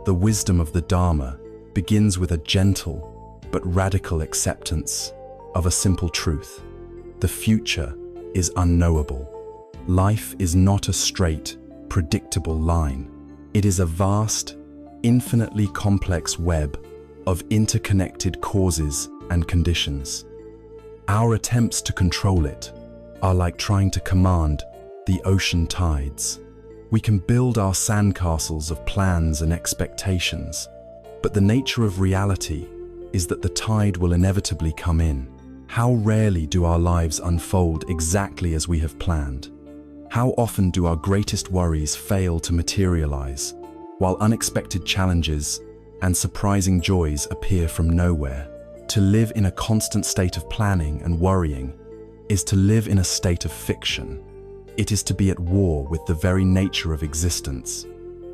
The wisdom of the Dharma begins with a gentle but radical acceptance of a simple truth. The future is unknowable. Life is not a straight, predictable line. It is a vast, infinitely complex web of interconnected causes and conditions. Our attempts to control it are like trying to command the ocean tides. We can build our sandcastles of plans and expectations, but the nature of reality is that the tide will inevitably come in. How rarely do our lives unfold exactly as we have planned? How often do our greatest worries fail to materialize, while unexpected challenges and surprising joys appear from nowhere? To live in a constant state of planning and worrying is to live in a state of fiction. It is to be at war with the very nature of existence.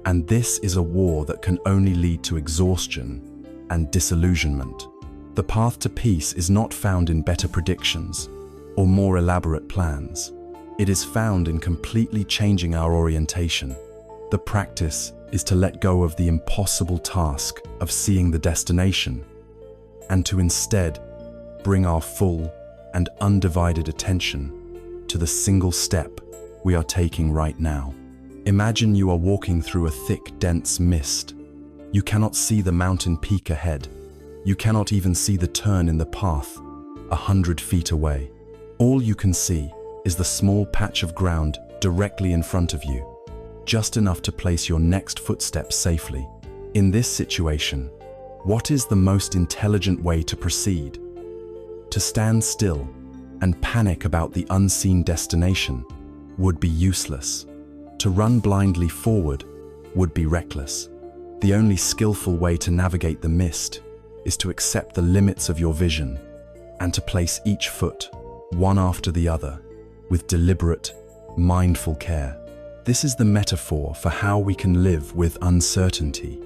And this is a war that can only lead to exhaustion and disillusionment. The path to peace is not found in better predictions or more elaborate plans. It is found in completely changing our orientation. The practice is to let go of the impossible task of seeing the destination and to instead bring our full and undivided attention to the single step we are taking right now. Imagine you are walking through a thick, dense mist. You cannot see the mountain peak ahead. You cannot even see the turn in the path 100 feet away. All you can see is the small patch of ground directly in front of you, just enough to place your next footsteps safely. In this situation, what is the most intelligent way to proceed? To stand still and panic about the unseen destination would be useless. To run blindly forward would be reckless. The only skillful way to navigate the mist is to accept the limits of your vision and to place each foot, one after the other, with deliberate, mindful care. This is the metaphor for how we can live with uncertainty.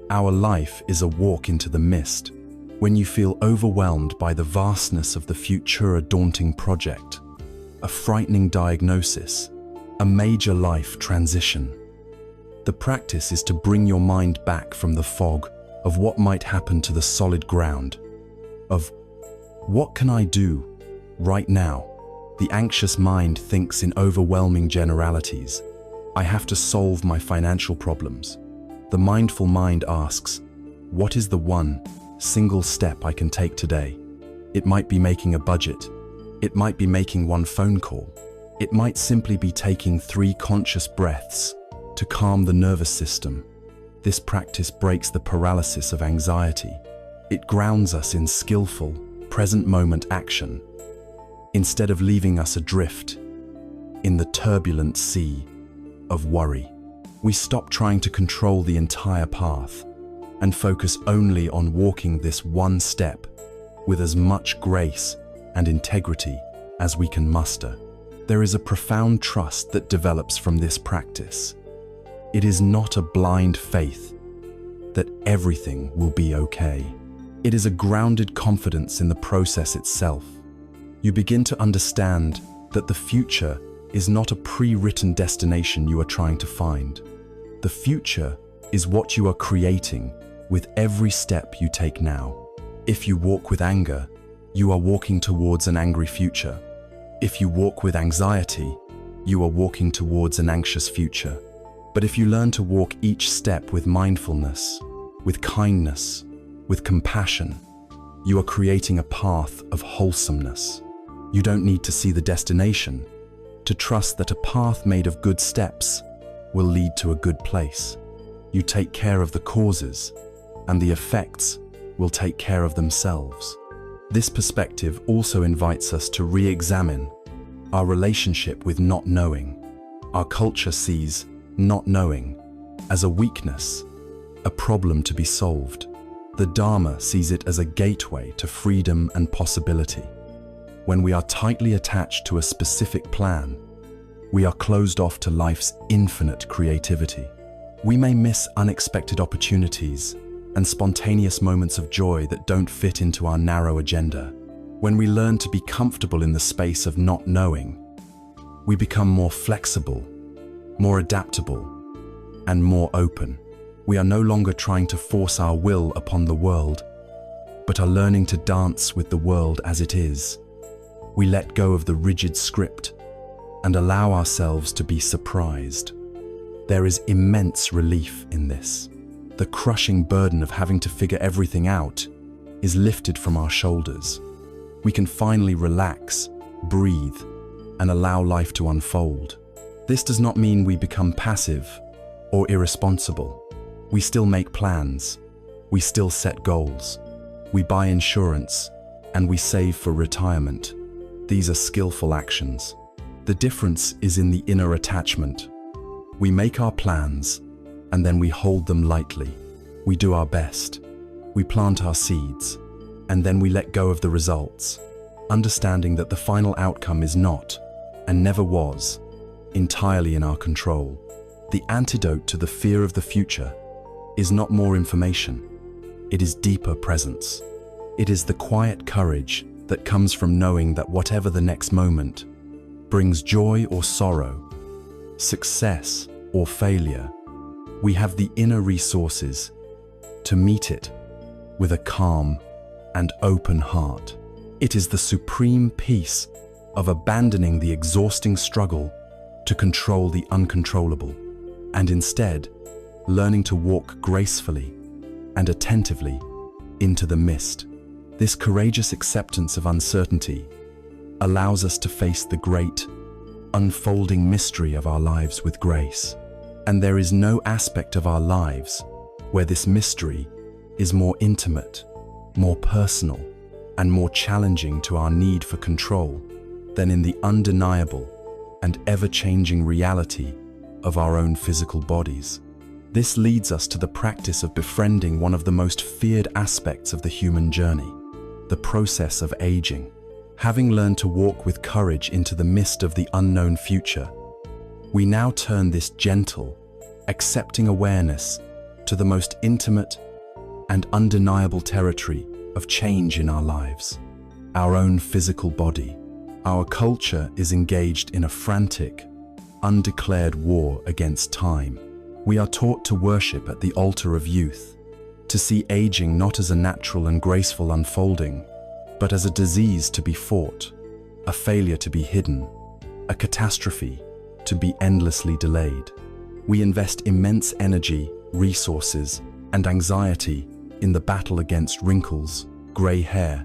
Our life is a walk into the mist. When you feel overwhelmed by the vastness of the future, a daunting project, a frightening diagnosis, a major life transition. The practice is to bring your mind back from the fog of what might happen to the solid ground, of what can I do right now? The anxious mind thinks in overwhelming generalities. I have to solve my financial problems. The mindful mind asks, what is the one single step I can take today? It might be making a budget. It might be making one phone call. It might simply be taking 3 conscious breaths to calm the nervous system. This practice breaks the paralysis of anxiety. It grounds us in skillful, present moment action, instead of leaving us adrift in the turbulent sea of worry. We stop trying to control the entire path and focus only on walking this one step with as much grace and integrity as we can muster. There is a profound trust that develops from this practice. It is not a blind faith that everything will be okay. It is a grounded confidence in the process itself. You begin to understand that the future is not a pre-written destination you are trying to find. The future is what you are creating with every step you take now. If you walk with anger, you are walking towards an angry future. If you walk with anxiety, you are walking towards an anxious future. But if you learn to walk each step with mindfulness, with kindness, with compassion, you are creating a path of wholesomeness. You don't need to see the destination to trust that a path made of good steps will lead to a good place. You take care of the causes, and the effects will take care of themselves. This perspective also invites us to re-examine our relationship with not knowing. Our culture sees not knowing as a weakness, a problem to be solved. The Dharma sees it as a gateway to freedom and possibility. When we are tightly attached to a specific plan, We are closed off to life's infinite creativity. We may miss unexpected opportunities and spontaneous moments of joy that don't fit into our narrow agenda. When we learn to be comfortable in the space of not knowing, we become more flexible, more adaptable, and more open. We are no longer trying to force our will upon the world, but are learning to dance with the world as it is. We let go of the rigid script and allow ourselves to be surprised. There is immense relief in this. The crushing burden of having to figure everything out is lifted from our shoulders. We can finally relax, breathe, and allow life to unfold. This does not mean we become passive or irresponsible. We still make plans, we still set goals, we buy insurance, and we save for retirement. These are skillful actions. The difference is in the inner attachment. We make our plans, and then we hold them lightly. We do our best. We plant our seeds, and then we let go of the results, understanding that the final outcome is not, and never was, entirely in our control. The antidote to the fear of the future is not more information. It is deeper presence. It is the quiet courage that comes from knowing that whatever the next moment brings joy or sorrow, success or failure, we have the inner resources to meet it with a calm and open heart. It is the supreme peace of abandoning the exhausting struggle to control the uncontrollable, and instead learning to walk gracefully and attentively into the mist. This courageous acceptance of uncertainty allows us to face the great, unfolding mystery of our lives with grace. And there is no aspect of our lives where this mystery is more intimate, more personal, and more challenging to our need for control than in the undeniable and ever-changing reality of our own physical bodies. This leads us to the practice of befriending one of the most feared aspects of the human journey, the process of aging. Having learned to walk with courage into the mist of the unknown future, we now turn this gentle, accepting awareness to the most intimate and undeniable territory of change in our lives, our own physical body. Our culture is engaged in a frantic, undeclared war against time. We are taught to worship at the altar of youth, to see aging not as a natural and graceful unfolding, but as a disease to be fought, a failure to be hidden, a catastrophe to be endlessly delayed. We invest immense energy, resources, and anxiety in the battle against wrinkles, grey hair,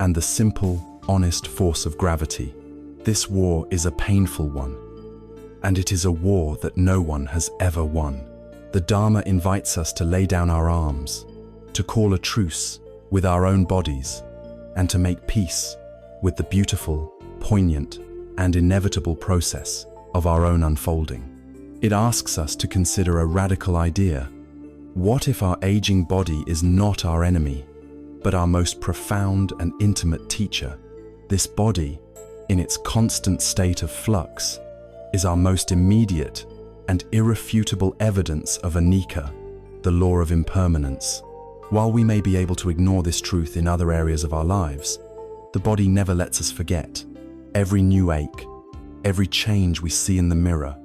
and the simple, honest force of gravity. This war is a painful one, and it is a war that no one has ever won. The Dharma invites us to lay down our arms, to call a truce with our own bodies, and to make peace with the beautiful, poignant, and inevitable process of our own unfolding. It asks us to consider a radical idea. What if our aging body is not our enemy, but our most profound and intimate teacher? This body, in its constant state of flux, is our most immediate and irrefutable evidence of Anicca, the law of impermanence. While we may be able to ignore this truth in other areas of our lives, the body never lets us forget. Every new ache, every change we see in the mirror,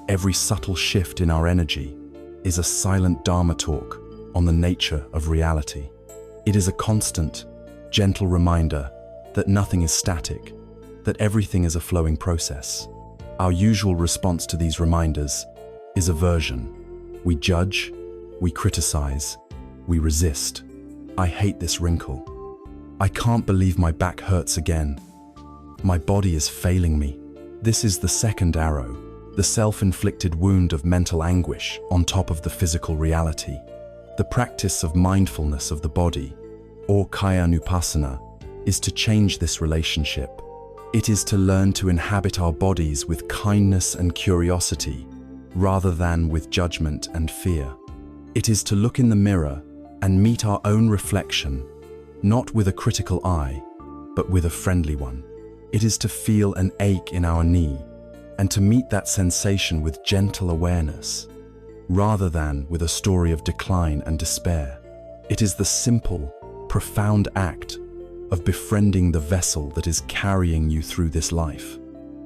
every subtle shift in our energy is a silent Dharma talk on the nature of reality. It is a constant, gentle reminder that nothing is static, that everything is a flowing process. Our usual response to these reminders is aversion. We judge, we criticize, we resist. I hate this wrinkle. I can't believe my back hurts again. My body is failing me. This is the second arrow, the self-inflicted wound of mental anguish on top of the physical reality. The practice of mindfulness of the body, or kayanupassana, is to change this relationship. It is to learn to inhabit our bodies with kindness and curiosity, rather than with judgment and fear. It is to look in the mirror and meet our own reflection, not with a critical eye, but with a friendly one. It is to feel an ache in our knee, and to meet that sensation with gentle awareness, rather than with a story of decline and despair. It is the simple, profound act of befriending the vessel that is carrying you through this life.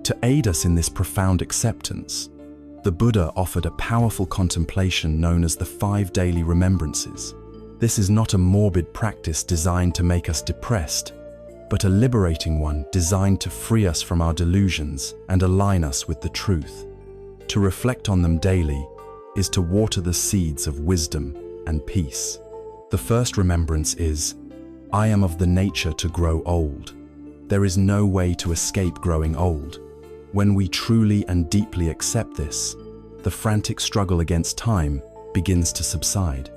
To aid us in this profound acceptance, the Buddha offered a powerful contemplation known as the 5 daily remembrances. This is not a morbid practice designed to make us depressed, but a liberating one designed to free us from our delusions and align us with the truth. To reflect on them daily is to water the seeds of wisdom and peace. The first remembrance is, I am of the nature to grow old. There is no way to escape growing old. When we truly and deeply accept this, the frantic struggle against time begins to subside.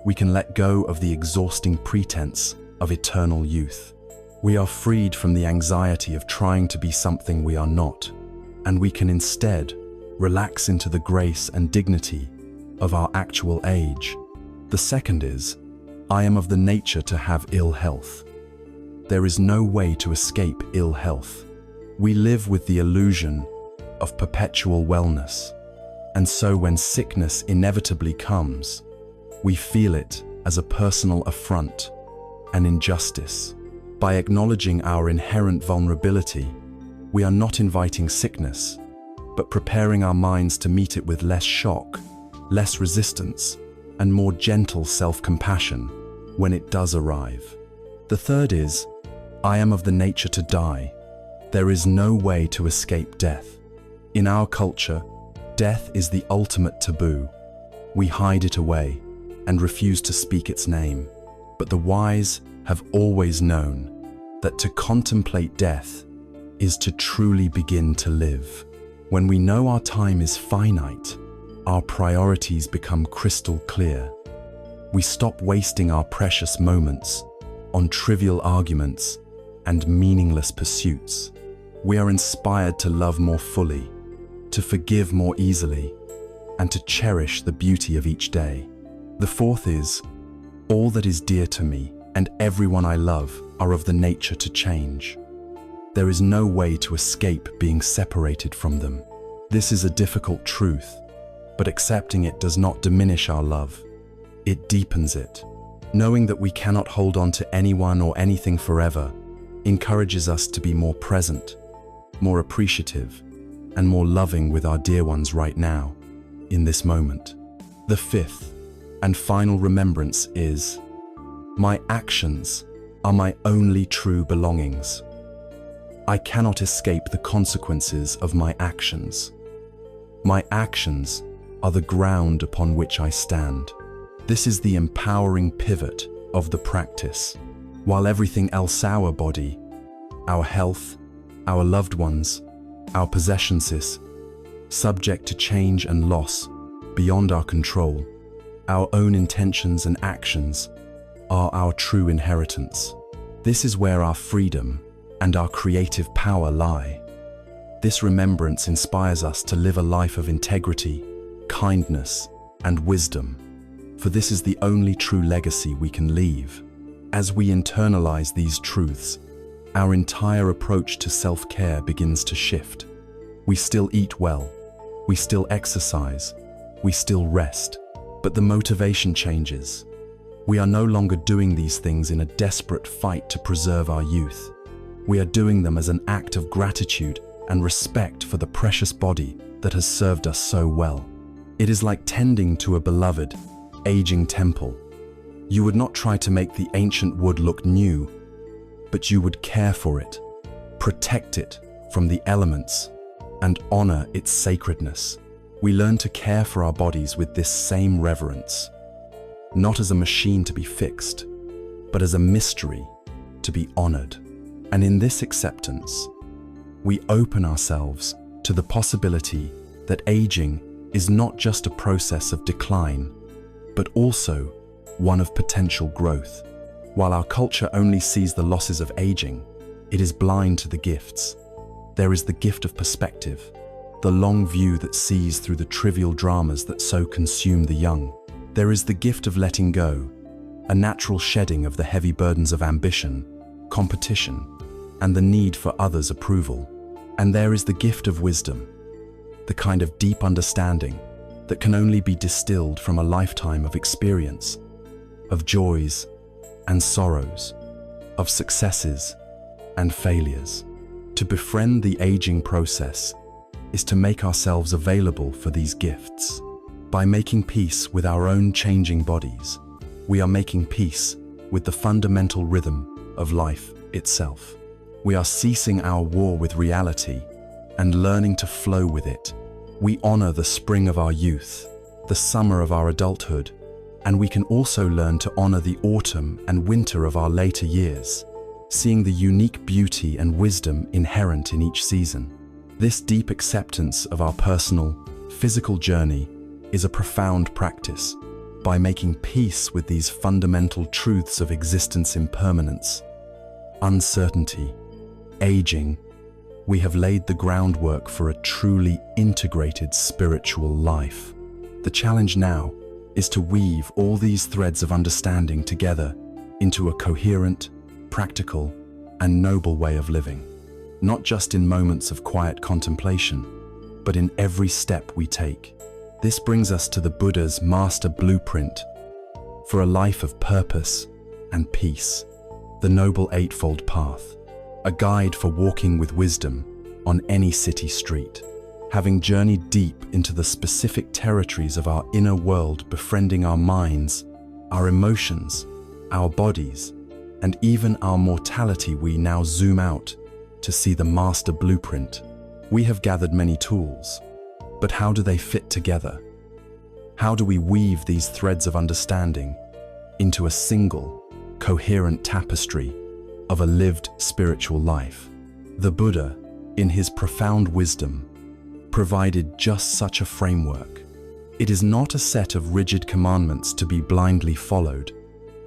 We can let go of the exhausting pretense of eternal youth. We are freed from the anxiety of trying to be something we are not, and we can instead relax into the grace and dignity of our actual age. The second is, I am of the nature to have ill health. There is no way to escape ill health. We live with the illusion of perpetual wellness, and so when sickness inevitably comes, we feel it as a personal affront, an injustice. By acknowledging our inherent vulnerability, we are not inviting sickness, but preparing our minds to meet it with less shock, less resistance, and more gentle self-compassion when it does arrive. The third is, I am of the nature to die. There is no way to escape death. In our culture, death is the ultimate taboo. We hide it away and refuse to speak its name. But the wise have always known that to contemplate death is to truly begin to live. When we know our time is finite, our priorities become crystal clear. We stop wasting our precious moments on trivial arguments and meaningless pursuits. We are inspired to love more fully, to forgive more easily, and to cherish the beauty of each day. The fourth is, all that is dear to me and everyone I love are of the nature to change. There is no way to escape being separated from them. This is a difficult truth, but accepting it does not diminish our love. It deepens it. Knowing that we cannot hold on to anyone or anything forever encourages us to be more present, more appreciative, and more loving with our dear ones right now, in this moment. The fifth and final remembrance is, my actions are my only true belongings. I cannot escape the consequences of my actions. My actions are the ground upon which I stand. This is the empowering pivot of the practice. While everything else, our body, our health, our loved ones, our possessions is subject to change and loss beyond our control, our own intentions and actions are our true inheritance. This is where our freedom and our creative power lie. This remembrance inspires us to live a life of integrity, kindness, and wisdom, for this is the only true legacy we can leave. As we internalize these truths, our entire approach to self-care begins to shift. We still eat well, we still exercise, we still rest, but the motivation changes. We are no longer doing these things in a desperate fight to preserve our youth. We are doing them as an act of gratitude and respect for the precious body that has served us so well. It is like tending to a beloved, aging temple. You would not try to make the ancient wood look new, but you would care for it, protect it from the elements, and honor its sacredness. We learn to care for our bodies with this same reverence, not as a machine to be fixed, but as a mystery to be honored. And in this acceptance, we open ourselves to the possibility that aging is not just a process of decline, but also one of potential growth. While our culture only sees the losses of aging, it is blind to the gifts. There is the gift of perspective, the long view that sees through the trivial dramas that so consume the young. There is the gift of letting go, a natural shedding of the heavy burdens of ambition, competition, and the need for others' approval. And there is the gift of wisdom, the kind of deep understanding that can only be distilled from a lifetime of experience, of joys and sorrows, of successes and failures. To befriend the aging process is to make ourselves available for these gifts. By making peace with our own changing bodies, we are making peace with the fundamental rhythm of life itself. We are ceasing our war with reality and learning to flow with it. We honor the spring of our youth, the summer of our adulthood, and we can also learn to honor the autumn and winter of our later years, seeing the unique beauty and wisdom inherent in each season. This deep acceptance of our personal, physical journey is a profound practice. By making peace with these fundamental truths of existence impermanence, uncertainty, aging, we have laid the groundwork for a truly integrated spiritual life. The challenge now is to weave all these threads of understanding together into a coherent, practical, and noble way of living, not just in moments of quiet contemplation, but in every step we take. This brings us to the Buddha's master blueprint for a life of purpose and peace, the Noble Eightfold Path, a guide for walking with wisdom on any city street. Having journeyed deep into the specific territories of our inner world, befriending our minds, our emotions, our bodies, and even our mortality, we now zoom out to see the master blueprint. We have gathered many tools, but how do they fit together? How do we weave these threads of understanding into a single, coherent tapestry of a lived spiritual life? The Buddha, in his profound wisdom, provided just such a framework. It is not a set of rigid commandments to be blindly followed,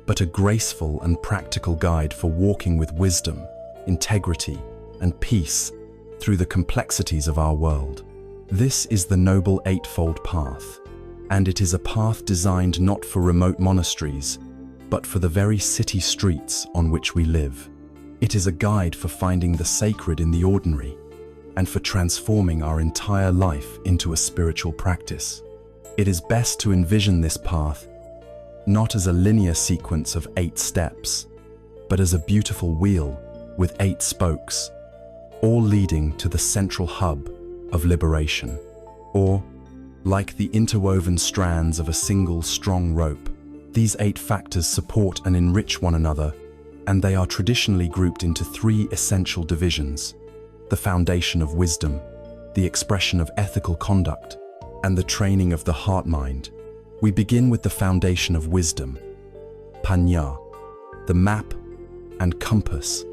but a graceful and practical guide for walking with wisdom, integrity, and peace through the complexities of our world. This is the Noble Eightfold Path, and it is a path designed not for remote monasteries, but for the very city streets on which we live. It is a guide for finding the sacred in the ordinary, and for transforming our entire life into a spiritual practice. It is best to envision this path not as a linear sequence of 8 steps, but as a beautiful wheel with 8 spokes, all leading to the central hub of liberation. Or, like the interwoven strands of a single strong rope, these 8 factors support and enrich one another, and they are traditionally grouped into 3 essential divisions: the foundation of wisdom, the expression of ethical conduct, and the training of the heart-mind. We begin with the foundation of wisdom, Panya, the map and compass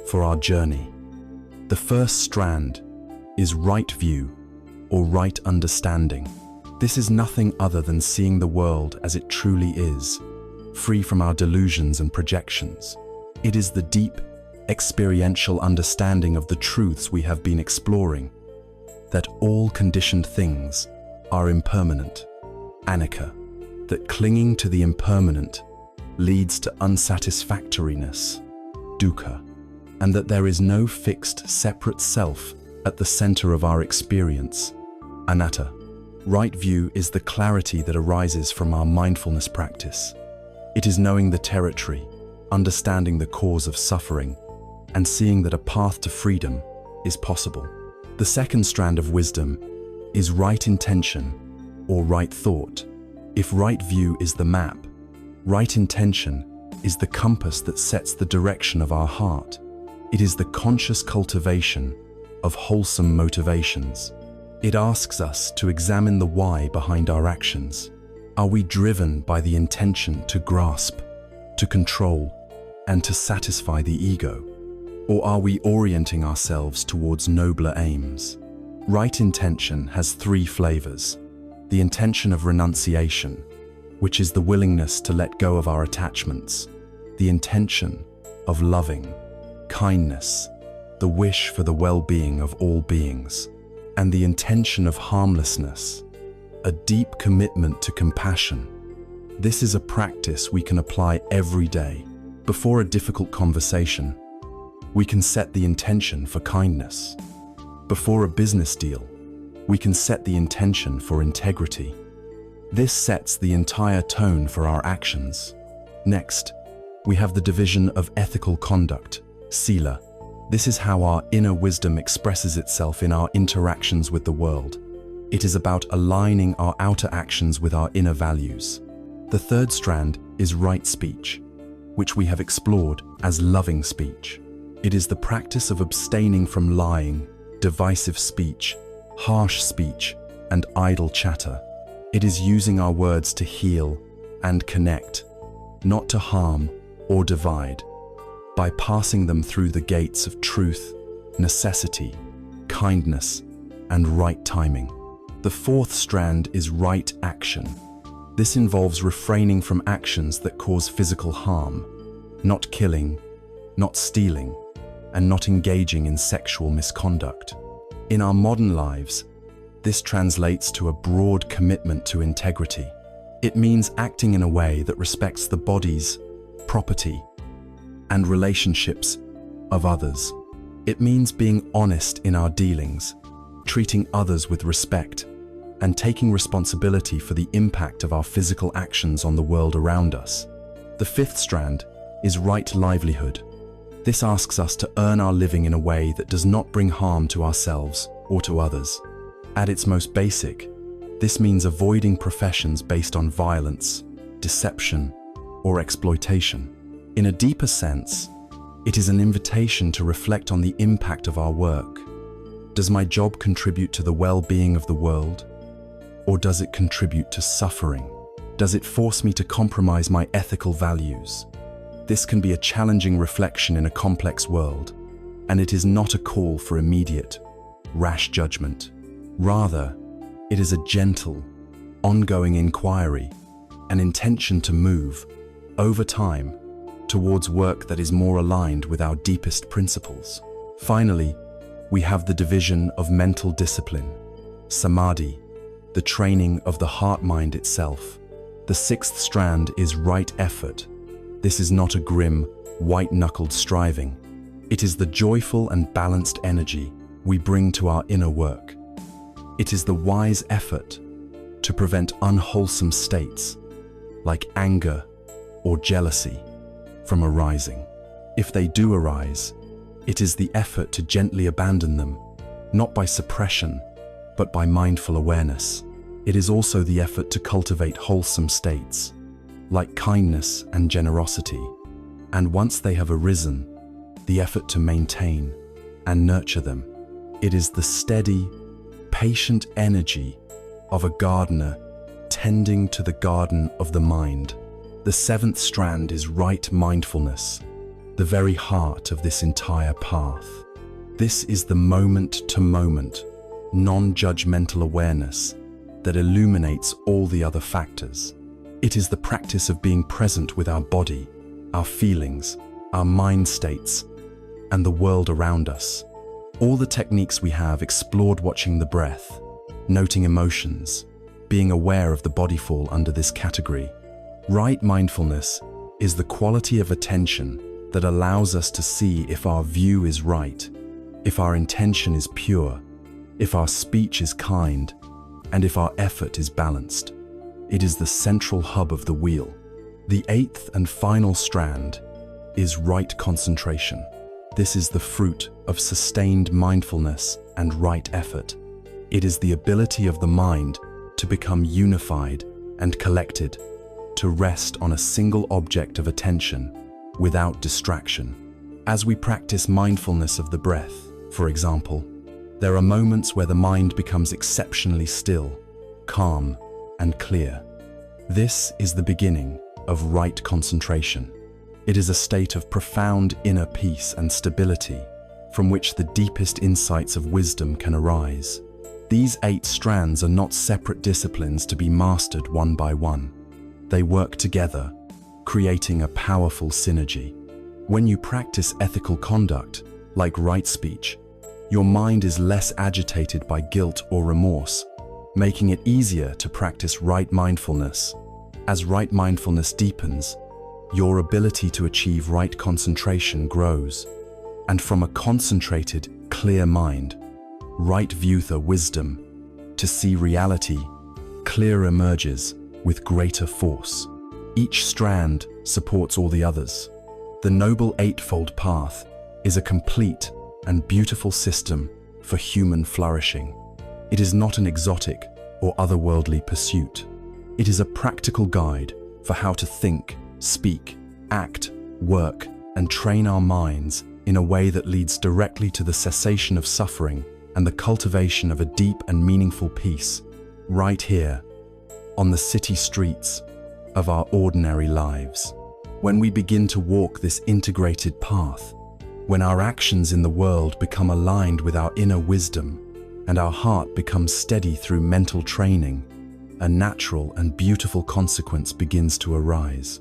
for our journey. The first strand is right view, or right understanding. This is nothing other than seeing the world as it truly is, free from our delusions and projections. It is the deep, experiential understanding of the truths we have been exploring, that all conditioned things are impermanent, Anicca, that clinging to the impermanent leads to unsatisfactoriness, dukkha, and that there is no fixed, separate self at the center of our experience, anatta. Right view is the clarity that arises from our mindfulness practice. It is knowing the territory, understanding the cause of suffering, and seeing that a path to freedom is possible. The second strand of wisdom is right intention, or right thought. If right view is the map, right intention is the compass that sets the direction of our heart. It is the conscious cultivation of wholesome motivations. It asks us to examine the why behind our actions. Are we driven by the intention to grasp, to control, and to satisfy the ego? Or are we orienting ourselves towards nobler aims? Right intention has 3 flavors. The intention of renunciation, which is the willingness to let go of our attachments. The intention of loving, kindness, the wish for the well-being of all beings. And the intention of harmlessness, a deep commitment to compassion. This is a practice we can apply every day. Before a difficult conversation, we can set the intention for kindness. Before a business deal, we can set the intention for integrity. This sets the entire tone for our actions. Next, we have the division of ethical conduct, sila. This is how our inner wisdom expresses itself in our interactions with the world. It is about aligning our outer actions with our inner values. The third strand is right speech, which we have explored as loving speech. It is the practice of abstaining from lying, divisive speech, harsh speech, and idle chatter. It is using our words to heal and connect, not to harm or divide, by passing them through the gates of truth, necessity, kindness, and right timing. The fourth strand is right action. This involves refraining from actions that cause physical harm, not killing, not stealing, and not engaging in sexual misconduct. In our modern lives, this translates to a broad commitment to integrity. It means acting in a way that respects the bodies, property, and relationships of others. It means being honest in our dealings, treating others with respect, and taking responsibility for the impact of our physical actions on the world around us. The fifth strand is right livelihood. This asks us to earn our living in a way that does not bring harm to ourselves or to others. At its most basic, this means avoiding professions based on violence, deception, or exploitation. In a deeper sense, it is an invitation to reflect on the impact of our work. Does my job contribute to the well-being of the world? Or does it contribute to suffering? Does it force me to compromise my ethical values? This can be a challenging reflection in a complex world, and it is not a call for immediate, rash judgment. Rather, it is a gentle, ongoing inquiry, an intention to move, over time, towards work that is more aligned with our deepest principles. Finally, we have the division of mental discipline, samadhi, the training of the heart-mind itself. The sixth strand is right effort. This is not a grim, white-knuckled striving. It is the joyful and balanced energy we bring to our inner work. It is the wise effort to prevent unwholesome states, like anger or jealousy, from arising. If they do arise, it is the effort to gently abandon them, not by suppression, but by mindful awareness. It is also the effort to cultivate wholesome states, like kindness and generosity, and once they have arisen, the effort to maintain and nurture them. It is the steady, patient energy of a gardener tending to the garden of the mind. The seventh strand is right mindfulness, the very heart of this entire path. This is the moment-to-moment, non-judgmental awareness that illuminates all the other factors. It is the practice of being present with our body, our feelings, our mind states, and the world around us. All the techniques we have explored watching the breath, noting emotions, being aware of the body fall under this category. Right mindfulness is the quality of attention that allows us to see if our view is right, if our intention is pure, if our speech is kind, and if our effort is balanced. It is the central hub of the wheel. The eighth and final strand is right concentration. This is the fruit of sustained mindfulness and right effort. It is the ability of the mind to become unified and collected, to rest on a single object of attention without distraction. As we practice mindfulness of the breath, for example, there are moments where the mind becomes exceptionally still, calm, and clear. This is the beginning of right concentration. It is a state of profound inner peace and stability from which the deepest insights of wisdom can arise. These 8 strands are not separate disciplines to be mastered one by one. They work together, creating a powerful synergy. When you practice ethical conduct, like right speech, your mind is less agitated by guilt or remorse, making it easier to practice right mindfulness. As right mindfulness deepens, your ability to achieve right concentration grows, and from a concentrated, clear mind, right vyutha wisdom to see reality, clear emerges with greater force. Each strand supports all the others. The Noble Eightfold Path is a complete and beautiful system for human flourishing. It is not an exotic or otherworldly pursuit. It is a practical guide for how to think, speak, act, work, and train our minds in a way that leads directly to the cessation of suffering and the cultivation of a deep and meaningful peace, right here, on the city streets of our ordinary lives. When we begin to walk this integrated path, when our actions in the world become aligned with our inner wisdom and our heart becomes steady through mental training, a natural and beautiful consequence begins to arise.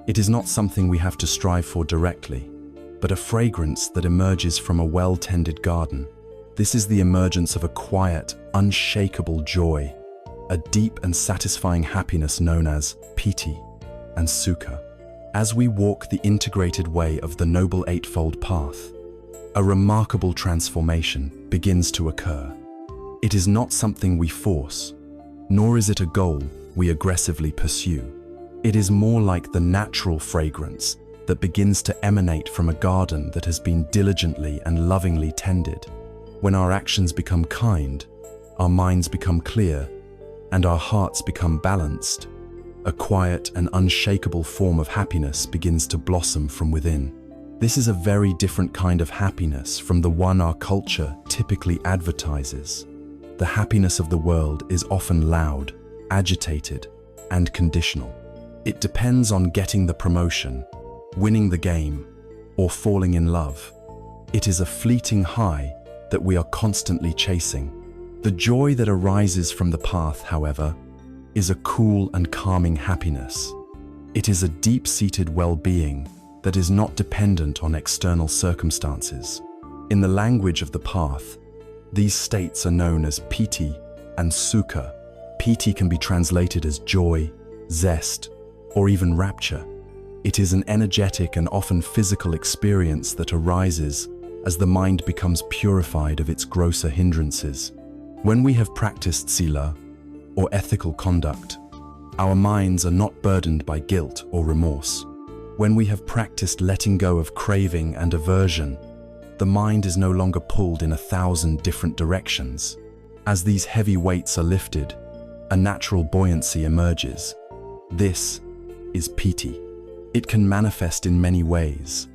It is not something we have to strive for directly, but a fragrance that emerges from a well-tended garden. This is the emergence of a quiet, unshakable joy, a deep and satisfying happiness known as piti and sukha. As we walk the integrated way of the Noble Eightfold Path, a remarkable transformation begins to occur. It is not something we force, nor is it a goal we aggressively pursue. It is more like the natural fragrance that begins to emanate from a garden that has been diligently and lovingly tended. When our actions become kind, our minds become clear, and our hearts become balanced, a quiet and unshakable form of happiness begins to blossom from within. This is a very different kind of happiness from the one our culture typically advertises. The happiness of the world is often loud, agitated, and conditional. It depends on getting the promotion, winning the game, or falling in love. It is a fleeting high that we are constantly chasing. The joy that arises from the path, however, is a cool and calming happiness. It is a deep-seated well-being that is not dependent on external circumstances. In the language of the path, these states are known as piti and sukha. Piti can be translated as joy, zest, or even rapture. It is an energetic and often physical experience that arises as the mind becomes purified of its grosser hindrances. When we have practiced sila, or ethical conduct, our minds are not burdened by guilt or remorse. When we have practiced letting go of craving and aversion, the mind is no longer pulled in 1,000 different directions. As these heavy weights are lifted, a natural buoyancy emerges. This is piti. It can manifest in many ways,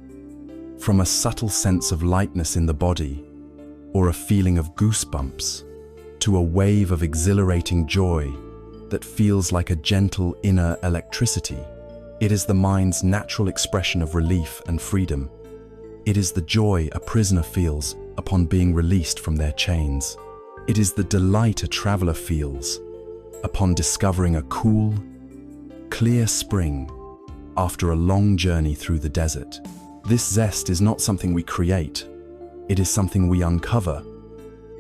from a subtle sense of lightness in the body, or a feeling of goosebumps, to a wave of exhilarating joy that feels like a gentle inner electricity. It is the mind's natural expression of relief and freedom. It is the joy a prisoner feels upon being released from their chains. It is the delight a traveler feels upon discovering a cool, clear spring after a long journey through the desert. This zest is not something we create. It is something we uncover.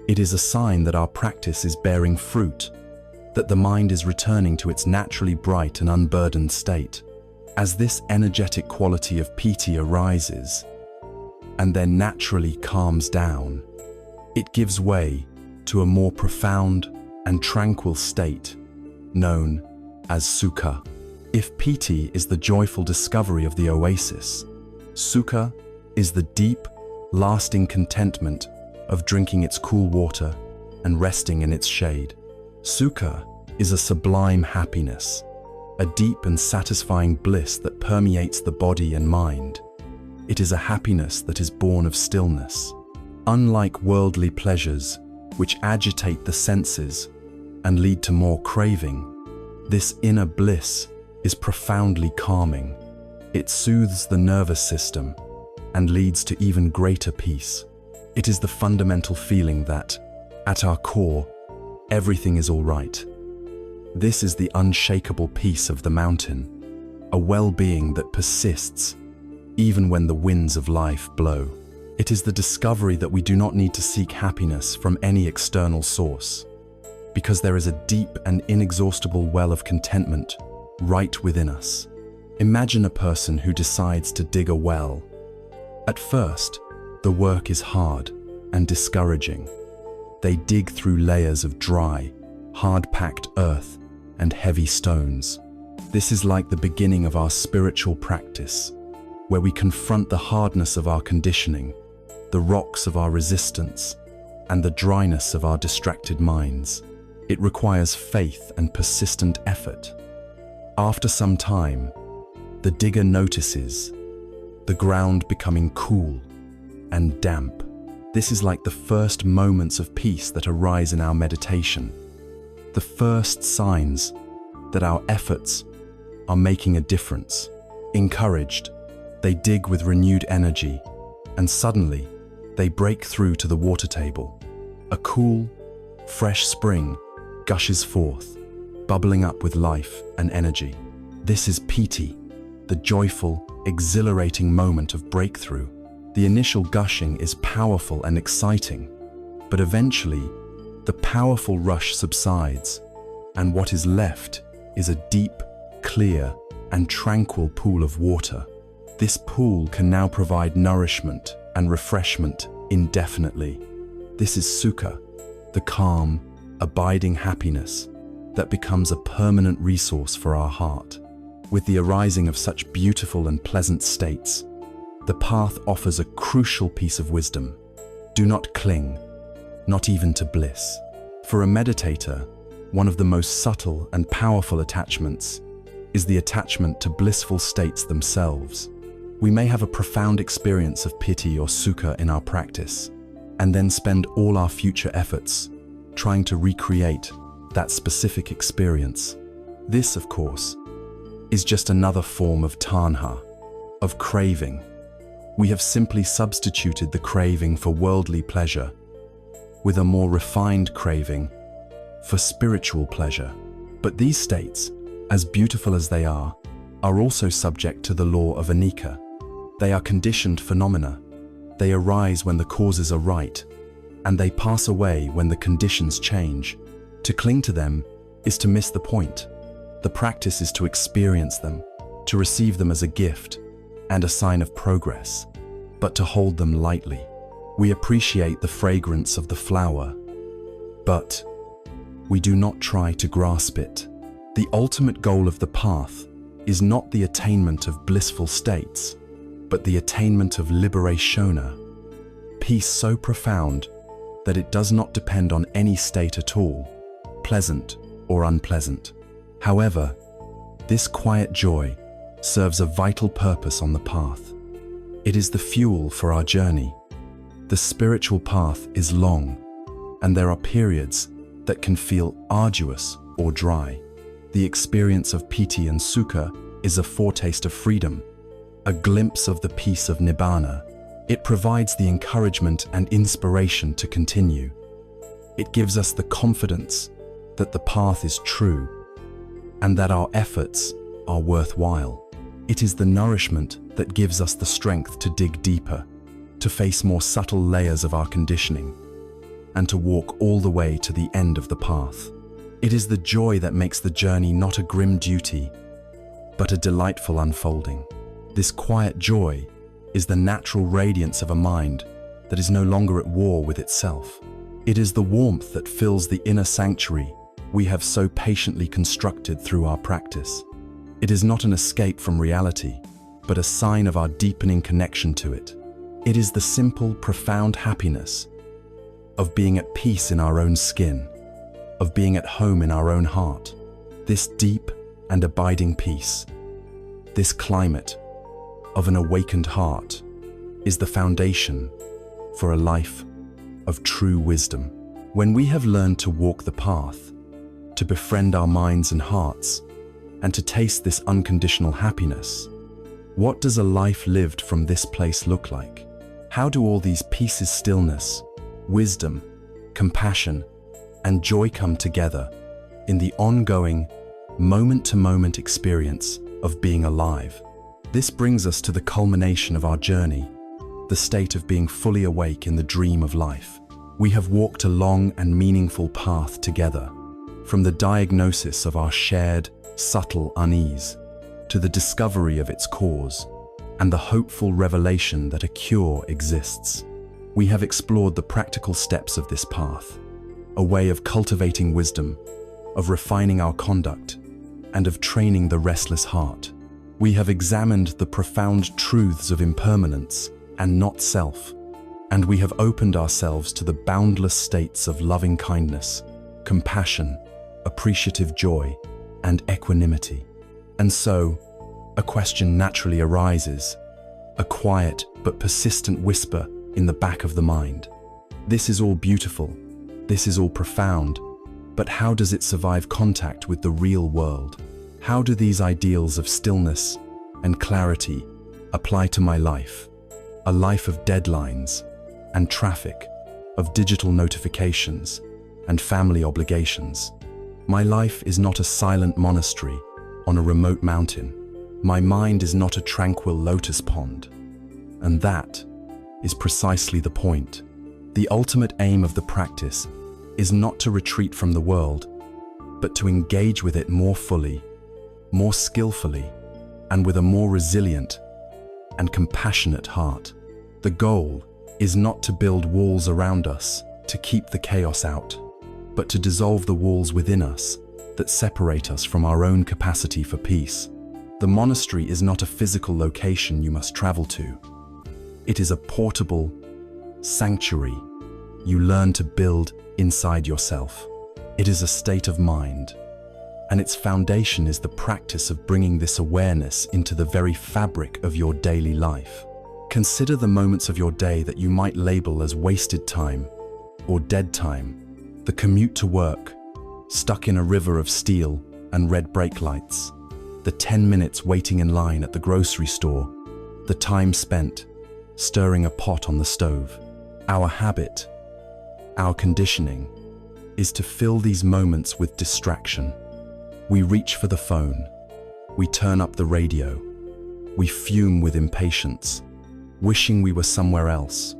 It is a sign that our practice is bearing fruit, that the mind is returning to its naturally bright and unburdened state. As this energetic quality of piti arises, and then naturally calms down, it gives way to a more profound and tranquil state, known as sukha. If piti is the joyful discovery of the oasis, sukha is the deep, lasting contentment of drinking its cool water and resting in its shade. Sukha is a sublime happiness, a deep and satisfying bliss that permeates the body and mind. It is a happiness that is born of stillness. Unlike worldly pleasures, which agitate the senses and lead to more craving, this inner bliss is profoundly calming. It soothes the nervous system and leads to even greater peace. It is the fundamental feeling that, at our core, everything is all right. This is the unshakable peace of the mountain, a well-being that persists even when the winds of life blow. It is the discovery that we do not need to seek happiness from any external source, because there is a deep and inexhaustible well of contentment right within us. Imagine a person who decides to dig a well. At first, the work is hard and discouraging. They dig through layers of dry, hard-packed earth, and heavy stones. This is like the beginning of our spiritual practice, where we confront the hardness of our conditioning, the rocks of our resistance, and the dryness of our distracted minds. It requires faith and persistent effort. After some time, the digger notices the ground becoming cool and damp. This is like the first moments of peace that arise in our meditation, the first signs that our efforts are making a difference. Encouraged, they dig with renewed energy, and suddenly, they break through to the water table. A cool, fresh spring gushes forth, bubbling up with life and energy. This is piti, the joyful, exhilarating moment of breakthrough. The initial gushing is powerful and exciting, but eventually, the powerful rush subsides, and what is left is a deep, clear, and tranquil pool of water. This pool can now provide nourishment and refreshment indefinitely. This is sukha, the calm, abiding happiness that becomes a permanent resource for our heart. With the arising of such beautiful and pleasant states, the path offers a crucial piece of wisdom. Do not cling, not even to bliss. For a meditator, one of the most subtle and powerful attachments is the attachment to blissful states themselves. We may have a profound experience of piti or sukha in our practice, and then spend all our future efforts trying to recreate that specific experience. This, of course, is just another form of tanha, of craving. We have simply substituted the craving for worldly pleasure with a more refined craving for spiritual pleasure. But these states, as beautiful as they are also subject to the law of Anicca. They are conditioned phenomena. They arise when the causes are right, and they pass away when the conditions change. To cling to them is to miss the point. The practice is to experience them, to receive them as a gift and a sign of progress, but to hold them lightly. We appreciate the fragrance of the flower, but we do not try to grasp it. The ultimate goal of the path is not the attainment of blissful states, but the attainment of liberationa, peace so profound that it does not depend on any state at all, pleasant or unpleasant. However, this quiet joy serves a vital purpose on the path. It is the fuel for our journey. The spiritual path is long, and there are periods that can feel arduous or dry. The experience of piti and sukha is a foretaste of freedom, a glimpse of the peace of nibbana. It provides the encouragement and inspiration to continue. It gives us the confidence that the path is true and that our efforts are worthwhile. It is the nourishment that gives us the strength to dig deeper, to face more subtle layers of our conditioning, and to walk all the way to the end of the path. It is the joy that makes the journey not a grim duty, but a delightful unfolding. This quiet joy is the natural radiance of a mind that is no longer at war with itself. It is the warmth that fills the inner sanctuary we have so patiently constructed through our practice. It is not an escape from reality, but a sign of our deepening connection to it. It is the simple, profound happiness of being at peace in our own skin, of being at home in our own heart. This deep and abiding peace, this climate of an awakened heart, is the foundation for a life of true wisdom. When we have learned to walk the path, to befriend our minds and hearts, and to taste this unconditional happiness, what does a life lived from this place look like? How do all these pieces, stillness, wisdom, compassion, and joy come together in the ongoing, moment-to-moment experience of being alive? This brings us to the culmination of our journey, the state of being fully awake in the dream of life. We have walked a long and meaningful path together, from the diagnosis of our shared, subtle unease, to the discovery of its cause, and the hopeful revelation that a cure exists. We have explored the practical steps of this path, a way of cultivating wisdom of refining our conduct, and of training the restless heart. We have examined the profound truths of impermanence and not self, and we have opened ourselves to the boundless states of loving kindness, compassion, appreciative joy, and equanimity. And so, a question naturally arises, a quiet but persistent whisper in the back of the mind. This is all beautiful, this is all profound, but how does it survive contact with the real world? How do these ideals of stillness and clarity apply to my life? A life of deadlines and traffic, of digital notifications and family obligations. My life is not a silent monastery on a remote mountain. My mind is not a tranquil lotus pond. And that is precisely the point. The ultimate aim of the practice is not to retreat from the world, but to engage with it more fully, more skillfully, and with a more resilient and compassionate heart. The goal is not to build walls around us to keep the chaos out, but to dissolve the walls within us that separate us from our own capacity for peace. The monastery is not a physical location you must travel to. It is a portable sanctuary you learn to build inside yourself. It is a state of mind, and its foundation is the practice of bringing this awareness into the very fabric of your daily life. Consider the moments of your day that you might label as wasted time or dead time. The commute to work, stuck in a river of steel and red brake lights. The 10 minutes waiting in line at the grocery store. The time spent stirring a pot on the stove. Our habit, our conditioning, is to fill these moments with distraction. We reach for the phone. We turn up the radio. We fume with impatience, wishing we were somewhere else,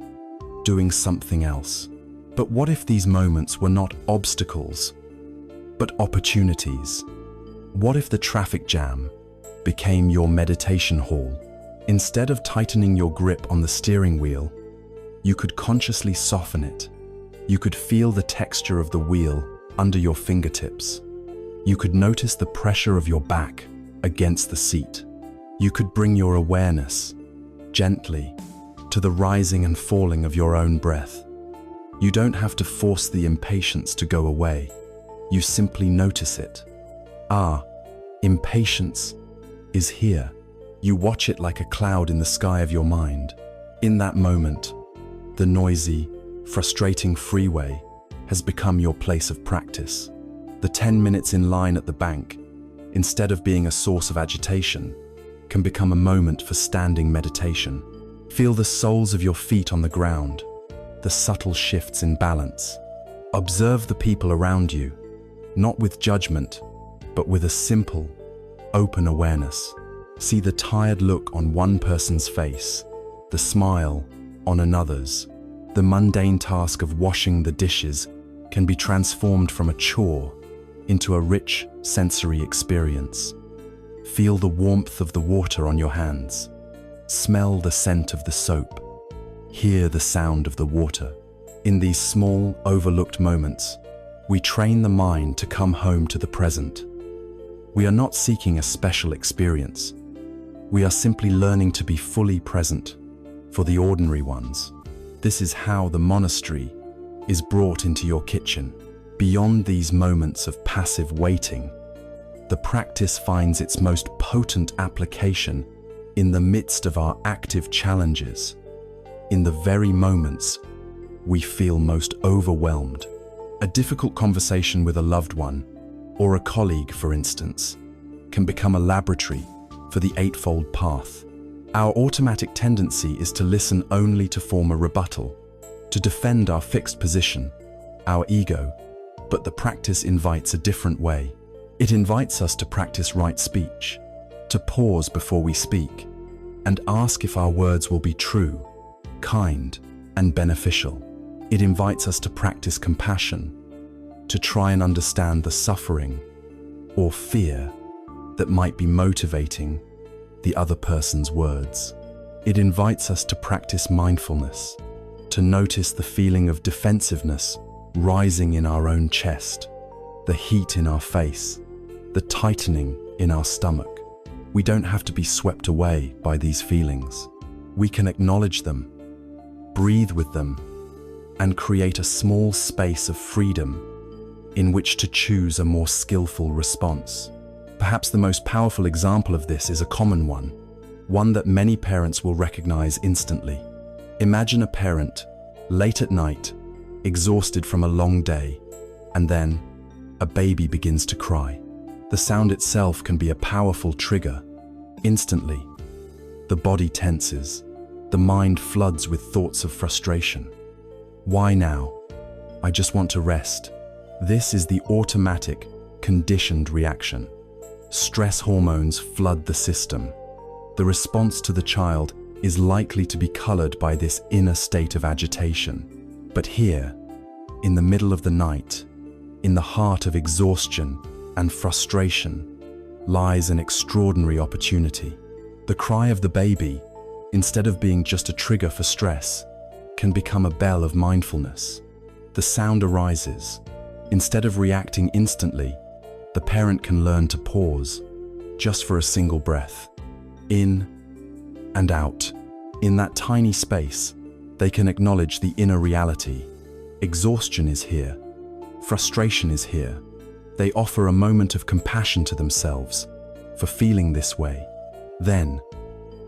doing something else. But what if these moments were not obstacles, but opportunities? What if the traffic jam became your meditation hall? Instead of tightening your grip on the steering wheel, you could consciously soften it. You could feel the texture of the wheel under your fingertips. You could notice the pressure of your back against the seat. You could bring your awareness gently to the rising and falling of your own breath. You don't have to force the impatience to go away. You simply notice it. Ah, impatience is here. You watch it like a cloud in the sky of your mind. In that moment, the noisy, frustrating freeway has become your place of practice. The 10 minutes in line at the bank, instead of being a source of agitation, can become a moment for standing meditation. Feel the soles of your feet on the ground, the subtle shifts in balance. Observe the people around you, not with judgment, but with a simple, open awareness. See the tired look on one person's face, the smile on another's. The mundane task of washing the dishes can be transformed from a chore into a rich sensory experience. Feel the warmth of the water on your hands. Smell the scent of the soap. Hear the sound of the water. In these small, overlooked moments, we train the mind to come home to the present. We are not seeking a special experience. We are simply learning to be fully present for the ordinary ones. This is how the monastery is brought into your kitchen. Beyond these moments of passive waiting, the practice finds its most potent application in the midst of our active challenges, in the very moments we feel most overwhelmed. A difficult conversation with a loved one, or a colleague, for instance, can become a laboratory for the Eightfold Path. Our automatic tendency is to listen only to form a rebuttal, to defend our fixed position, our ego, but the practice invites a different way. It invites us to practice right speech, to pause before we speak, and ask if our words will be true, kind, and beneficial. It invites us to practice compassion, to try and understand the suffering or fear that might be motivating the other person's words. It invites us to practice mindfulness, to notice the feeling of defensiveness rising in our own chest, the heat in our face, the tightening in our stomach. We don't have to be swept away by these feelings. We can acknowledge them, breathe with them, and create a small space of freedom in which to choose a more skillful response. Perhaps the most powerful example of this is a common one that many parents will recognize instantly. Imagine a parent, late at night, exhausted from a long day, and then a baby begins to cry. The sound itself can be a powerful trigger. Instantly, the body tenses, the mind floods with thoughts of frustration. Why now? I just want to rest. This is the automatic, conditioned reaction. Stress hormones flood the system. The response to the child is likely to be colored by this inner state of agitation. But here, in the middle of the night, in the heart of exhaustion and frustration, lies an extraordinary opportunity. The cry of the baby, instead of being just a trigger for stress, can become a bell of mindfulness. The sound arises. Instead of reacting instantly, the parent can learn to pause, just for a single breath. In and out. In that tiny space, they can acknowledge the inner reality. Exhaustion is here. Frustration is here. They offer a moment of compassion to themselves for feeling this way. Then,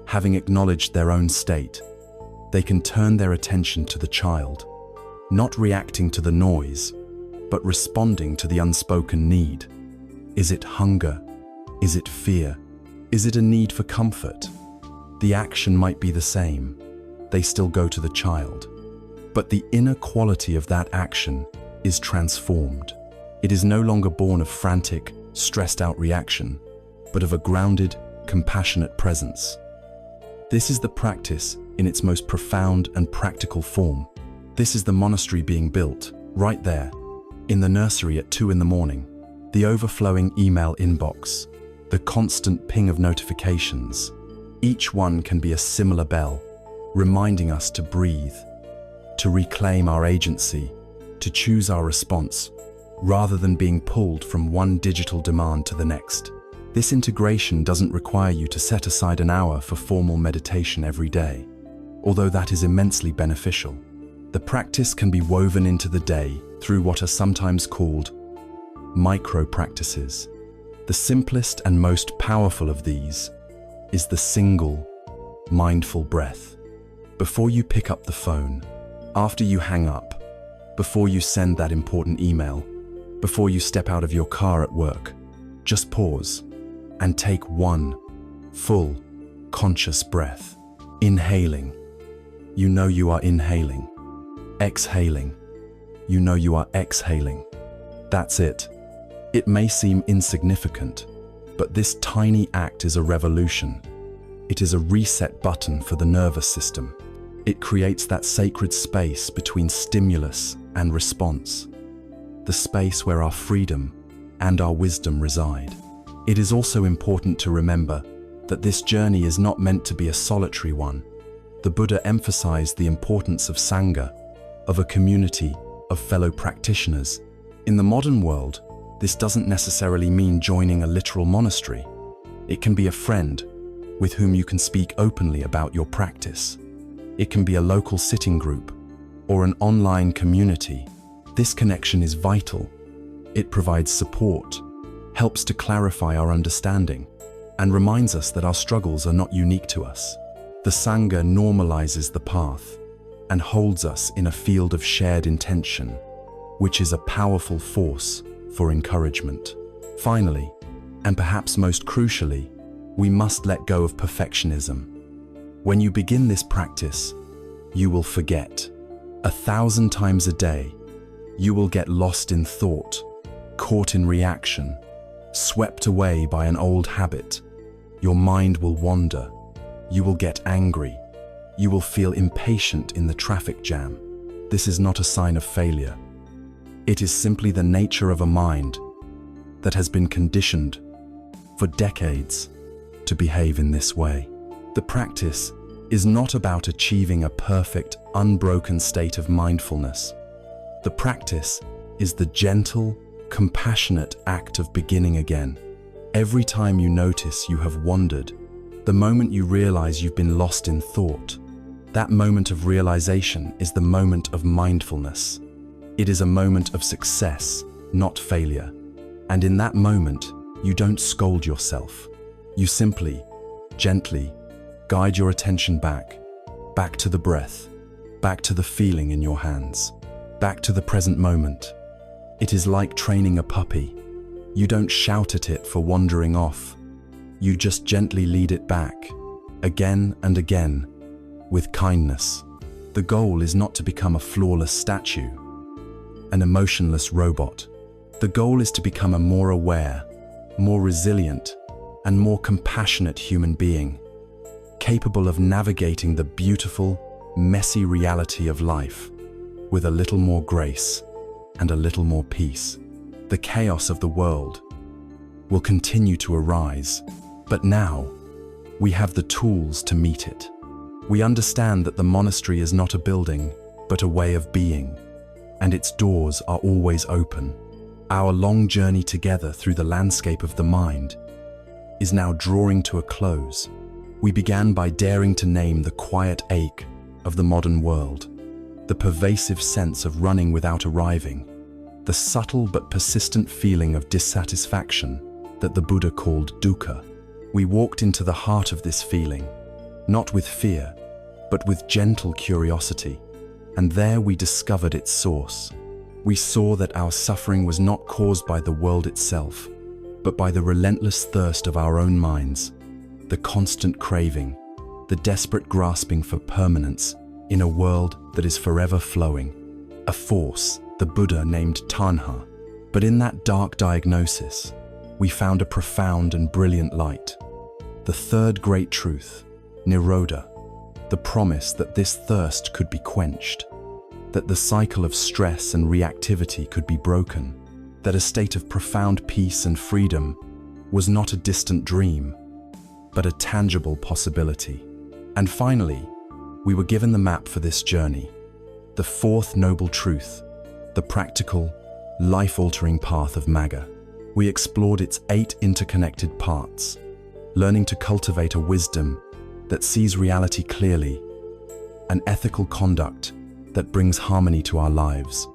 having acknowledged their own state, they can turn their attention to the child, not reacting to the noise, but responding to the unspoken need. Is it hunger? Is it fear? Is it a need for comfort? The action might be the same. They still go to the child. But the inner quality of that action is transformed. It is no longer born of frantic, stressed-out reaction, but of a grounded, compassionate presence. This is the practice in its most profound and practical form. This is the monastery being built, right there, in the nursery at 2 in the morning. The overflowing email inbox, the constant ping of notifications. Each one can be a similar bell, reminding us to breathe, to reclaim our agency, to choose our response, rather than being pulled from one digital demand to the next. This integration doesn't require you to set aside an hour for formal meditation every day, although that is immensely beneficial. The practice can be woven into the day through what are sometimes called micro-practices. The simplest and most powerful of these is the single, mindful breath. Before you pick up the phone, after you hang up, before you send that important email, before you step out of your car at work, just pause and take one full, conscious breath. Inhaling. You know you are inhaling. Exhaling. You know you are exhaling. That's it. It may seem insignificant, but this tiny act is a revolution. It is a reset button for the nervous system. It creates that sacred space between stimulus and response, the space where our freedom and our wisdom reside. It is also important to remember that this journey is not meant to be a solitary one. The Buddha emphasized the importance of Sangha, of a community of fellow practitioners. In the modern world, this doesn't necessarily mean joining a literal monastery. It can be a friend with whom you can speak openly about your practice. It can be a local sitting group or an online community. This connection is vital. It provides support, helps to clarify our understanding, and reminds us that our struggles are not unique to us. The Sangha normalizes the path and holds us in a field of shared intention, which is a powerful force for encouragement. Finally, and perhaps most crucially, we must let go of perfectionism. When you begin this practice, you will forget. 1,000 times a day, you will get lost in thought, caught in reaction, swept away by an old habit. Your mind will wander. You will get angry. You will feel impatient in the traffic jam. This is not a sign of failure. It is simply the nature of a mind that has been conditioned for decades to behave in this way. The practice is not about achieving a perfect, unbroken state of mindfulness. The practice is the gentle, compassionate act of beginning again. Every time you notice you have wandered, the moment you realize you've been lost in thought, that moment of realization is the moment of mindfulness. It is a moment of success, not failure. And in that moment, you don't scold yourself. You simply, gently, guide your attention back to the breath, back to the feeling in your hands, back to the present moment. It is like training a puppy. You don't shout at it for wandering off. You just gently lead it back, again and again, with kindness. The goal is not to become a flawless statue, an emotionless robot. The goal is to become a more aware, more resilient, and more compassionate human being, capable of navigating the beautiful, messy reality of life with a little more grace and a little more peace. The chaos of the world will continue to arise, but now we have the tools to meet it. We understand that the monastery is not a building, but a way of being, and its doors are always open. Our long journey together through the landscape of the mind is now drawing to a close. We began by daring to name the quiet ache of the modern world, the pervasive sense of running without arriving, the subtle but persistent feeling of dissatisfaction that the Buddha called dukkha. We walked into the heart of this feeling, not with fear, but with gentle curiosity, and there we discovered its source. We saw that our suffering was not caused by the world itself, but by the relentless thirst of our own minds, the constant craving, the desperate grasping for permanence in a world that is forever flowing. A force the Buddha named tanha. But in that dark diagnosis, we found a profound and brilliant light. The third great truth, nirodha, the promise that this thirst could be quenched, that the cycle of stress and reactivity could be broken, that a state of profound peace and freedom was not a distant dream, but a tangible possibility. And finally, we were given the map for this journey, the fourth noble truth, the practical, life-altering path of Magga. We explored its 8 interconnected parts, learning to cultivate a wisdom that sees reality clearly, an ethical conduct that brings harmony to our lives,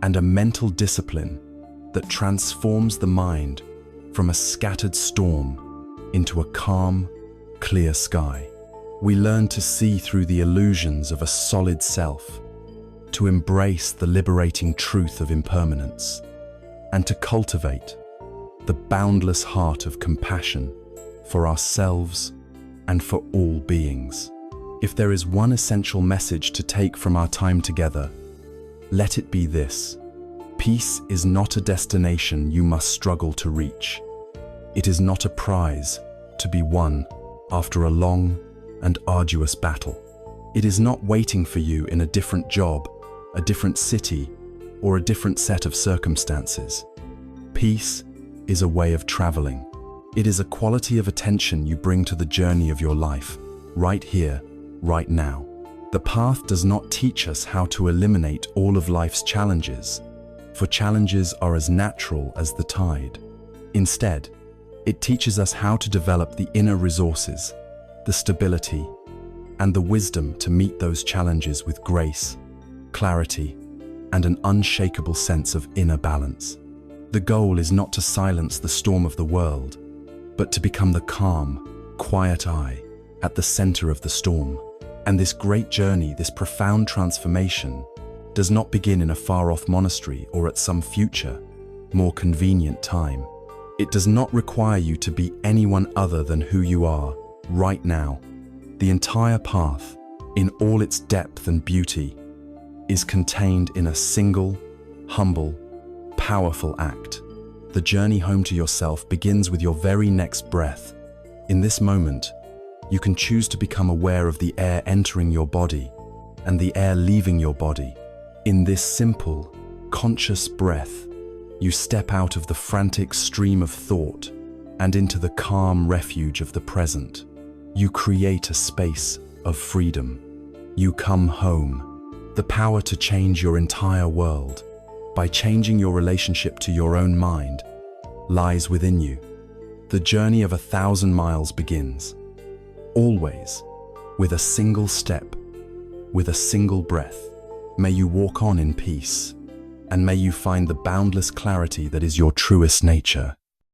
and a mental discipline that transforms the mind from a scattered storm into a calm, clear sky. We learn to see through the illusions of a solid self, to embrace the liberating truth of impermanence, and to cultivate the boundless heart of compassion for ourselves and for all beings. If there is one essential message to take from our time together, let it be this: peace is not a destination you must struggle to reach. It is not a prize to be won after a long and arduous battle. It is not waiting for you in a different job, a different city, or a different set of circumstances. Peace is a way of traveling. It is a quality of attention you bring to the journey of your life, right here, right now. The path does not teach us how to eliminate all of life's challenges, for challenges are as natural as the tide. Instead, it teaches us how to develop the inner resources, the stability, and the wisdom to meet those challenges with grace, clarity, and an unshakable sense of inner balance. The goal is not to silence the storm of the world, but to become the calm, quiet eye at the center of the storm. And this great journey, this profound transformation, does not begin in a far-off monastery or at some future, more convenient time. It does not require you to be anyone other than who you are right now. The entire path, in all its depth and beauty, is contained in a single, humble, powerful act. The journey home to yourself begins with your very next breath. In this moment, you can choose to become aware of the air entering your body and the air leaving your body. In this simple, conscious breath, you step out of the frantic stream of thought and into the calm refuge of the present. You create a space of freedom. You come home. The power to change your entire world by changing your relationship to your own mind, lies within you. The journey of 1,000 miles begins, always, with a single step, with a single breath. May you walk on in peace, and may you find the boundless clarity that is your truest nature.